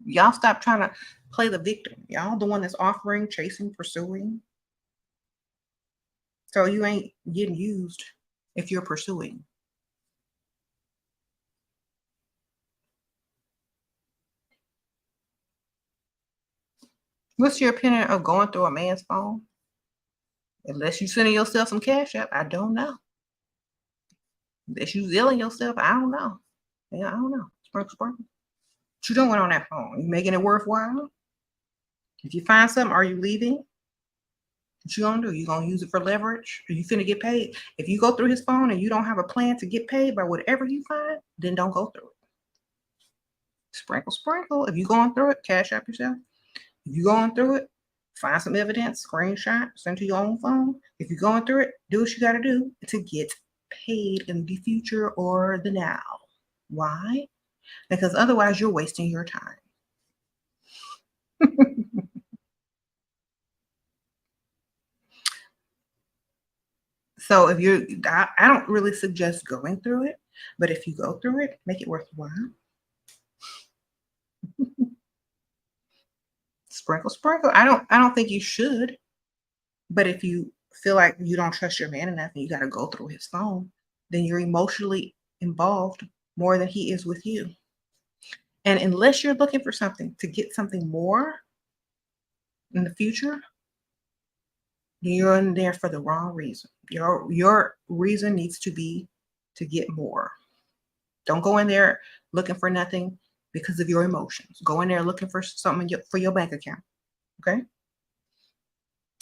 Y'all stop trying to play the victim. Y'all the one that's offering, chasing, pursuing. So you ain't getting used if you're pursuing. What's your opinion of going through a man's phone? Unless you sending yourself some cash up, I don't know. Unless you zilling yourself, I don't know. Yeah, I don't know. Sprinkle, sprinkle. What you doing on that phone? You making it worthwhile? If you find something, are you leaving? What you gonna do? You gonna use it for leverage? Are you finna get paid? If you go through his phone and you don't have a plan to get paid by whatever you find, then don't go through it. Sprinkle, sprinkle. If you going through it, cash out yourself. If you going through it, find some evidence, screenshot, send to your own phone. If you're going through it, do what you gotta do to get paid in the future or the now. Why? Because otherwise you're wasting your time. So if I don't really suggest going through it, but if you go through it, make it worthwhile. Sprinkle, sprinkle. I don't think you should, but if you feel like you don't trust your man enough and you got to go through his phone, then you're emotionally involved more than he is with you. And unless you're looking for something to get something more in the future, you're in there for the wrong reason. Your reason needs to be to get more. Don't go in there looking for nothing because of your emotions. Go in there looking for something for your bank account. Okay.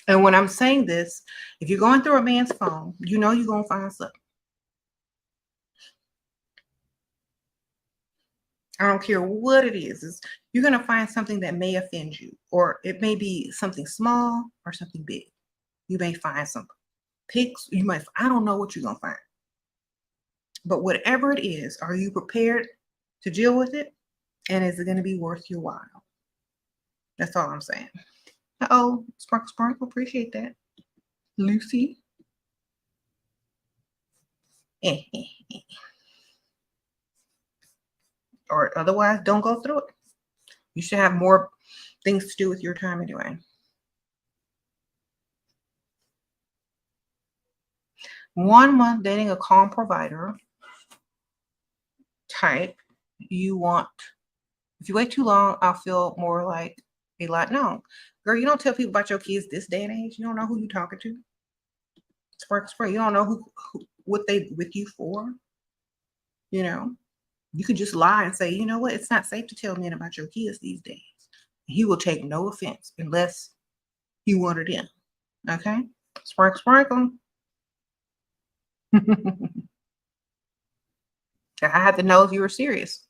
And when I'm saying this, if you're going through a man's phone, you know you're going to find something. I don't care what it is. You're going to find something that may offend you, or it may be something small or something big. You may find some pics. I don't know what you're going to find. But whatever it is, are you prepared to deal with it? And is it going to be worth your while? That's all I'm saying. Uh-oh, sprinkle, sprinkle. Appreciate that. Lucy. Or otherwise, don't go through it. You should have more things to do with your time anyway. 1 month dating a calm provider type. If you wait too long, I'll feel more like a lot. No, girl, you don't tell people about your kids this day and age. You don't know who you're talking to. Spark, spray. You don't know who what they with you for. You know, you can just lie and say, you know what, it's not safe to tell men about your kids these days. He will take no offense unless you wanted in. Okay, spark, sparkle. I had to know if you were serious.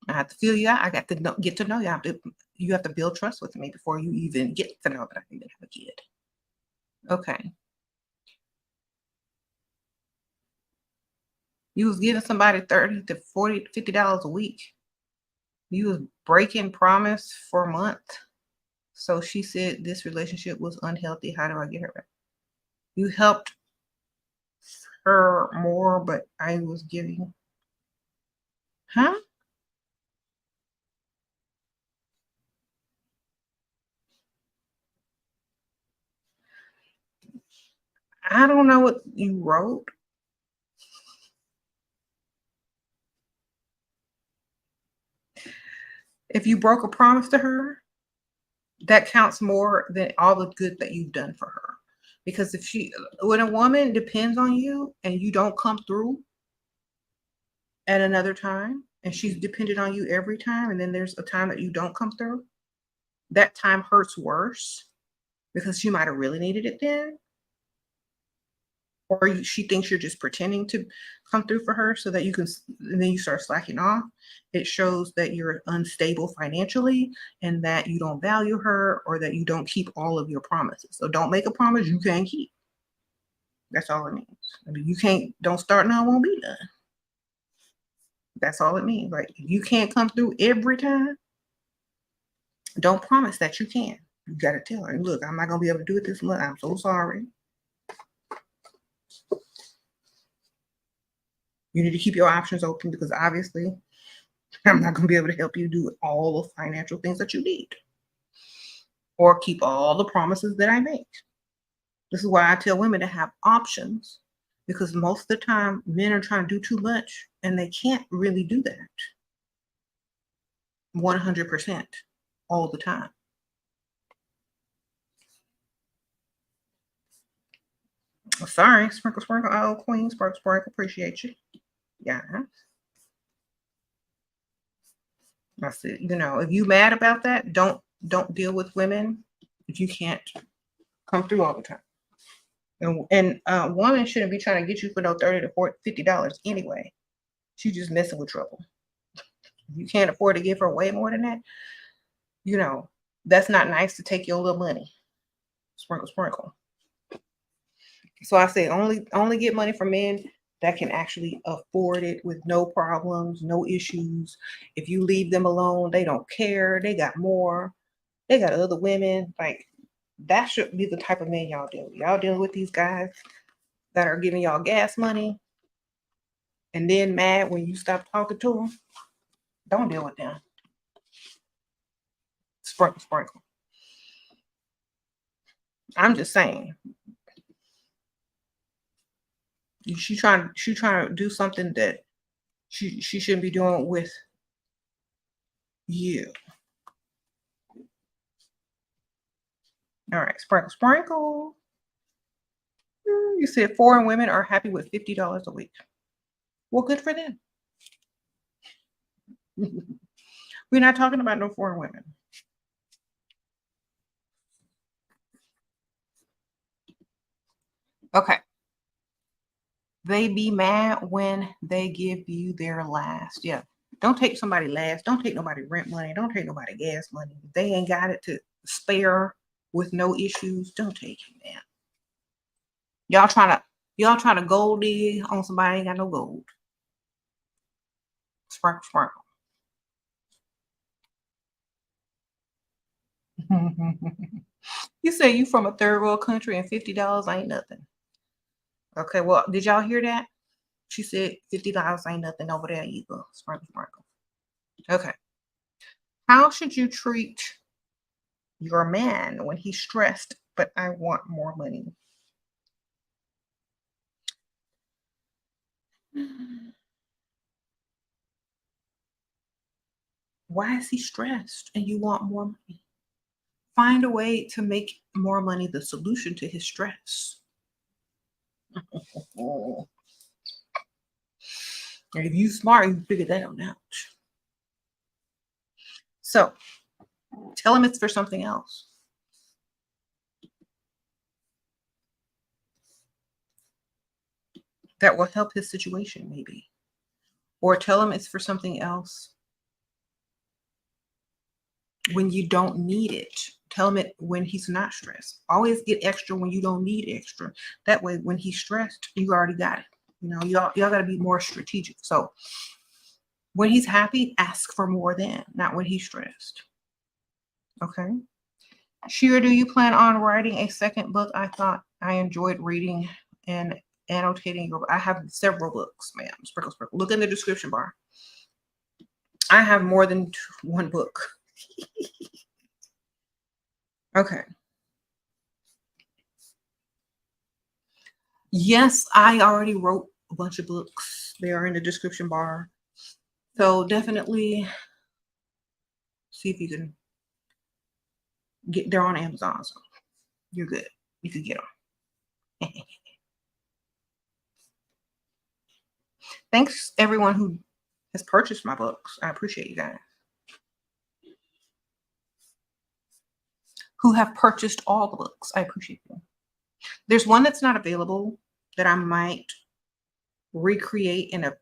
I have to feel you out. I got to get to know you. You have to build trust with me before you even get to know that I can have a kid. Okay. You was giving somebody 30 to 40, $50 a week. You was breaking promise for a month. So she said this relationship was unhealthy. How do I get her back? You helped her more, but I was giving. Huh? I don't know what you wrote. If you broke a promise to her, that counts more than all the good that you've done for her. Because when a woman depends on you and you don't come through at another time, and she's dependent on you every time, and then there's a time that you don't come through, that time hurts worse because she might have really needed it then, or she thinks you're just pretending to come through for her so that you can, and then you start slacking off. It shows that you're unstable financially and that you don't value her or that you don't keep all of your promises. So don't make a promise you can't keep. That's all it means. I mean, you can't, don't start now, it won't be done. That's all it means. Like, if you can't come through every time, don't promise that you can. You got to tell her, look, I'm not going to be able to do it this month. I'm so sorry. You need to keep your options open because obviously I'm not going to be able to help you do all the financial things that you need or keep all the promises that I make. This is why I tell women to have options, because most of the time men are trying to do too much and they can't really do that 100% all the time. Sorry, sprinkle, sprinkle. Oh, queen, sprinkle, sprinkle. Appreciate you. Yeah. I said, if you mad about that, don't deal with women if you can't come through all the time. And a woman shouldn't be trying to get you for no $30 to $50 anyway. She's just messing with trouble. If you can't afford to give her way more than that, that's not nice to take your little money. Sprinkle, sprinkle. So I say only get money from men that can actually afford it with no problems, no issues. If you leave them alone, they don't care. They got more. They got other women. Like, that should be the type of men y'all deal with. Y'all dealing with these guys that are giving y'all gas money and then mad when you stop talking to them. Don't deal with them. Sprinkle, sprinkle. I'm just saying. She trying to do something that she shouldn't be doing with you. All right, sprinkle, sprinkle. You said foreign women are happy with $50 a week. Well, good for them. We're not talking about no foreign women. Okay. They be mad when they give you their last. Yeah. Don't take somebody last. Don't take nobody rent money. Don't take nobody gas money. If they ain't got it to spare with no issues, don't take it, man. Y'all trying to gold dig on somebody ain't got no gold. Sprinkle, sprinkle. You say you from a third world country and $50 ain't nothing. Okay, well, did y'all hear that? She said $50 ain't nothing over there either. Sprinkle, sprinkle. Okay. How should you treat your man when he's stressed, but I want more money? Why is he stressed and you want more money? Find a way to make more money the solution to his stress. And if you smart, you figure that out. So tell him it's for something else. That will help his situation, maybe. Or tell him it's for something else when you don't need it. Tell him it when he's not stressed. Always get extra when you don't need extra. That way, when he's stressed, you already got it. Y'all got to be more strategic. So when he's happy, ask for more then, not when he's stressed. Okay. Shira, do you plan on writing a second book? I thought I enjoyed reading and annotating your book. I have several books, ma'am. Sprinkle, sprinkle. Look in the description bar. I have more than one book. Okay. Yes, I already wrote a bunch of books. They are in the description bar. So definitely see if you can get, they're on Amazon. So you're good. You can get them. Thanks everyone who has purchased my books. I appreciate you guys who have purchased all the books. I appreciate you. There's one that's not available that I might recreate in a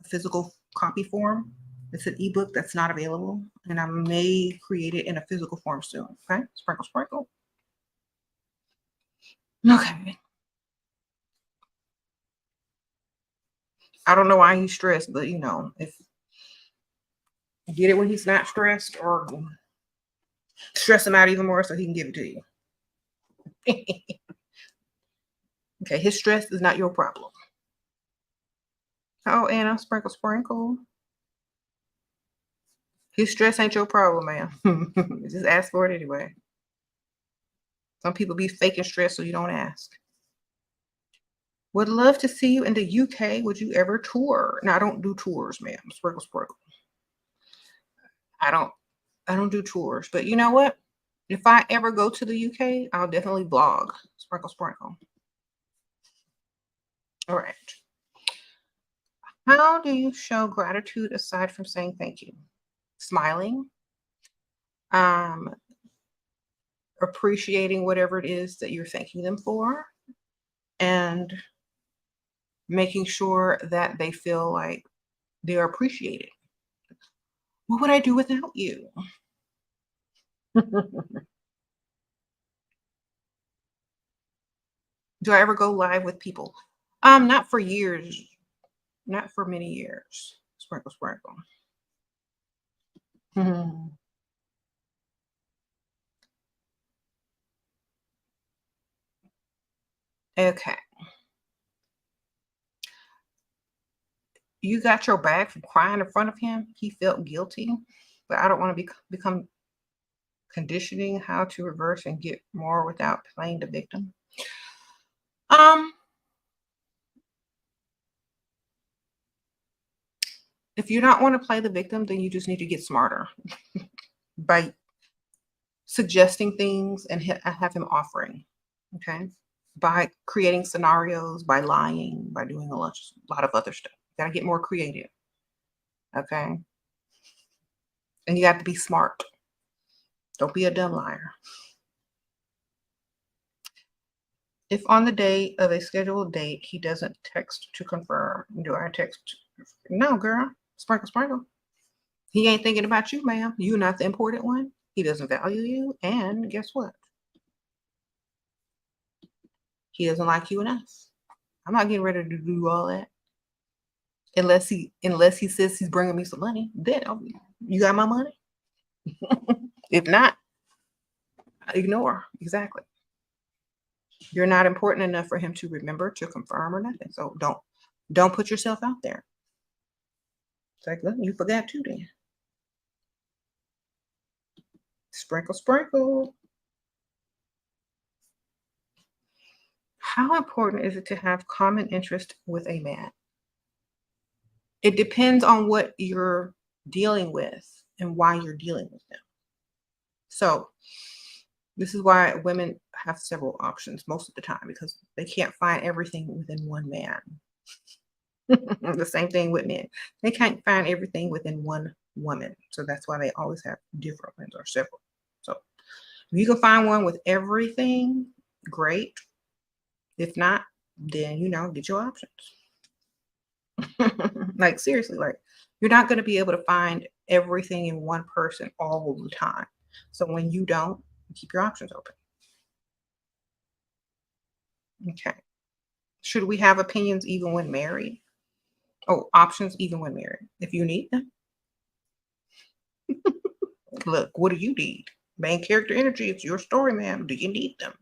physical copy form. It's an ebook that's not available, and I may create it in a physical form soon. Okay, sprinkle, sprinkle. Okay. I don't know why he's stressed, but if you get it when he's not stressed, or stress him out even more so he can give it to you. Okay, his stress is not your problem. Oh, Anna, sprinkle, sprinkle. His stress ain't your problem, man. Just ask for it anyway. Some people be faking stress so you don't ask. Would love to see you in the UK. Would you ever tour? No, I don't do tours, ma'am. Sprinkle, sprinkle. I don't do tours. But you know what? If I ever go to the UK, I'll definitely blog. Sprinkle, sprinkle. All right. How do you show gratitude aside from saying thank you? Smiling, um, appreciating whatever it is that you're thanking them for, and making sure that they feel like they're appreciated. What would I do without you? Do I ever go live with people? Not for years, not for many years. Sprinkle, sprinkle. Mhm. Okay. You got your bag from crying in front of him. He felt guilty, but I don't want to become conditioning how to reverse and get more without playing the victim. Um, if you don't want to play the victim, then you just need to get smarter by suggesting things and have him offering. Okay. By creating scenarios, by lying, by doing a lot of other stuff. You gotta get more creative. Okay. And you have to be smart. Don't be a dumb liar. If on the day of a scheduled date he doesn't text to confirm, do I text? No, girl. Sprinkle, sprinkle. He ain't thinking about you, ma'am. You're not the important one. He doesn't value you. And guess what? He doesn't like you enough. I'm not getting ready to do all that. Unless he says he's bringing me some money, then you got my money. If not, ignore. Exactly. You're not important enough for him to remember, to confirm, or nothing. So don't put yourself out there. It's like, look, you forgot too then. Sprinkle, sprinkle. How important is it to have common interest with a man? It depends on what you're dealing with and why you're dealing with them. So this is why women have several options most of the time, because they can't find everything within one man. The same thing with men. They can't find everything within one woman. So that's why they always have different ones or several. So if you can find one with everything, great. If not, then get your options. Like seriously, like you're not going to be able to find everything in one person all the time. So when you don't, keep your options open. Okay. Should we have opinions even when married? Oh, options even when married. If you need them. Look, what do you need? Main character energy. It's your story, ma'am. Do you need them?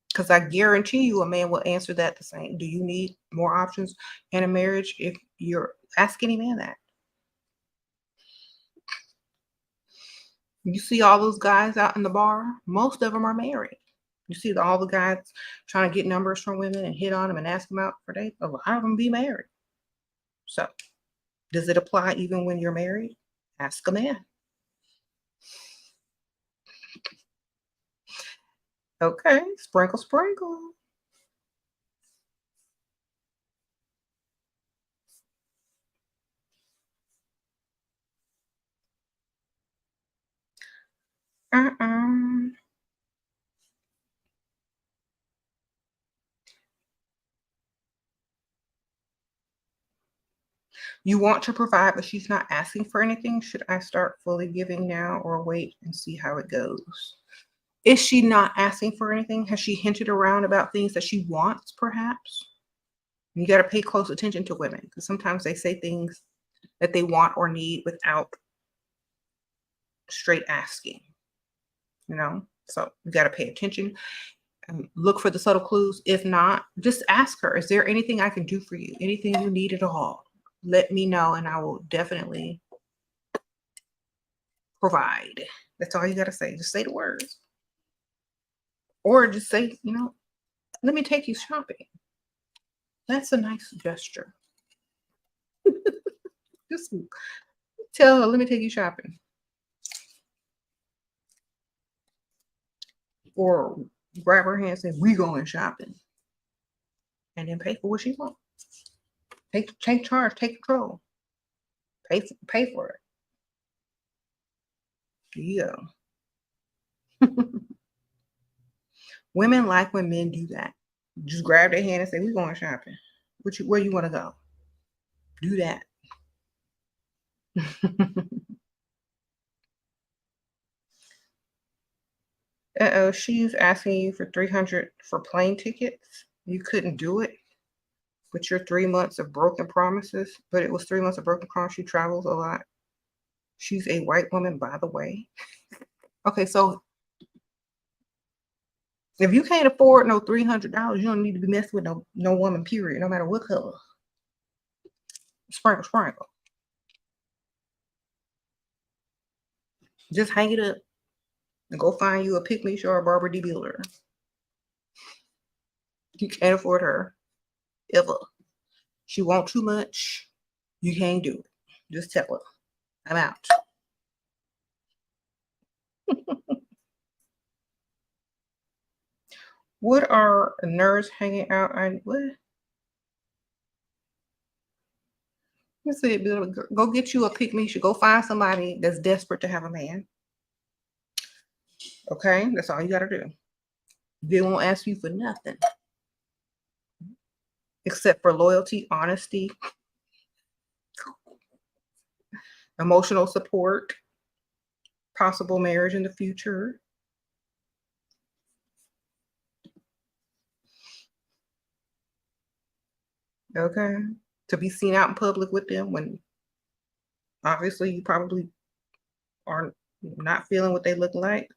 Because I guarantee you a man will answer that the same. Do you need more options in a marriage? If you're ask any man that. You see all those guys out in the bar, most of them are married. You see all the guys trying to get numbers from women and hit on them and ask them out for dates. A lot of them be married. So, does it apply even when you're married? Ask a man. Okay, sprinkle, sprinkle. Uh-uh. You want to provide, but she's not asking for anything. Should I start fully giving now or wait and see how it goes? Is she not asking for anything? Has she hinted around about things that she wants, perhaps? You got to pay close attention to women because sometimes they say things that they want or need without straight asking, you know? So you got to pay attention and look for the subtle clues. If not, just ask her, is there anything I can do for you? Anything you need at all? Let me know and I will definitely provide. That's all you got to say. Just say the words. Or just say, let me take you shopping. That's a nice gesture. Just tell her, let me take you shopping. Or grab her hand and say, we going shopping. And then pay for what she wants. Take charge, take control. Pay for it. Yeah. Women like when men do that. Just grab their hand and say, we going shopping. Where you want to go? Do that. Uh-oh, she's asking you for 300 for plane tickets. You couldn't do it with your 3 months of broken promises, but it was 3 months of broken promise. She travels a lot. She's a white woman, by the way. Okay, so if you can't afford no $300, you don't need to be messing with no woman, period, no matter what color. Sprinkle, sprinkle. Just hang it up and go find you a pick-me or a Barbara D. Builder. You can't afford her, ever. She want too much. You can't do it. Just tell her, I'm out. What are nerds hanging out? What? You said, go get you a pick-me. Go find somebody that's desperate to have a man. Okay, that's all you got to do. They won't ask you for nothing except for loyalty, honesty, emotional support, possible marriage in the future. Okay, to be seen out in public with them when obviously you probably are not feeling what they look like,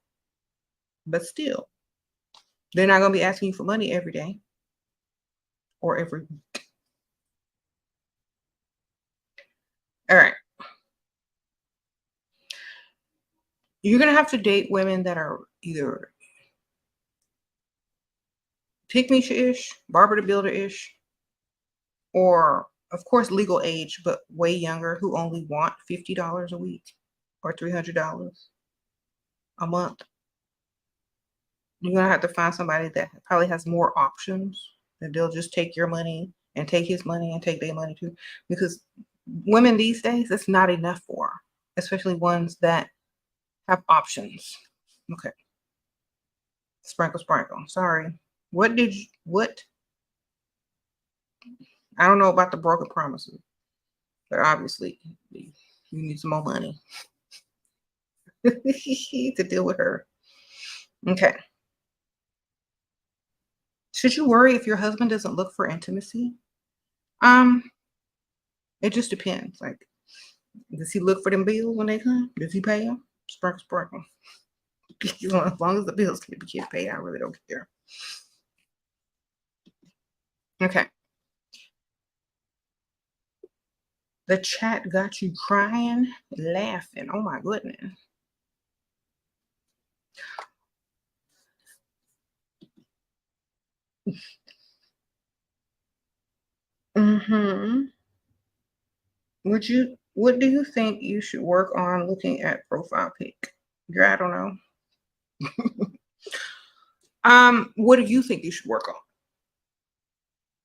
but still, they're not going to be asking you for money every day or every week. All right. You're going to have to date women that are either pick-me-ish, Barbara the Builder-ish, or of course legal age, but way younger, who only want $50 a week or $300 a month. You're going to have to find somebody that probably has more options, that they'll just take your money and take his money and take their money too. Because women these days, it's not enough for, especially ones that have options. Okay. Sprinkle, sprinkle. Sorry. What? I don't know about the broken promises, but obviously you need some more money to deal with her. Okay. Should you worry if your husband doesn't look for intimacy? Um, it just depends. Like, does he look for them bills when they come? Does he pay them? Sprinkle, sprinkle. As long as the bills can be paid, I really don't care. Okay. The chat got you crying, laughing. Oh my goodness. Hmm. What do you think you should work on looking at profile pic? Yeah, I don't know. What do you think you should work on?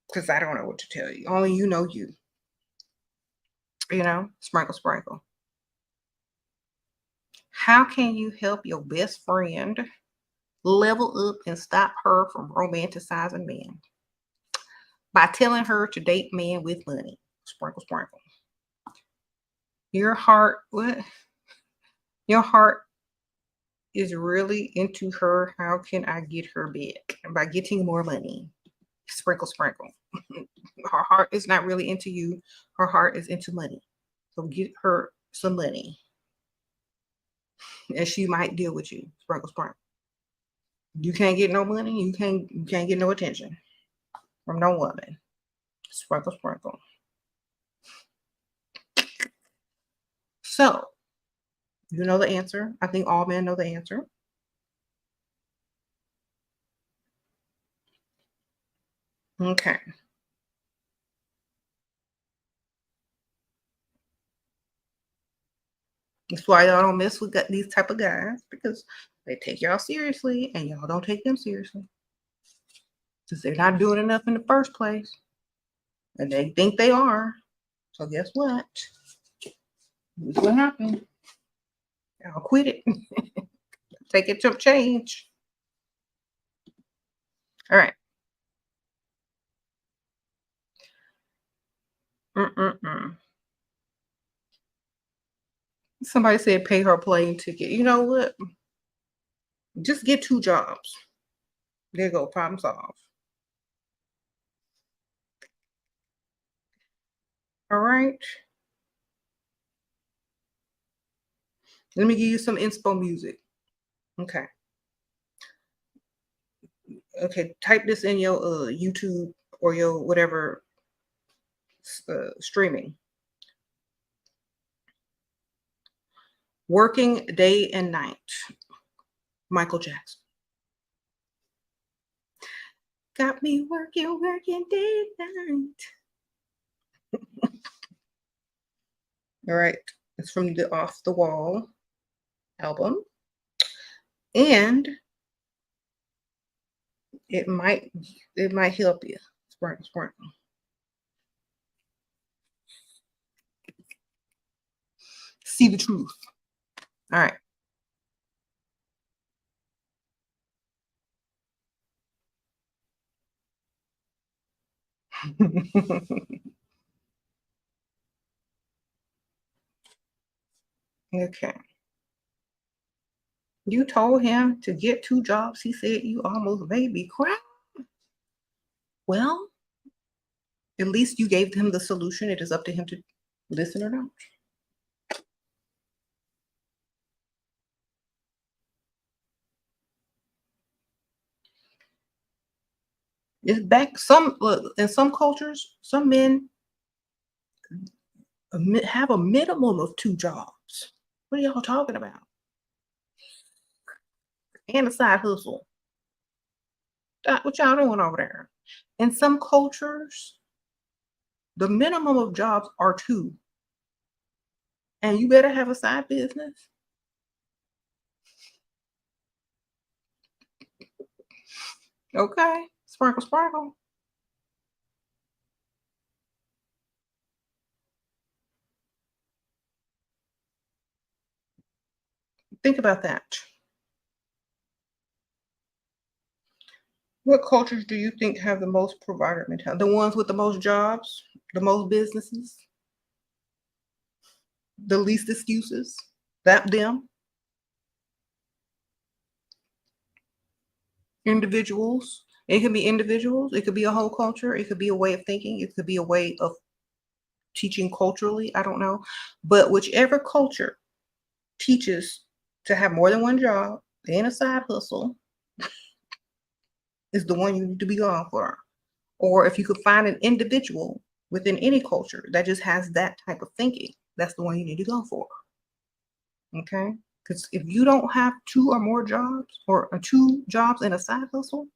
Because I don't know what to tell you. Only you know you. Sprinkle, sprinkle. How can you help your best friend level up and stop her from romanticizing men? By telling her to date men with money. Sprinkle, sprinkle. Your heart, what? Your heart is really into her. How can I get her back? By getting more money. Sprinkle, sprinkle. Her heart is not really into you. Her heart is into money. So get her some money and she might deal with you. Sprinkle, sprinkle. You can't get no money. You can't get no attention from no woman. Sprinkle, sprinkle. So you know the answer. I think all men know the answer. Okay. That's why y'all don't mess with these type of guys because they take y'all seriously and y'all don't take them seriously because they're not doing enough in the first place and they think they are. So guess what? This is what happened. I'll quit it. Take it to change. All right. Mm-mm-mm. Somebody said pay her plane ticket. You know what? Just get 2 jobs. There you go. Problem solved. All right. Let me give you some inspo music. Okay. Okay. Type this in your YouTube or your whatever streaming. Working day and night. Michael Jackson. Got me working, working day and night. All right. It's from the Off the Wall album. And it might help you. Sprinkle, sprinkle. See the truth. All right. Okay. You told him to get 2 jobs. He said you almost made me cry. Well, at least you gave him the solution. It is up to him to listen or not. It's back. In some cultures, some men have a minimum of 2 jobs. What are y'all talking about? And a side hustle. What y'all doing over there? In some cultures, the minimum of jobs are 2, and you better have a side business. Okay, sprinkle, sprinkle. Think about that. What cultures do you think have the most provider mentality? The ones with the most jobs, the most businesses, the least excuses? That them? Individuals. It could be individuals, it could be a whole culture, it could be a way of thinking, it could be a way of teaching culturally. I don't know. But whichever culture teaches to have more than one job and a side hustle is the one you need to be going for. Or if you could find an individual within any culture that just has that type of thinking, that's the one you need to go for. Okay. Because if you don't have 2 or more jobs or 2 jobs and a side hustle,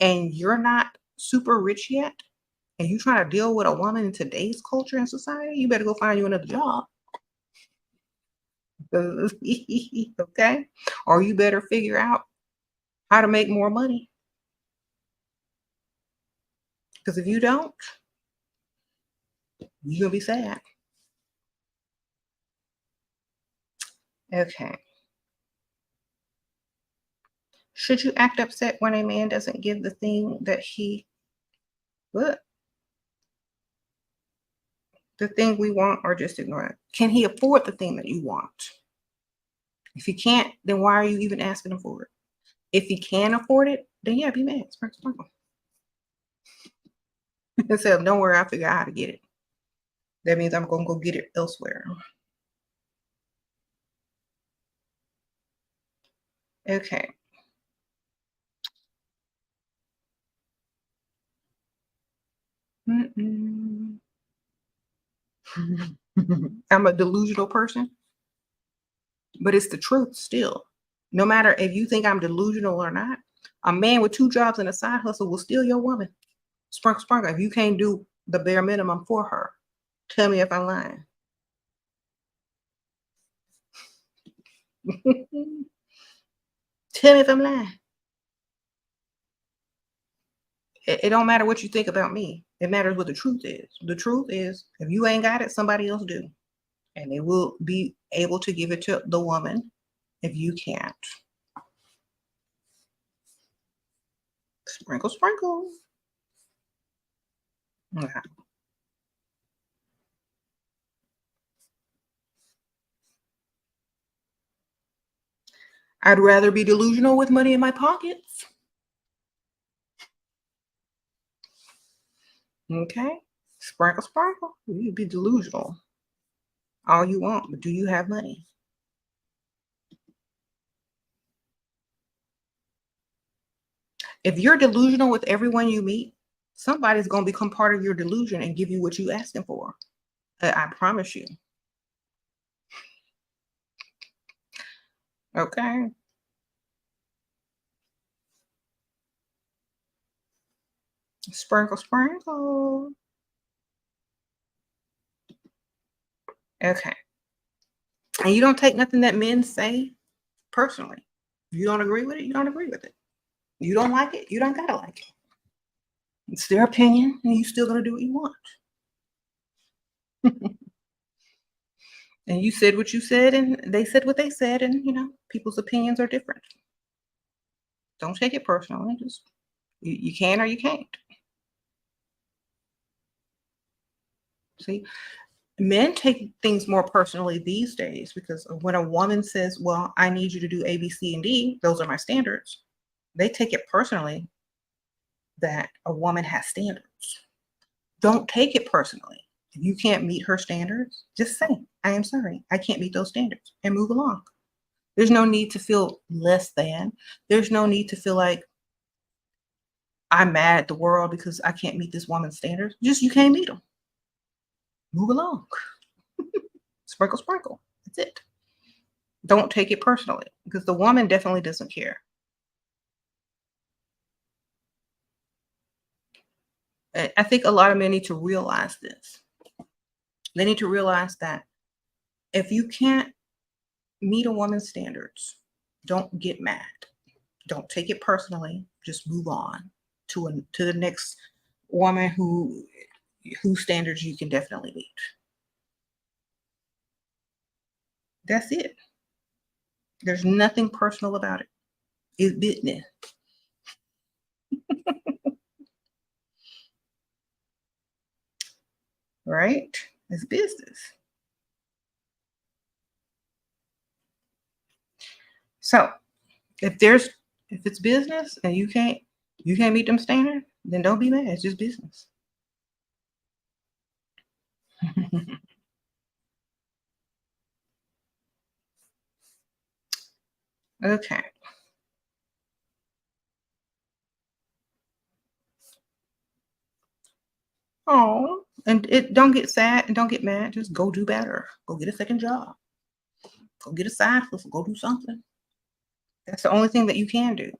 and you're not super rich yet, and you trying to deal with a woman in today's culture and society, you better go find you another job. Okay? Or you better figure out how to make more money. Because if you don't, you're gonna be sad. Okay. Should you act upset when a man doesn't give the thing that he what? The thing we want or just ignore it? Can he afford the thing that you want? If he can't, then why are you even asking him for it? If he can afford it, then yeah, be mad. Sprinkle, sprinkle. Instead of don't worry, I'll figure out how to get it. That means I'm gonna go get it elsewhere. Okay. Mm-mm. I'm a delusional person, but it's the truth still. No matter if you think I'm delusional or not, a man with 2 jobs and a side hustle will steal your woman. Sprinkle, sprinkle. If you can't do the bare minimum for her, tell me if I'm lying. Tell me if I'm lying. It don't matter what you think about me. It matters what the truth is. The truth is, if you ain't got it, somebody else do. And they will be able to give it to the woman if you can't. Sprinkle, sprinkle. Okay. I'd rather be delusional with money in my pockets. Okay. Sprinkle, sprinkle. You be delusional all you want, but do you have money? If you're delusional with everyone you meet, somebody's going to become part of your delusion and give you what you asking for. I promise you. Okay. Sprinkle, sprinkle. Okay. And you don't take nothing that men say personally. You don't agree with it, you don't agree with it. You don't like it, you don't gotta like it. It's their opinion, and you still gonna do what you want. And you said what you said, and they said what they said, and people's opinions are different. Don't take it personally. Just you can or you can't. See, men take things more personally these days because when a woman says, "Well, I need you to do A, B, C, and D. Those are my standards," they take it personally that a woman has standards. Don't take it personally. If you can't meet her standards, just say, I am sorry, I can't meet those standards and move along. There's no need to feel less than. There's no need to feel like I'm mad at the world because I can't meet this woman's standards. Just you can't meet them. Move along. Sprinkle, sprinkle. That's it. Don't take it personally because the woman definitely doesn't care. I think a lot of men need to realize this. They need to realize that if you can't meet a woman's standards, don't get mad. Don't take it personally. Just move on to the next woman whose standards you can definitely meet. That's it. There's nothing personal about it. It's business. Right? It's business. So if it's business and you can't meet them standards, then don't be mad. It's just business. Okay. Oh, and it don't get sad and don't get mad. Just go do better. Go get a second job. Go get a side hustle. Go do something. That's the only thing that you can do.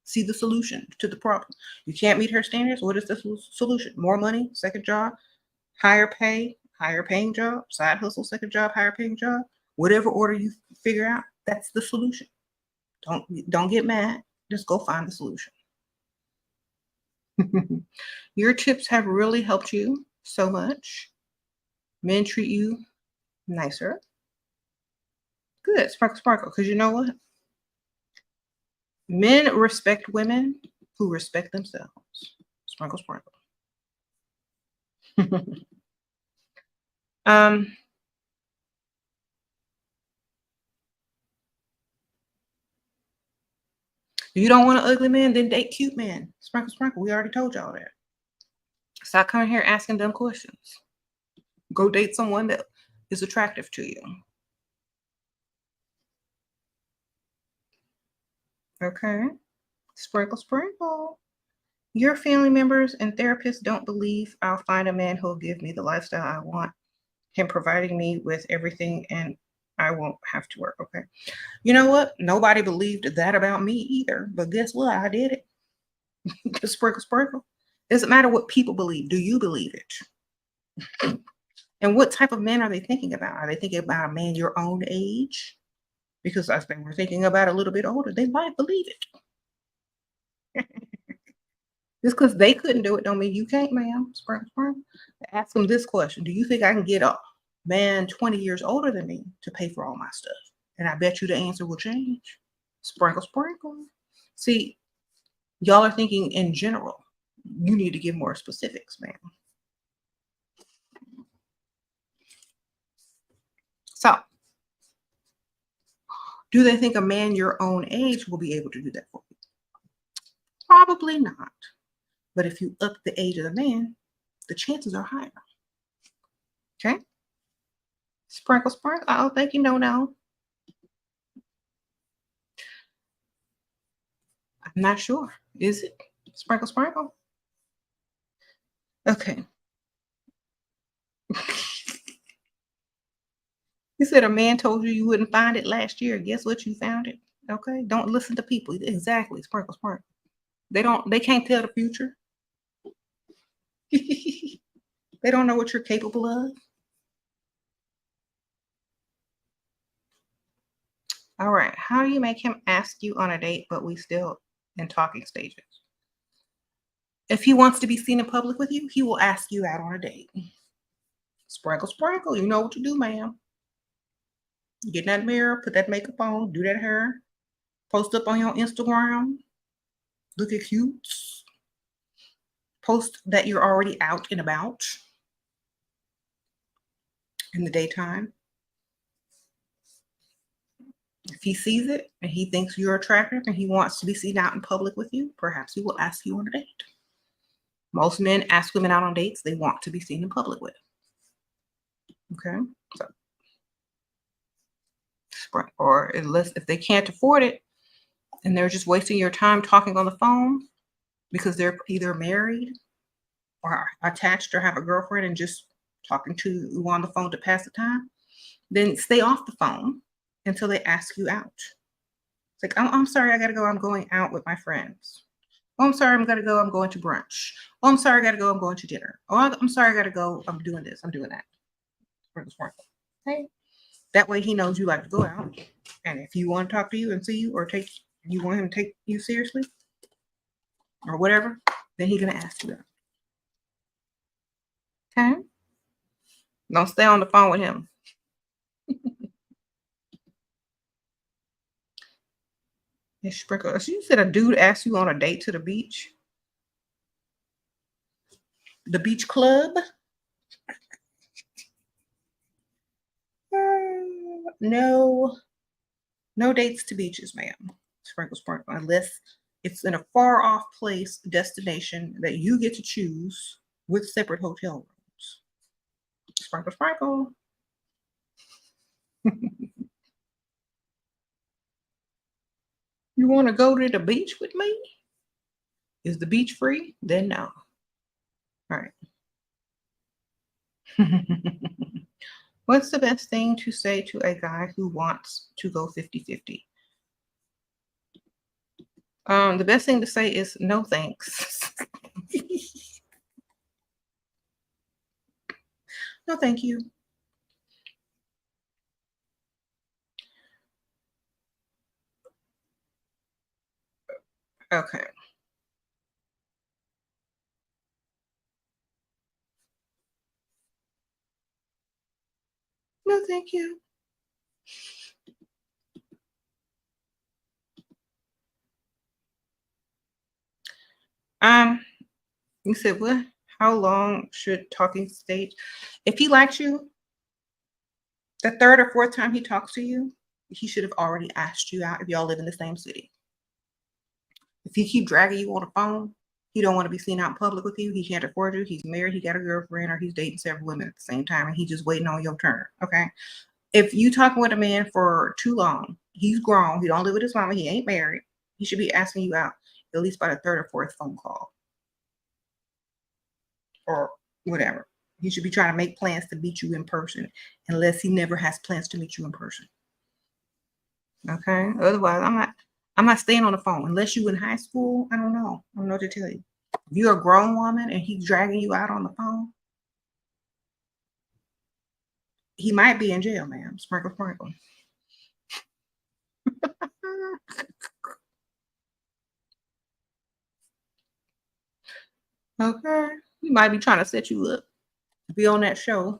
See the solution to the problem. You can't meet her standards. What is the solution? More money, second job, higher pay, higher paying job, side hustle, second job, higher paying job. Whatever order you figure out, that's the solution. Don't get mad. Just go find the solution. Your tips have really helped you so much. Men treat you nicer. Good, sparkle, sparkle. Because you know what? Men respect women who respect themselves. Sprinkle, sprinkle. um, you don't want an ugly man, then date cute man. Sprinkle, sprinkle. We already told y'all that. Stop coming here asking dumb questions. Go date someone that is attractive to you. Okay. Sprinkle, sprinkle. Your family members and therapists don't believe I'll find a man who'll give me the lifestyle I want, him providing me with everything, and I won't have to work. Okay. You know what? Nobody believed that about me either. But guess what? I did it. Sprinkle, sprinkle. Doesn't matter what people believe. Do you believe it? And what type of men are they thinking about? Are they thinking about a man your own age? Because if they were thinking about a little bit older, they might believe it. Just because they couldn't do it don't mean you can't, ma'am. Sprinkle, sprinkle. Ask them this question. Do you think I can get a man 20 years older than me to pay for all my stuff? And I bet you the answer will change. Sprinkle, sprinkle. See, y'all are thinking in general. You need to give more specifics, ma'am. So, do they think a man your own age will be able to do that for you? Probably not. But if you up the age of the man, the chances are higher. Okay? Sprinkle, sprinkle. Oh, thank you. No, no. I'm not sure. Is it? Sprinkle, sprinkle. Okay. You said a man told you you wouldn't find it last year. Guess what? You found it. Okay. Don't listen to people. Exactly. Sprinkle, sprinkle. They can't tell the future. They don't know what you're capable of. All right. How do you make him ask you on a date, but we still in talking stages? If he wants to be seen in public with you, he will ask you out on a date. Sprinkle, sprinkle. You know what to do, ma'am. Get in that mirror, put that makeup on, do that hair, post up on your Instagram, look at cute, post that you're already out and about in the daytime. If he sees it and he thinks you're attractive and he wants to be seen out in public with you, perhaps he will ask you on a date. Most men ask women out on dates they want to be seen in public with. Okay, so or unless if they can't afford it and they're just wasting your time talking on the phone because they're either married or attached or have a girlfriend and just talking to you on the phone to pass the time, then stay off the phone until they ask you out. It's like, I'm sorry, I gotta go. I'm going out with my friends. Oh, I'm sorry, I'm gonna go. I'm going to brunch. Oh, I'm sorry, I gotta go. I'm going to dinner. Oh, I'm sorry, I gotta go. I'm doing this. I'm doing that. Okay. That way he knows you like to go out. And if you want to talk to you and see you or you want him to take you seriously or whatever, then he's going to ask you out. Okay? Don't stay on the phone with him. Sprinkle. So you said a dude asked you on a date to the beach? The beach club? No. No dates to beaches, ma'am. Sprinkle, sprinkle. Unless it's in a far off place, destination that you get to choose with separate hotel rooms. Sprinkle, sprinkle. You want to go to the beach with me? Is the beach free? Then no. All right. What's the best thing to say to a guy who wants to go 50-50? The best thing to say is no thanks. No, thank you. Okay. No, thank you. Um, you said what? How long should talking stage? If he likes you, the third or fourth time he talks to you, he should have already asked you out if y'all live in the same city. If he keep dragging you on the phone, he don't want to be seen out in public with you. He can't afford you. He's married. He got a girlfriend, or he's dating several women at the same time, and he just waiting on your turn. Okay. If you talking with a man for too long, he's grown. He don't live with his mama. He ain't married. He should be asking you out at least by the third or fourth phone call or whatever. He should be trying to make plans to meet you in person, unless he never has plans to meet you in person. Okay. Otherwise, I'm not staying on the phone unless you in high school. I don't know. I don't know what to tell you. If you're a grown woman and he's dragging you out on the phone, he might be in jail, ma'am. Sprinkle, sprinkle. Okay. He might be trying to set you up. Be on that show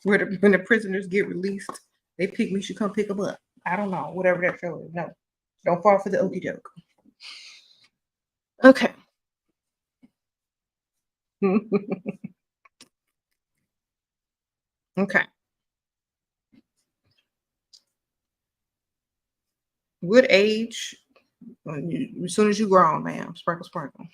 where when the prisoners get released, they pick me should come pick them up. I don't know. Whatever that show is. No. Don't fall for the okey doke. Okay. Okay. What age? As soon as you grown, ma'am. Sprinkle, sprinkle.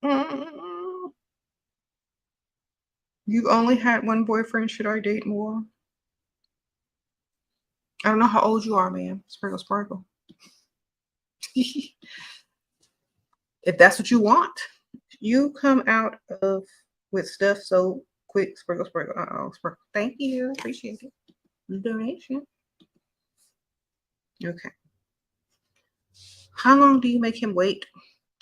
Mm. You only had one boyfriend. Should I date more? I don't know how old you are, ma'am. Sprinkle, sprinkle. If that's what you want, you come out of with stuff so quick. Sprinkle, sprinkle. Uh-oh, sprinkle. Thank you. Appreciate it. The donation. Okay. How long do you make him wait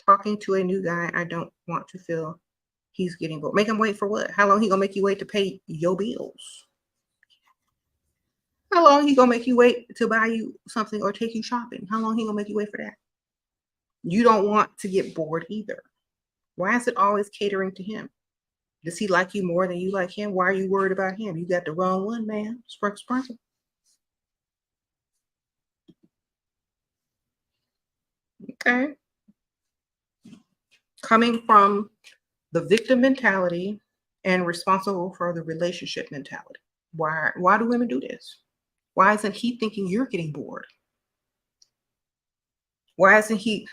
talking to a new guy? I don't want to feel he's getting bored. Make him wait for what? How long he gonna make you wait to pay your bills? How long he gonna make you wait to buy you something or take you shopping? How long he gonna make you wait for that? You don't want to get bored either. Why is it always catering to him? Does he like you more than you like him? Why are you worried about him? You got the wrong one, man. Sprinkle, sprinkle. Okay. Coming from the victim mentality and responsible for the relationship mentality. Why do women do this? Why isn't he thinking you're getting bored? Why isn't he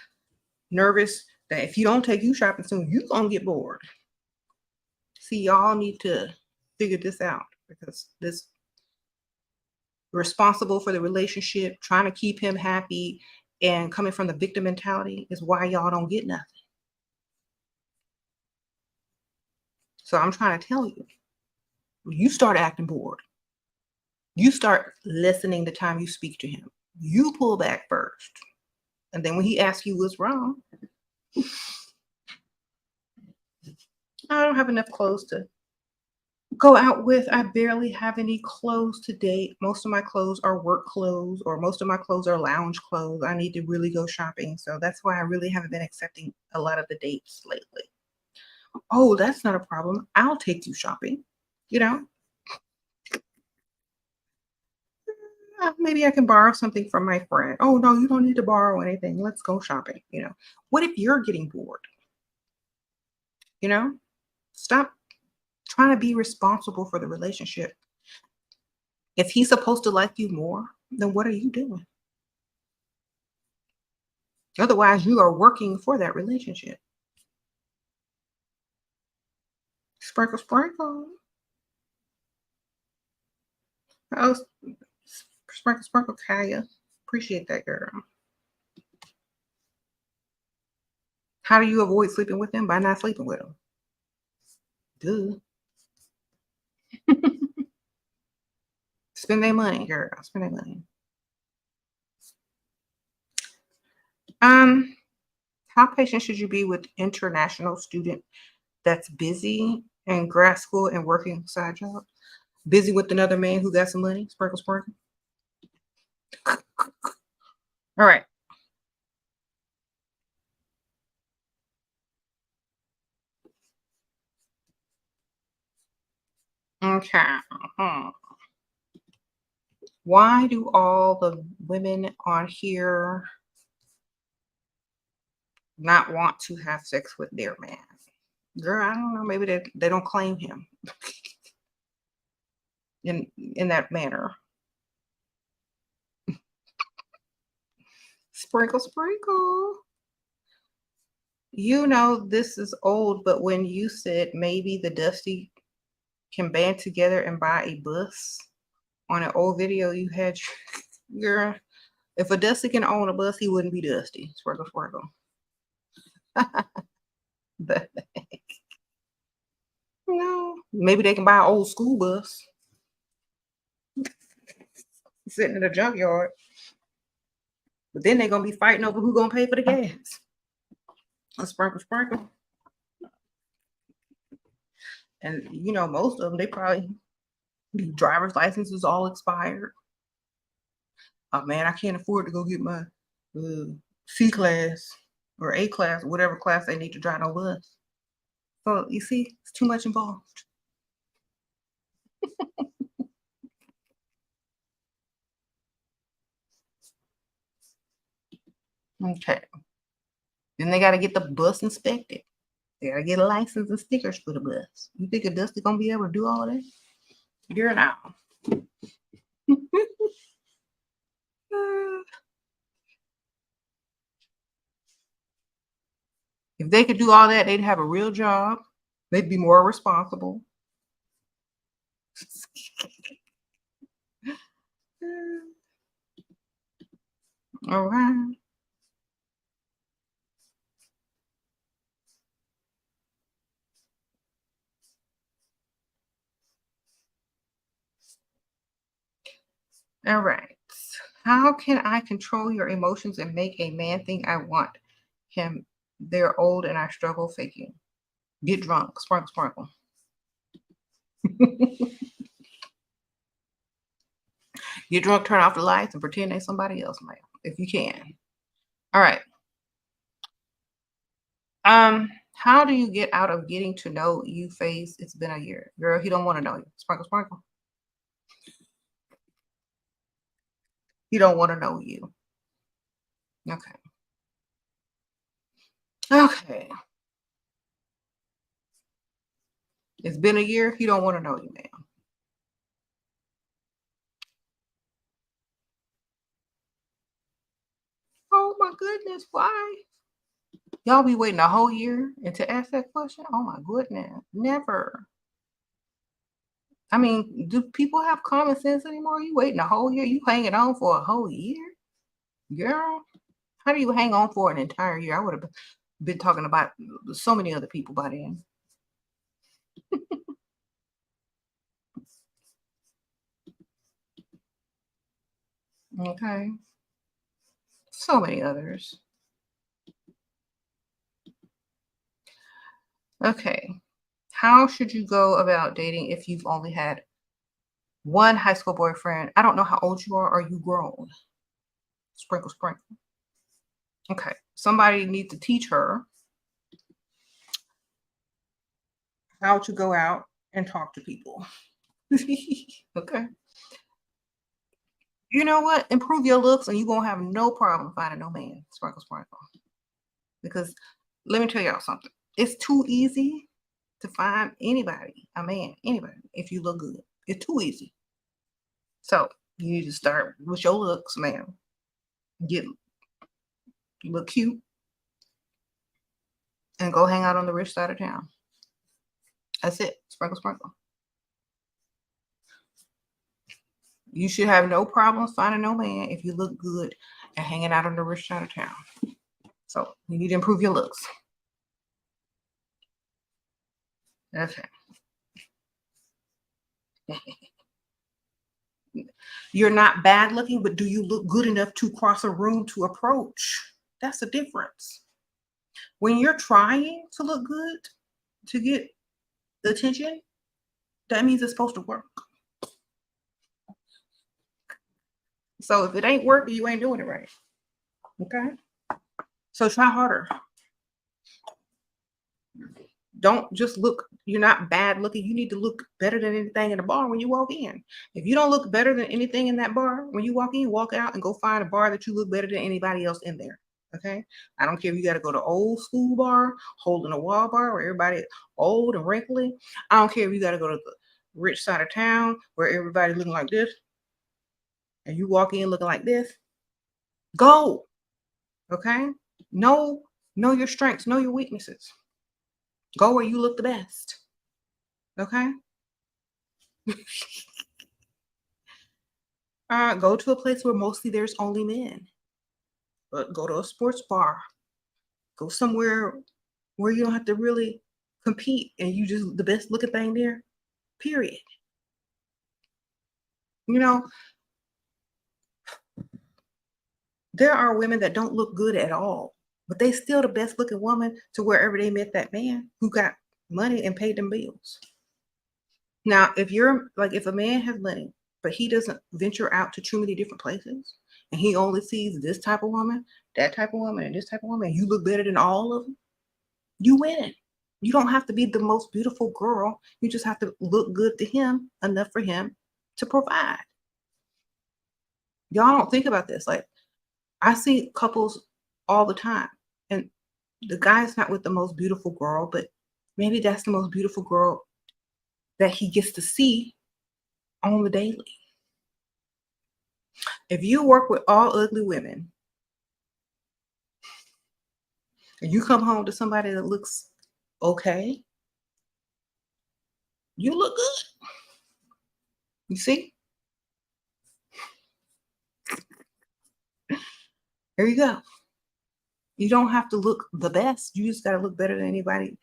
nervous that if you don't take you shopping soon, you're gonna get bored? See, y'all need to figure this out because this responsible for the relationship, trying to keep him happy, and coming from the victim mentality is why y'all don't get nothing. So I'm trying to tell you, you start acting bored. You start listening the time you speak to him. You pull back first. And then when he asks you what's wrong, I don't have enough clothes to go out with. I barely have any clothes to date. Most of my clothes are work clothes, or most of my clothes are lounge clothes. I need to really go shopping. So that's why I really haven't been accepting a lot of the dates lately. Oh, that's not a problem. I'll take you shopping. You know, maybe I can borrow something from my friend. Oh, no, you don't need to borrow anything. Let's go shopping. What if you're getting bored? You know, stop trying to be responsible for the relationship. If he's supposed to like you more, then what are you doing? Otherwise, you are working for that relationship. Sprinkle, sprinkle. Oh, sprinkle, sprinkle, Kaya. Appreciate that, girl. How do you avoid sleeping with them? By not sleeping with them. Duh. Spend their money, girl. Spend their money. Um, how patient should you be with international student that's busy in grad school and working side job? Busy with another man who got some money? Sprinkle, sprinkle. All right. Okay. Why do all the women on here not want to have sex with their man? Girl, I don't know. Maybe they don't claim him in that manner. Sprinkle, sprinkle. You know this is old, but when you said maybe the Dusty can band together and buy a bus on an old video you had, girl. If a Dusty can own a bus, he wouldn't be Dusty. Sprinkle, sprinkle. But no, maybe they can buy an old school bus sitting in the junkyard. But then they're gonna be fighting over who's gonna pay for the gas. A sprinkle, sprinkle. And you know, most of them, they probably driver's licenses all expired. Oh man, I can't afford to go get my C class or A class, whatever class they need to drive on bus. So you see, it's too much involved. Okay. Then they got to get the bus inspected. They got to get a license and stickers for the bus. You think a Dusty gonna be able to do all of that? You're now. If they could do all that, they'd have a real job. They'd be more responsible. All right. All right. How can I control your emotions and make a man think I want him? They're old and I struggle faking. Get drunk. Sprinkle, sprinkle. Get drunk, turn off the lights, and pretend they're somebody else, ma'am, if you can. All right. How do you get out of getting to know you phase? It's been a year. Girl, he don't want to know you. Sprinkle, sprinkle. He don't want to know you. Okay. Okay. It's been a year. He don't want to know you, ma'am. Oh my goodness, why? Y'all be waiting a whole year and to ask that question? Oh my goodness. Never. I mean, do people have common sense anymore? You waiting a whole year? You hanging on for a whole year? Girl, how do you hang on for an entire year? I would have been talking about so many other people by then. Okay. So many others. Okay. How should you go about dating if you've only had one high school boyfriend? I don't know how old you are. Are you grown? Sprinkle, sprinkle. Okay. Somebody needs to teach her how to go out and talk to people. Okay. You know what? Improve your looks and you won't have no problem finding no man. Sprinkle, sprinkle. Because let me tell y'all something. It's too easy to find anybody, a man, anybody, if you look good. It's too easy. So you need to start with your looks, man. Get look cute and go hang out on the rich side of town. That's it. Sprinkle, sprinkle. You should have no problems finding no man if you look good and hanging out on the rich side of town. So you need to improve your looks. Okay. You're not bad looking, but do you look good enough to cross a room to approach? That's the difference. When you're trying to look good to get the attention, that means it's supposed to work. So if it ain't working, you ain't doing it right. Okay. So try harder. Don't just look, you're not bad looking. You need to look better than anything in the bar when you walk in. If you don't look better than anything in that bar, when you walk in, walk out and go find a bar that you look better than anybody else in there. Okay. I don't care if you got to go to old school bar, hole in a wall bar where everybody old and wrinkly. I don't care if you got to go to the rich side of town where everybody looking like this and you walk in looking like this. Go. Okay. Know your strengths, know your weaknesses. Go where you look the best. Okay. Go to a place where mostly there's only men. But go to a sports bar. Go somewhere where you don't have to really compete and you just the best looking thing there. Period. You know, there are women that don't look good at all, but they still the best looking woman to wherever they met that man who got money and paid them bills. Now, if you're like if a man has money, but he doesn't venture out to too many different places, and he only sees this type of woman, that type of woman, and this type of woman, and you look better than all of them, you win. You don't have to be the most beautiful girl. You just have to look good to him enough for him to provide. Y'all don't think about this. Like I see couples all the time, and the guy's not with the most beautiful girl, but maybe that's the most beautiful girl that he gets to see on the daily. If you work with all ugly women and you come home to somebody that looks okay, you look good. You see? There you go. You don't have to look the best. You just got to look better than anybody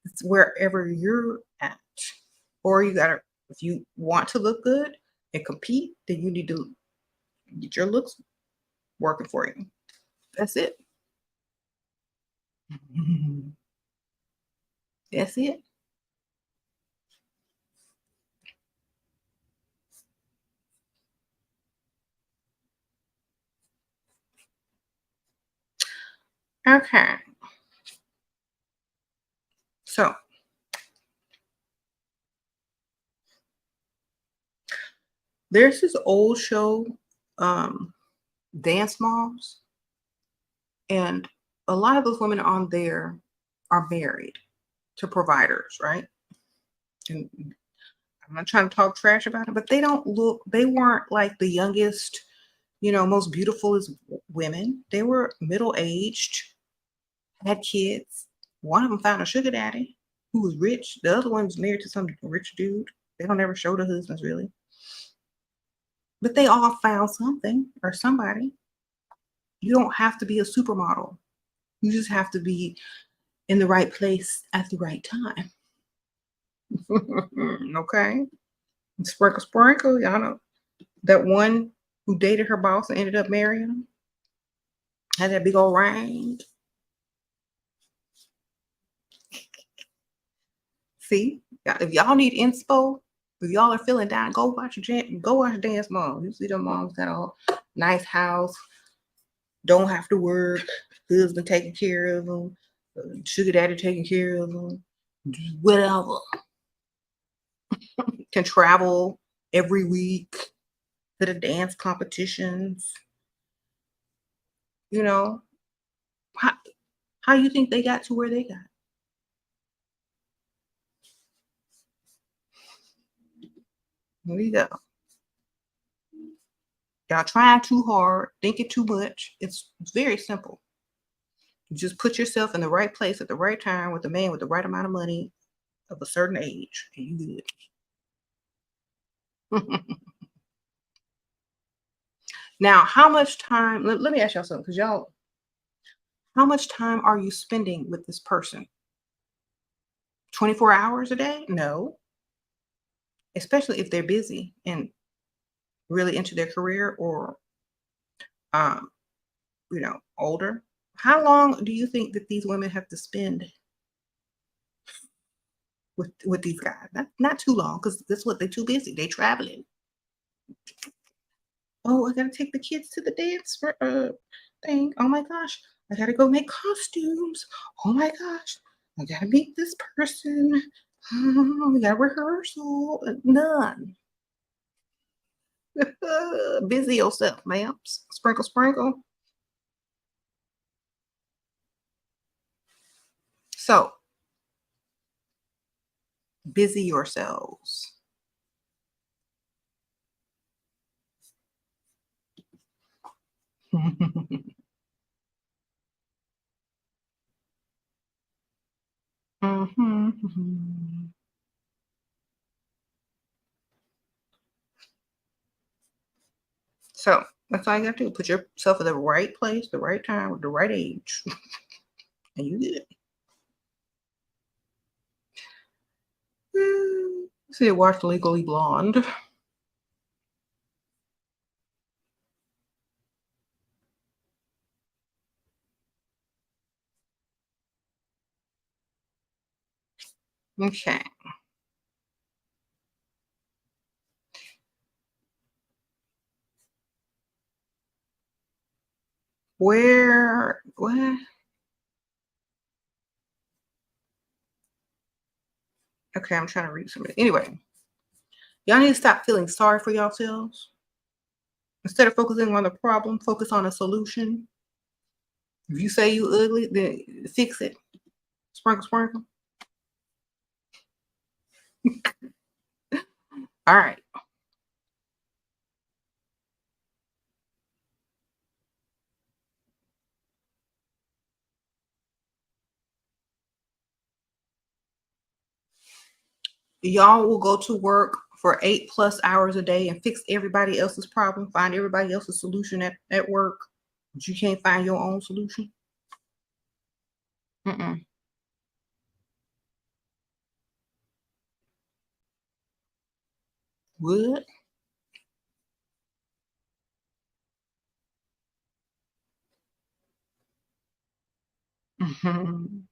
that's wherever you're at. Or you got to, if you want to look good and compete, then you need to get your looks working for you. That's it. That's it. Okay. So there's this old show, um, Dance Moms, and a lot of those women on there are married to providers, right? And I'm not trying to talk trash about it, but they weren't like the youngest, most beautiful as women. They were middle aged, had kids. One of them found a sugar daddy who was rich. The other one was married to some rich dude. They don't ever show the husbands really, but they all found something or somebody. You don't have to be a supermodel. You just have to be in the right place at the right time. Okay. Sprinkle, sprinkle. Y'all know that one who dated her boss and ended up marrying him had that big old ring. See, if y'all need inspo, if y'all are feeling down, go watch Dance Mom. You see them moms got a nice house, don't have to work, husband taking care of them, sugar daddy taking care of them, whatever. Can travel every week to the dance competitions. You know, how, how you think they got to where they got? There you go. Y'all trying too hard, thinking too much. It's very simple. You just put yourself in the right place at the right time with a man with the right amount of money of a certain age, and you good. Now, how much time? Let me ask y'all something, because y'all, how much time are you spending with this person 24 hours a day? No. Especially if they're busy and really into their career or um, older. How long do you think that these women have to spend with these guys? Not too long, because that's what they're too busy. They traveling. Oh, I gotta take the kids to the dance for thing. Oh my gosh, I gotta go make costumes. Oh my gosh, I gotta meet this person. Oh, we got rehearsal. None. Busy yourself, ma'am. Sprinkle, sprinkle. So busy yourselves. Mhm, mhm. So that's all you gotta do. Put yourself in the right place, the right time, with the right age, and you good. See, watch Legally Blonde. Okay. Where what? Okay, I'm trying to read something. Anyway, y'all need to stop feeling sorry for yourselves. Instead of focusing on the problem, focus on a solution. If you say you ugly, then fix it. Sprinkle, sprinkle. All right. Y'all will go to work for 8+ hours a day and fix everybody else's problem, find everybody else's solution at work, but you can't find your own solution. Mm-mm. What? Mhm.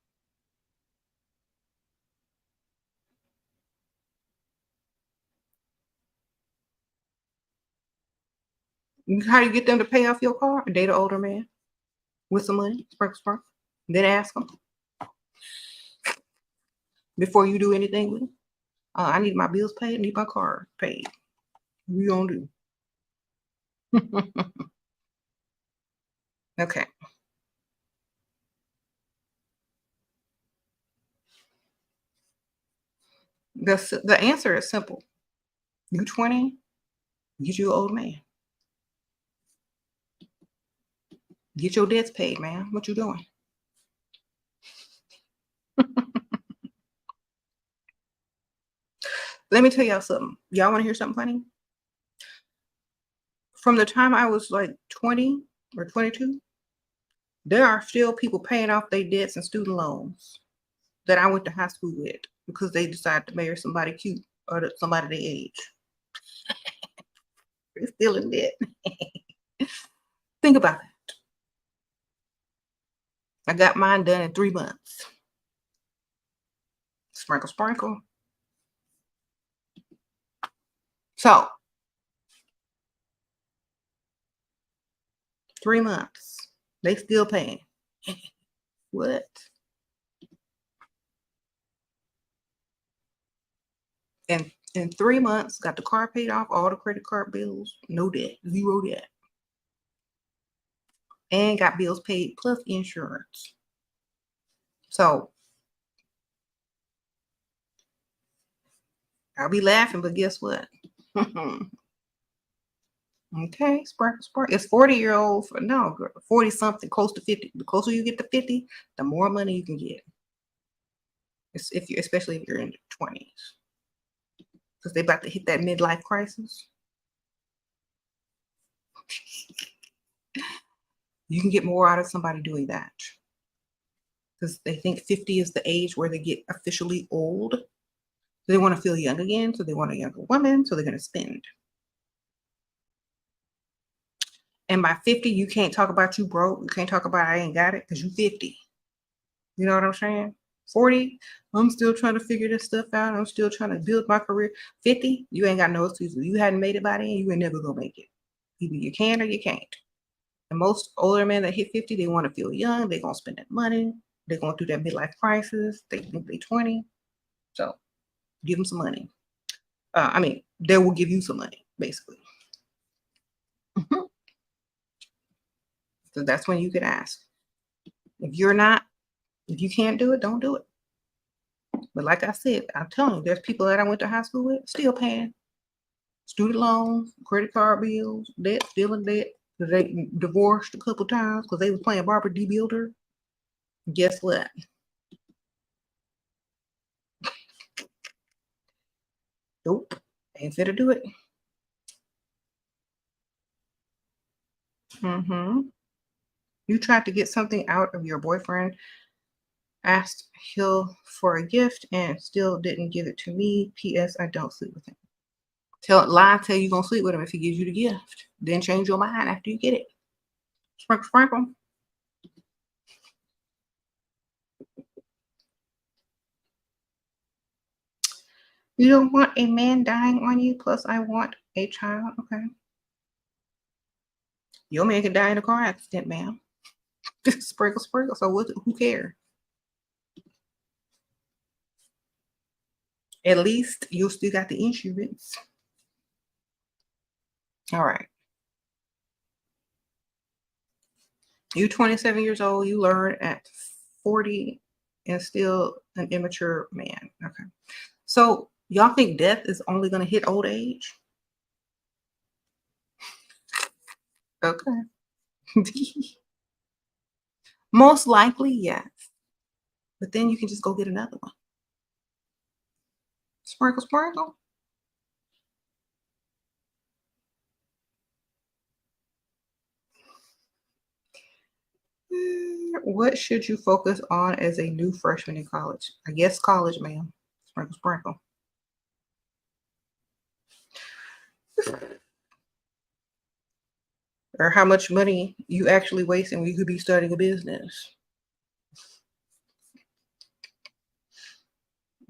How do you get them to pay off your car? Date an older man with some money, sprinkle, sprinkle. Then ask them before you do anything with them. I need my bills paid. I need my car paid. We gonna do. Okay. The answer is simple. You 20, get you an old man. Get your debts paid, man. What you doing? Let me tell y'all something. Y'all want to hear something funny? From the time I was like 20 or 22, there are still people paying off their debts and student loans that I went to high school with because they decided to marry somebody cute or somebody their age. They're still in debt. Think about it. I got mine done in 3 months. Sprinkle, sprinkle. So 3 months. They still paying. What? And in 3 months, got the car paid off, all the credit card bills, no debt, zero debt, and got bills paid plus insurance. So I'll be laughing, but guess what? Okay, sprinkle, sprinkle. It's 40-year-olds, no, 40 something, close to 50. The closer you get to 50, the more money you can get. It's if you, especially if you're in your 20s, because they're about to hit that midlife crisis. You can get more out of somebody doing that because they think 50 is the age where they get officially old. They want to feel young again, so they want a younger woman, so they're going to spend. And by 50, you can't talk about you broke. You can't talk about I ain't got it because you 50. You know what I'm saying? 40, I'm still trying to figure this stuff out. I'm still trying to build my career. 50, you ain't got no excuses. You hadn't made it by then, you ain't never gonna make it. Either you can or you can't. And most older men that hit 50, they want to feel young. They're gonna spend that money. They're going through that midlife crisis. They think they're 20. So give them some money. They will give you some money, basically. So that's when you could ask. If you can't do it, don't do it. But like I said, I'm telling you, there's people that I went to high school with still paying student loans, credit card bills, debt, still in debt. They divorced a couple times because they was playing Barbara D. Builder. Guess what? Nope. Ain't fit to do it. You tried to get something out of your boyfriend, asked Hill for a gift, and still didn't give it to me. P.S. I don't sleep with him. Tell you gonna sleep with him if he gives you the gift. Then change your mind after you get it. Sprinkle, sprinkle. You don't want a man dying on you, plus I want a child. Okay. Your man can die in a car accident, ma'am. Sprinkle, sprinkle. So who cares? At least you still got the insurance. All right. You 27 years old, you learn at 40 and still an immature man. Okay. So y'all think death is only going to hit old age? Okay. Most likely, yes. But then you can just go get another one. Sprinkle, sprinkle. What should you focus on as a new freshman in college? I guess college, ma'am. Sprinkle, sprinkle. Or how much money you actually wasting when you could be starting a business.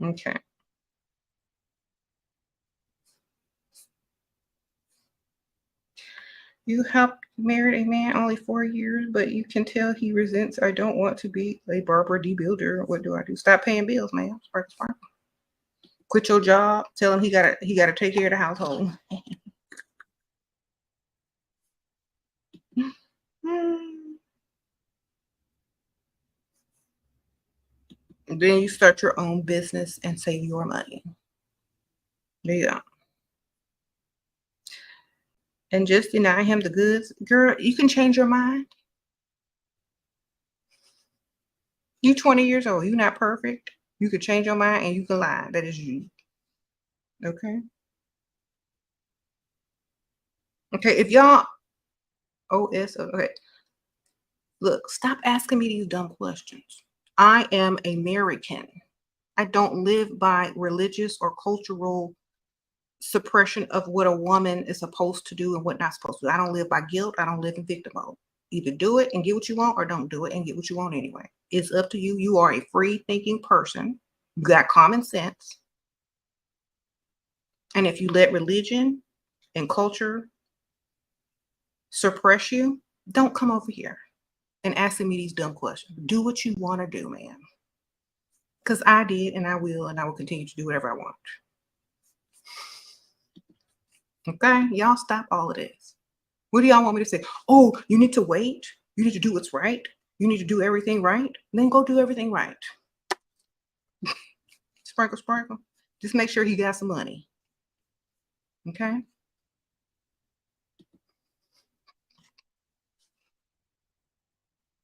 Okay. You helped marry a man only 4 years, but you can tell he resents. I don't want to be a Barbara D. Builder. What do I do? Stop paying bills, man. Sparkle, sparkle. Quit your job. Tell him he gotta take care of the household. Then you start your own business and save your money. There you go. And just deny him the goods. Girl, you can change your mind. You 20 years old. You're not perfect. You can change your mind and you can lie. That is you. Okay. Okay. If y'all okay. Look, stop asking me these dumb questions. I am American. I don't live by religious or cultural suppression of what a woman is supposed to do and what not supposed to do. I don't live by guilt. I don't live in victim mode. Either do it and get what you want or don't do it and get what you want anyway. It's up to you. You are a free thinking person. You got common sense. And if you let religion and culture suppress you, don't come over here and asking me these dumb questions. Do what you want to do, man. Because I did and I will continue to do whatever I want. Okay? Y'all stop all of this. What do y'all want me to say? Oh, you need to wait. You need to do what's right. You need to do everything right. Then go do everything right. Sprinkle, sprinkle. Just make sure he got some money. Okay?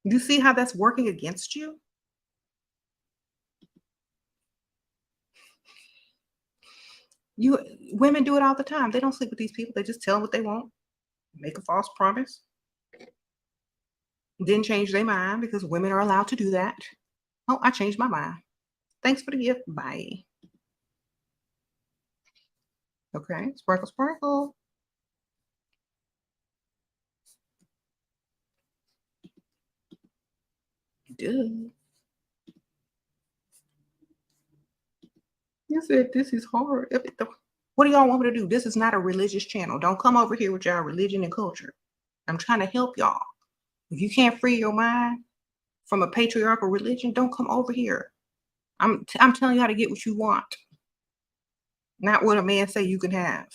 You see how that's working against you? Women do it all the time. They don't sleep with these people. They just tell them what they want, make a false promise, then change their mind because women are allowed to do that. Oh, I changed my mind. Thanks for the gift. Bye. Okay. Sparkle, sparkle. Duh. You said this is hard. What do y'all want me to do? This is not a religious channel. Don't come over here with y'all religion and culture. I'm trying to help y'all. If you can't free your mind from a patriarchal religion, don't come over here. I'm telling you how to get what you want, not what a man say you can have.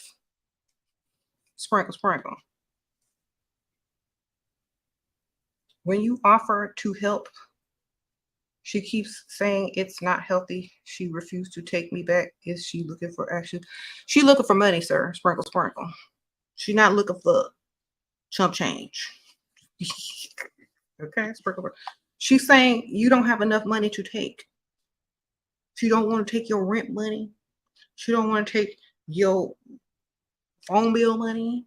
Sprinkle, sprinkle. When you offer to help, she keeps saying it's not healthy. She refused to take me back. Is she looking for action? She looking for money, sir. Sprinkle, sprinkle. She's not looking for chump change. Okay, sprinkle. She's saying you don't have enough money to take. She don't want to take your rent money. She don't want to take your phone bill money.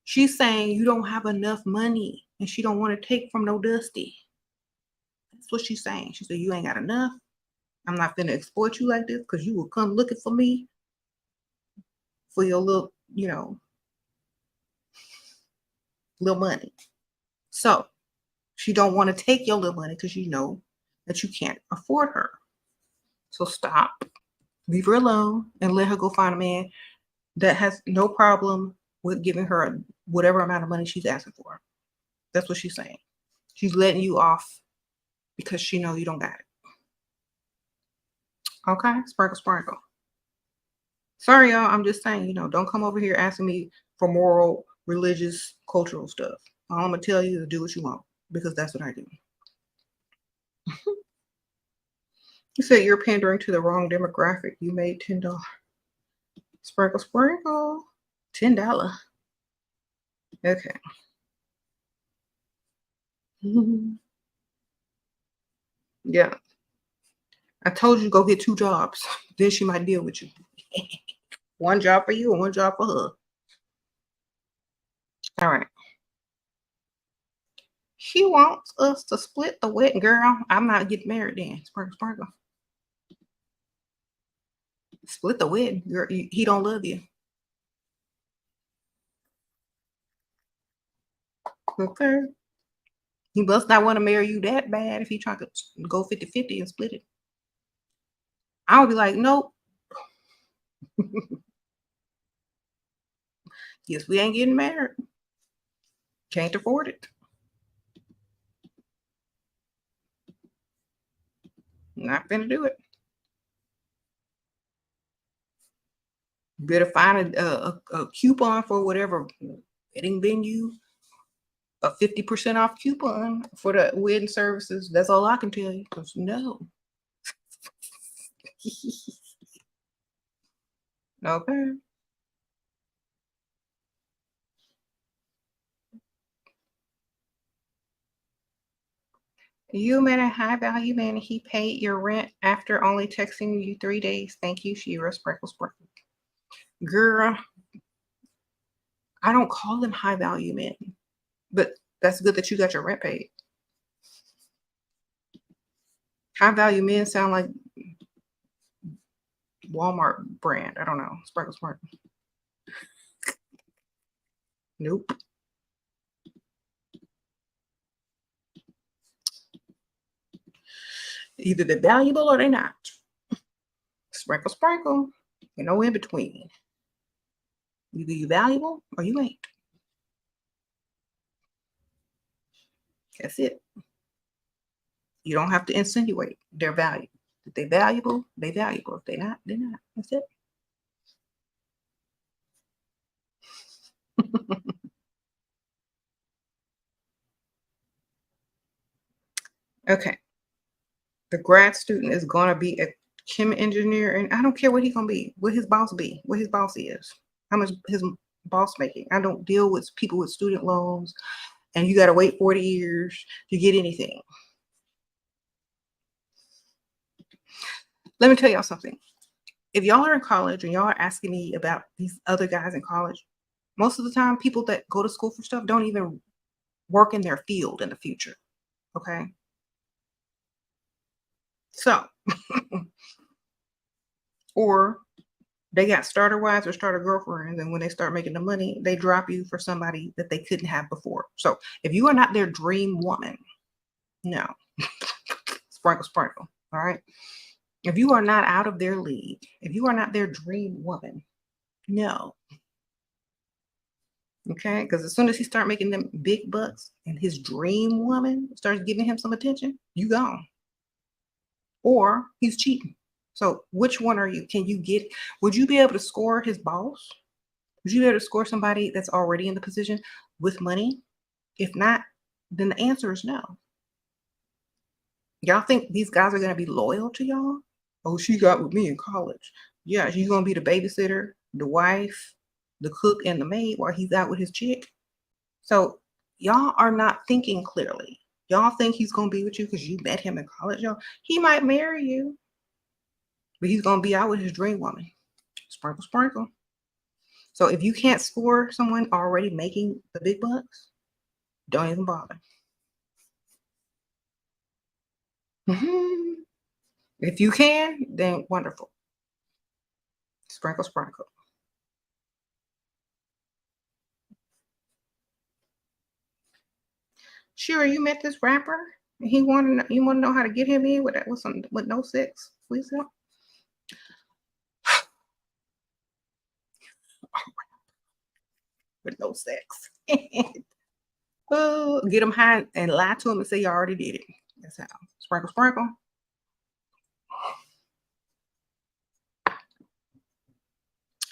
She's saying you don't have enough money and she don't want to take from no dusty. That's what she's saying. She said, you ain't got enough. I'm not going to exploit you like this because you will come looking for me for your little, little money. So she don't want to take your little money because you know that you can't afford her. So stop, leave her alone and let her go find a man that has no problem with giving her whatever amount of money she's asking for. That's what she's saying. She's letting you off because she know you don't got it. Okay, sprinkle, sprinkle. Sorry, y'all. I'm just saying, don't come over here asking me for moral, religious, cultural stuff. All I'm gonna tell you is do what you want because that's what I do. You said you're pandering to the wrong demographic. You made $10. Sprinkle, sprinkle. $10. Okay. Yeah. I told you go get 2 jobs. Then she might deal with you. One job for you and one job for her. All right. She wants us to split the wedding, girl. I'm not getting married then. Sprinkle, sprinkle. Split the wedding, girl. He don't love you. Okay. He must not want to marry you that bad if he trying to go 50-50 and split it. I would be like, nope. Yes, we ain't getting married. Can't afford it. Not gonna do it. Better find a coupon for whatever wedding venue, a 50% off coupon for the wedding services. That's all I can tell you. Because no. Okay. You met a high value man. He paid your rent after only texting you 3 days. Thank you, Shira. Sprinkle, sprinkle. Girl, I don't call them high value men, but that's good that you got your rent paid. High value men sound like Walmart brand. I don't know. Sprinkle, sprinkle. Nope. Either they're valuable or they're not. Sprinkle, sprinkle. You know, in between. Either you valuable or you ain't. That's it. You don't have to insinuate their value. If they're valuable, they're valuable. If they're not, they're not. That's it. Okay. The grad student is going to be a chem engineer, and I don't care what he's going to be, what his boss be, what his boss is, how much his boss making. I don't deal with people with student loans, and you got to wait 40 years to get anything. Let me tell y'all something. If y'all are in college and y'all are asking me about these other guys in college, most of the time, people that go to school for stuff don't even work in their field in the future. Okay. So, or they got starter wives or starter girlfriends, and when they start making the money, they drop you for somebody that they couldn't have before. So, if you are not their dream woman, no, sprinkle, sprinkle. All right. If you are not out of their league, if you are not their dream woman, no. Okay. Because as soon as he start making them big bucks and his dream woman starts giving him some attention, you gone. Or he's cheating. So which one are you? Can you get, would you be able to score his boss? Would you be able to score somebody that's already in the position with money? If not, then the answer is no. Y'all think these guys are going to be loyal to y'all? Oh, she got with me in college. Yeah, she's going to be the babysitter, the wife, the cook, and the maid while he's out with his chick. So y'all are not thinking clearly. Y'all think he's going to be with you because you met him in college. Y'all, he might marry you, but he's going to be out with his dream woman. Sprinkle, sprinkle. So if you can't score someone already making the big bucks, don't even bother. If you can, then wonderful. Sprinkle, sprinkle. Sure, you met this rapper. And he wanted you want to know how to get him in with no sex, please help. With no sex. Oh, get him high and lie to him and say you already did it. That's how. Sprinkle, sprinkle.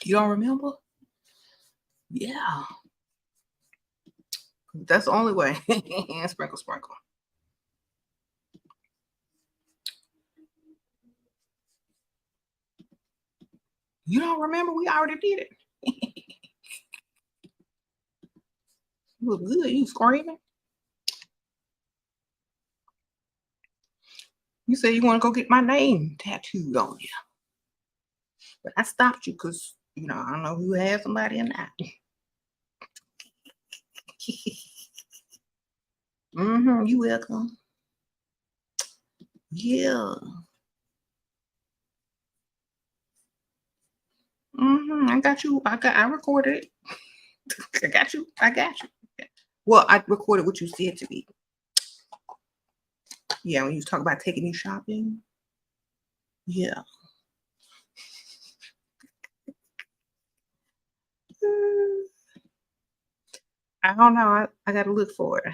You don't remember? Yeah. That's the only way. Sprinkle, sprinkle. You don't remember? We already did it. You look good. You screaming. You said you want to go get my name tattooed on you. But I stopped you because, I don't know who had somebody in that. You welcome. Yeah. I got you. I recorded it. I got you. I got you. Well, I recorded what you said to me. Yeah, when you was talking about taking me shopping. Yeah. I don't know. I gotta look for it.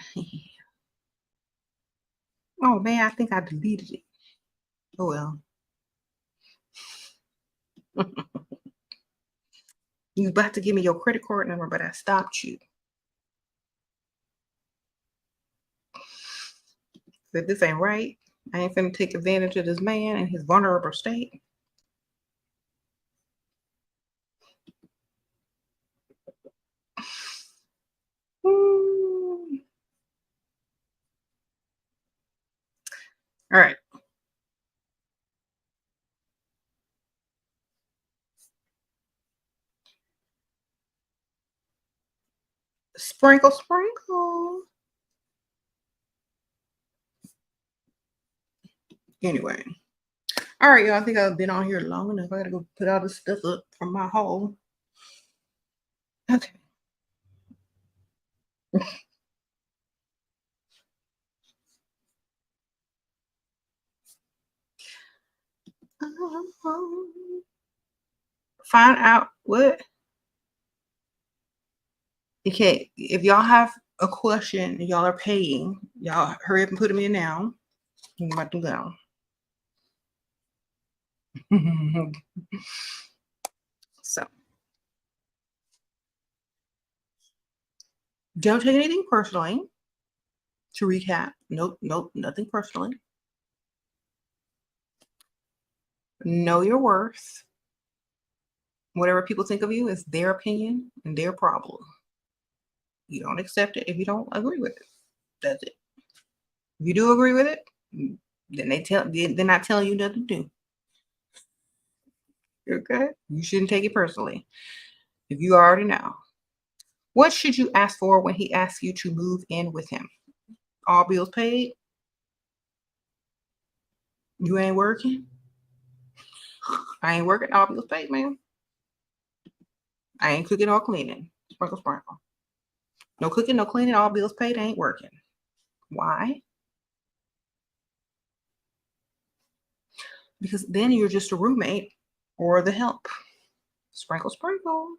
Oh man, I think I deleted it. Oh well. You was about to give me your credit card number, but I stopped you. Said this ain't right. I ain't finna take advantage of this man in his vulnerable state. All right. Sprinkle, sprinkle. Anyway. All right, y'all. I think I've been on here long enough. I gotta go put all this stuff up from my haul. Okay. Find out what. Okay, if y'all have a question and y'all are paying, y'all hurry up and put them in now. I'm about to go. So don't take anything personally. To recap, nope, nothing personally. Know your worth. Whatever people think of you is their opinion and their problem. You don't accept it if you don't agree with it. That's it. If you do agree with it, then they're not telling you nothing to do. Okay? You shouldn't take it personally. If you already know. What should you ask for when he asks you to move in with him? All bills paid? You ain't working? I ain't working. All bills paid, man. I ain't cooking or cleaning. Sprinkle, sprinkle. No cooking, no cleaning. All bills paid. Ain't working. Why? Because then you're just a roommate or the help. Sprinkle, sprinkle.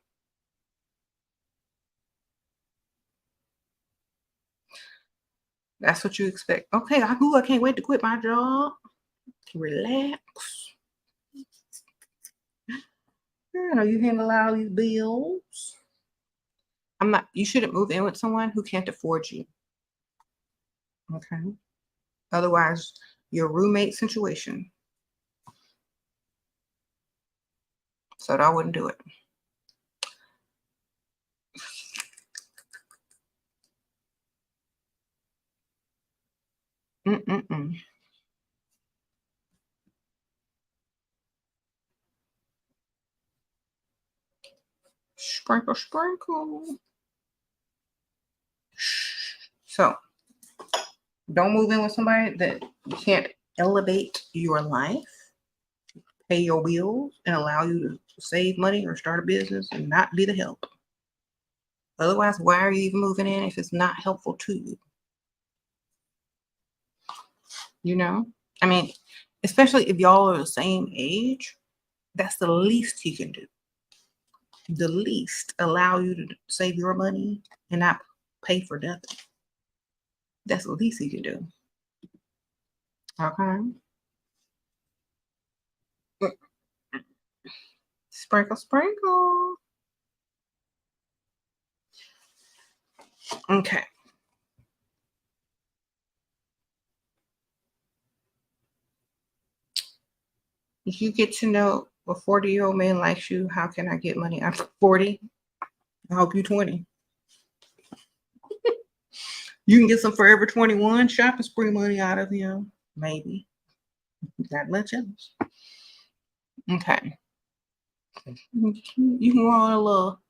That's what you expect. Okay, I can't wait to quit my job. Relax. You handle all these bills. You shouldn't move in with someone who can't afford you. Okay. Otherwise, your roommate situation. So I wouldn't do it. Mm-mm-mm. Sprinkle, sprinkle. So don't move in with somebody that can't elevate your life, pay your bills, and allow you to save money or start a business and not be the help. Otherwise, why are you even moving in if it's not helpful to you? You know? I mean, especially if y'all are the same age, that's the least he can do. The least allow you to save your money and not pay for nothing. That's the least he can do. Okay. Sprinkle, sprinkle. Okay. If you get to know a 40-year-old man likes you, how can I get money? I'm 40. I hope you're 20. You can get some Forever 21 shopping spree money out of him. Maybe. That much else. Okay. You can go on a little.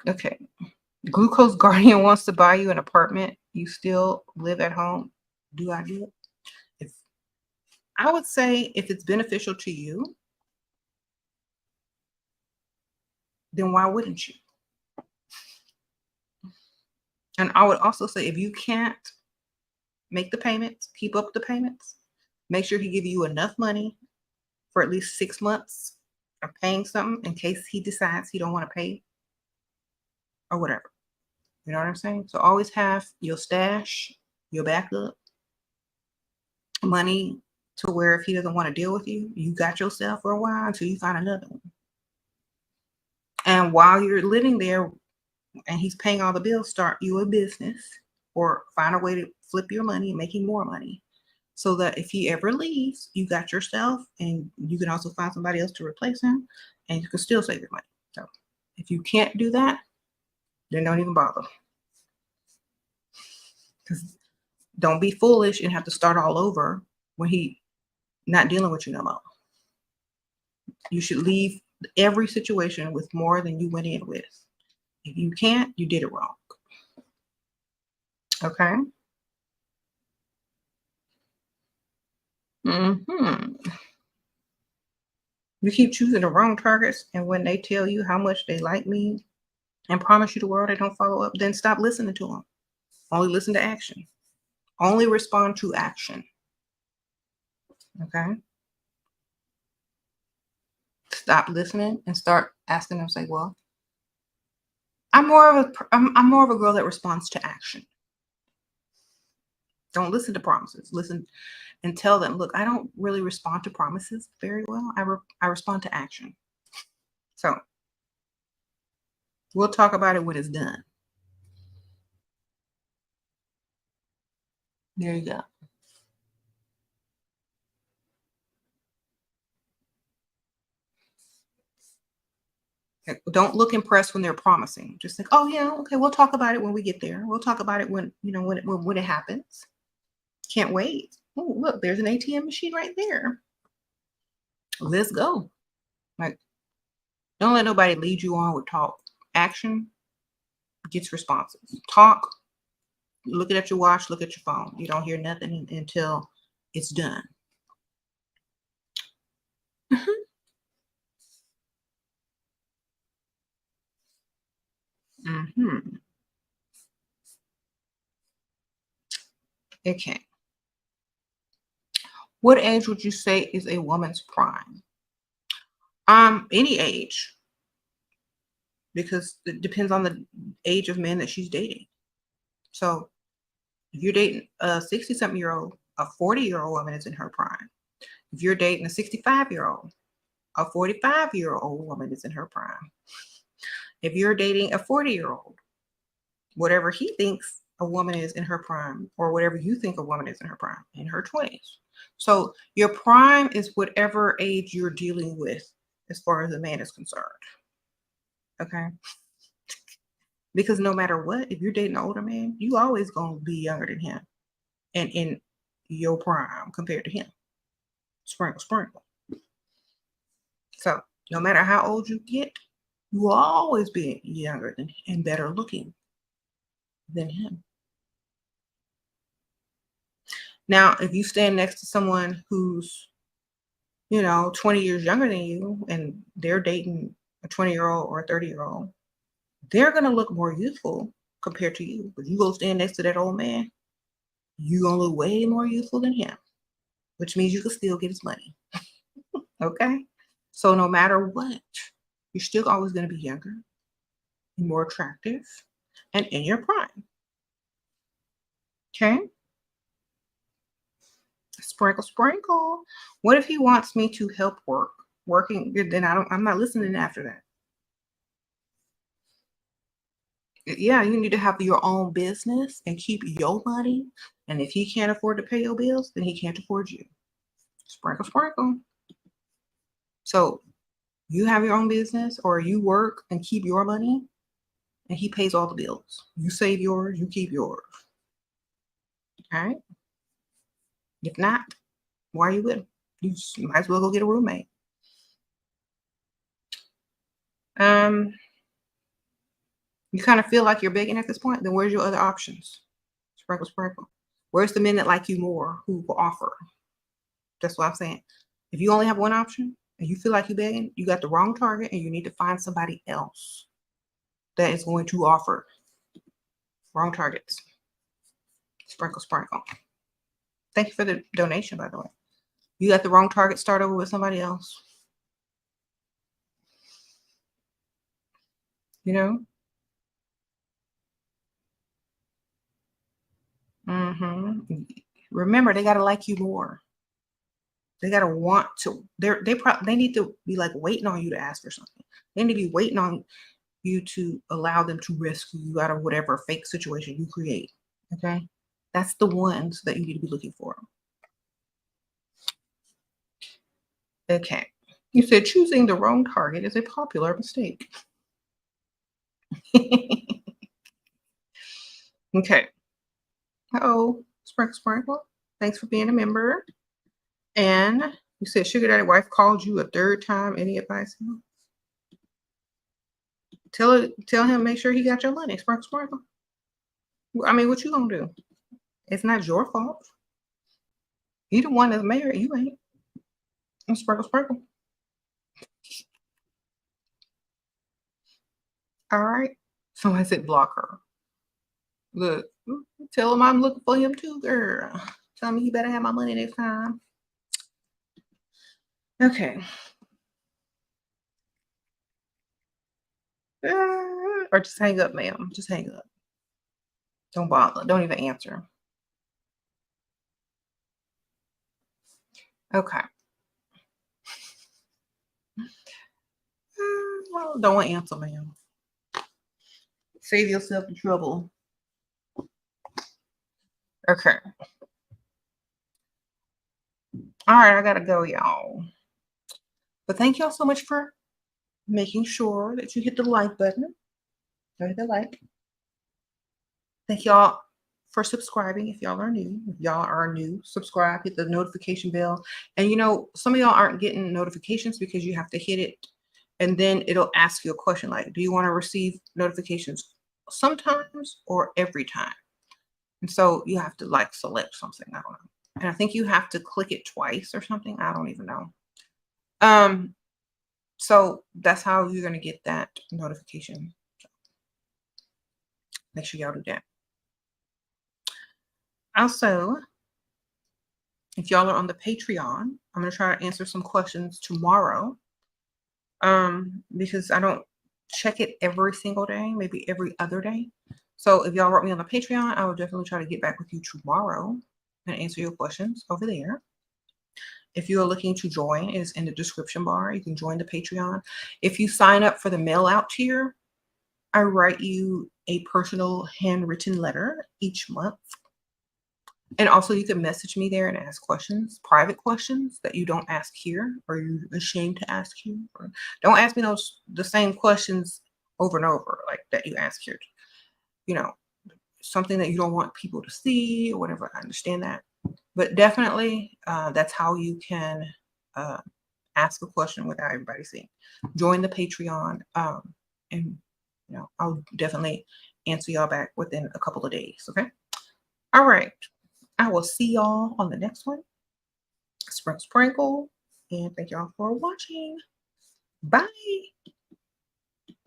Okay. Glucose Guardian wants to buy you an apartment. You still live at home. Do I do it? I would say if it's beneficial to you, then why wouldn't you? And I would also say if you can't make the payments, keep up the payments, make sure he give you enough money for at least 6 months of paying something in case he decides he don't want to pay or whatever. You know what I'm saying? So always have your stash, your backup money to where if he doesn't want to deal with you, you got yourself for a while until you find another one. And while you're living there and he's paying all the bills, start you a business or find a way to flip your money, making more money. So that if he ever leaves, you got yourself and you can also find somebody else to replace him and you can still save your money. So if you can't do that, then don't even bother. Because don't be foolish and have to start all over when he not dealing with you no more. You should leave every situation with more than you went in with. If you can't, you did it wrong. Okay? You keep choosing the wrong targets, and when they tell you how much they like me and promise you the world, they don't follow up, then stop listening to them. Only listen to action. Only respond to action. Okay? Stop listening and start asking them, say, well, I'm more of a girl that responds to action. Don't listen to promises. Listen and tell them, look, I don't really respond to promises very well. I respond to action. So we'll talk about it when it's done. There you go. Don't look impressed when they're promising. Just think, oh yeah, okay, we'll talk about it when we get there. We'll talk about it when when it happens. Can't wait. Oh, look, there's an ATM machine right there. Let's go. Like, don't let nobody lead you on with talk. Action gets responses. Talk looking at your watch, look at your phone. You don't hear nothing until it's done. Mhm. Mhm. Okay. What age would you say is a woman's prime? Any age, because it depends on the age of man that she's dating. So if you're dating a 60-something-year-old, a 40-year-old woman is in her prime. If you're dating a 65-year-old, a 45-year-old woman is in her prime. If you're dating a 40-year-old, whatever he thinks a woman is in her prime, or whatever you think a woman is in her prime, in her 20s. So your prime is whatever age you're dealing with as far as a man is concerned. Okay. Because no matter what, if you're dating an older man, you always gonna be younger than him and in your prime compared to him. Sprinkle, sprinkle. So no matter how old you get, you will always be younger than and better looking than him. Now, if you stand next to someone who's, 20 years younger than you and they're dating a 20-year-old or a 30-year-old, they're gonna look more youthful compared to you. But you go stand next to that old man, you gonna look way more youthful than him, which means you can still get his money. Okay? So no matter what, you're still always gonna be younger, more attractive, and in your prime. Okay? Sprinkle, sprinkle. What if he wants me to help working? Then I'm not listening after that. Yeah, you need to have your own business and keep your money. And if he can't afford to pay your bills, then he can't afford you. Sprinkle, sprinkle. So you have your own business or you work and keep your money and he pays all the bills. You save yours, you keep yours. All right. If not, why are you with him? You might as well go get a roommate. Um, you kind of feel like you're begging at this point, then where's your other options? Sprinkle, sprinkle. Where's the men that like you more who will offer? That's what I'm saying. If you only have one option and you feel like you're begging, you got the wrong target and you need to find somebody else that is going to offer. Wrong targets. Sprinkle, sprinkle. Thank you for the donation, by the way. You got the wrong target, start over with somebody else. You know? Remember, they gotta like you more. They gotta want to. They need to be like waiting on you to ask for something. They need to be waiting on you to allow them to rescue you out of whatever fake situation you create. Okay, that's the ones that you need to be looking for. Okay, you said choosing the wrong target is a popular mistake. Okay. Oh, sprinkle, sprinkle. Thanks for being a member. And you said sugar daddy wife called you a third time. Any advice? Tell him make sure he got your money. Sprinkle, sprinkle. I mean, what you gonna do? It's not your fault. You the one that's married. You ain't. And sprinkle, sprinkle. All right. Somebody said block her. Look, tell him I'm looking for him too, girl. Tell me he better have my money next time. Okay. Or just hang up, ma'am. Just hang up. Don't bother. Don't even answer. Okay. Well, don't answer, ma'am. Save yourself the trouble. Okay. All right, I gotta go, y'all. But thank y'all so much for making sure that you hit the like button. Go hit the like. Thank y'all for subscribing. If y'all are new, subscribe, hit the notification bell. And some of y'all aren't getting notifications because you have to hit it and then it'll ask you a question like, do you want to receive notifications sometimes or every time? And so you have to like select something. I don't know. And I think you have to click it twice or something. I don't even know. Um, so that's how you're gonna get that notification. Make sure y'all do that. Also, if y'all are on the Patreon, I'm gonna try to answer some questions tomorrow. Because I don't check it every single day, maybe every other day. So if y'all wrote me on the Patreon, I will definitely try to get back with you tomorrow and answer your questions over there. If you are looking to join, it is in the description bar. You can join the Patreon. If you sign up for the mail out tier, I write you a personal handwritten letter each month. And also you can message me there and ask questions, private questions that you don't ask here or you're ashamed to ask here. Or don't ask me the same questions over and over like that you ask here. You know, something that you don't want people to see or whatever. I understand that. But definitely that's how you can ask a question without everybody seeing. Join the Patreon and I'll definitely answer y'all back within a couple of days. Okay. All right. I will see y'all on the next one. Sprinkle. And thank y'all for watching. Bye.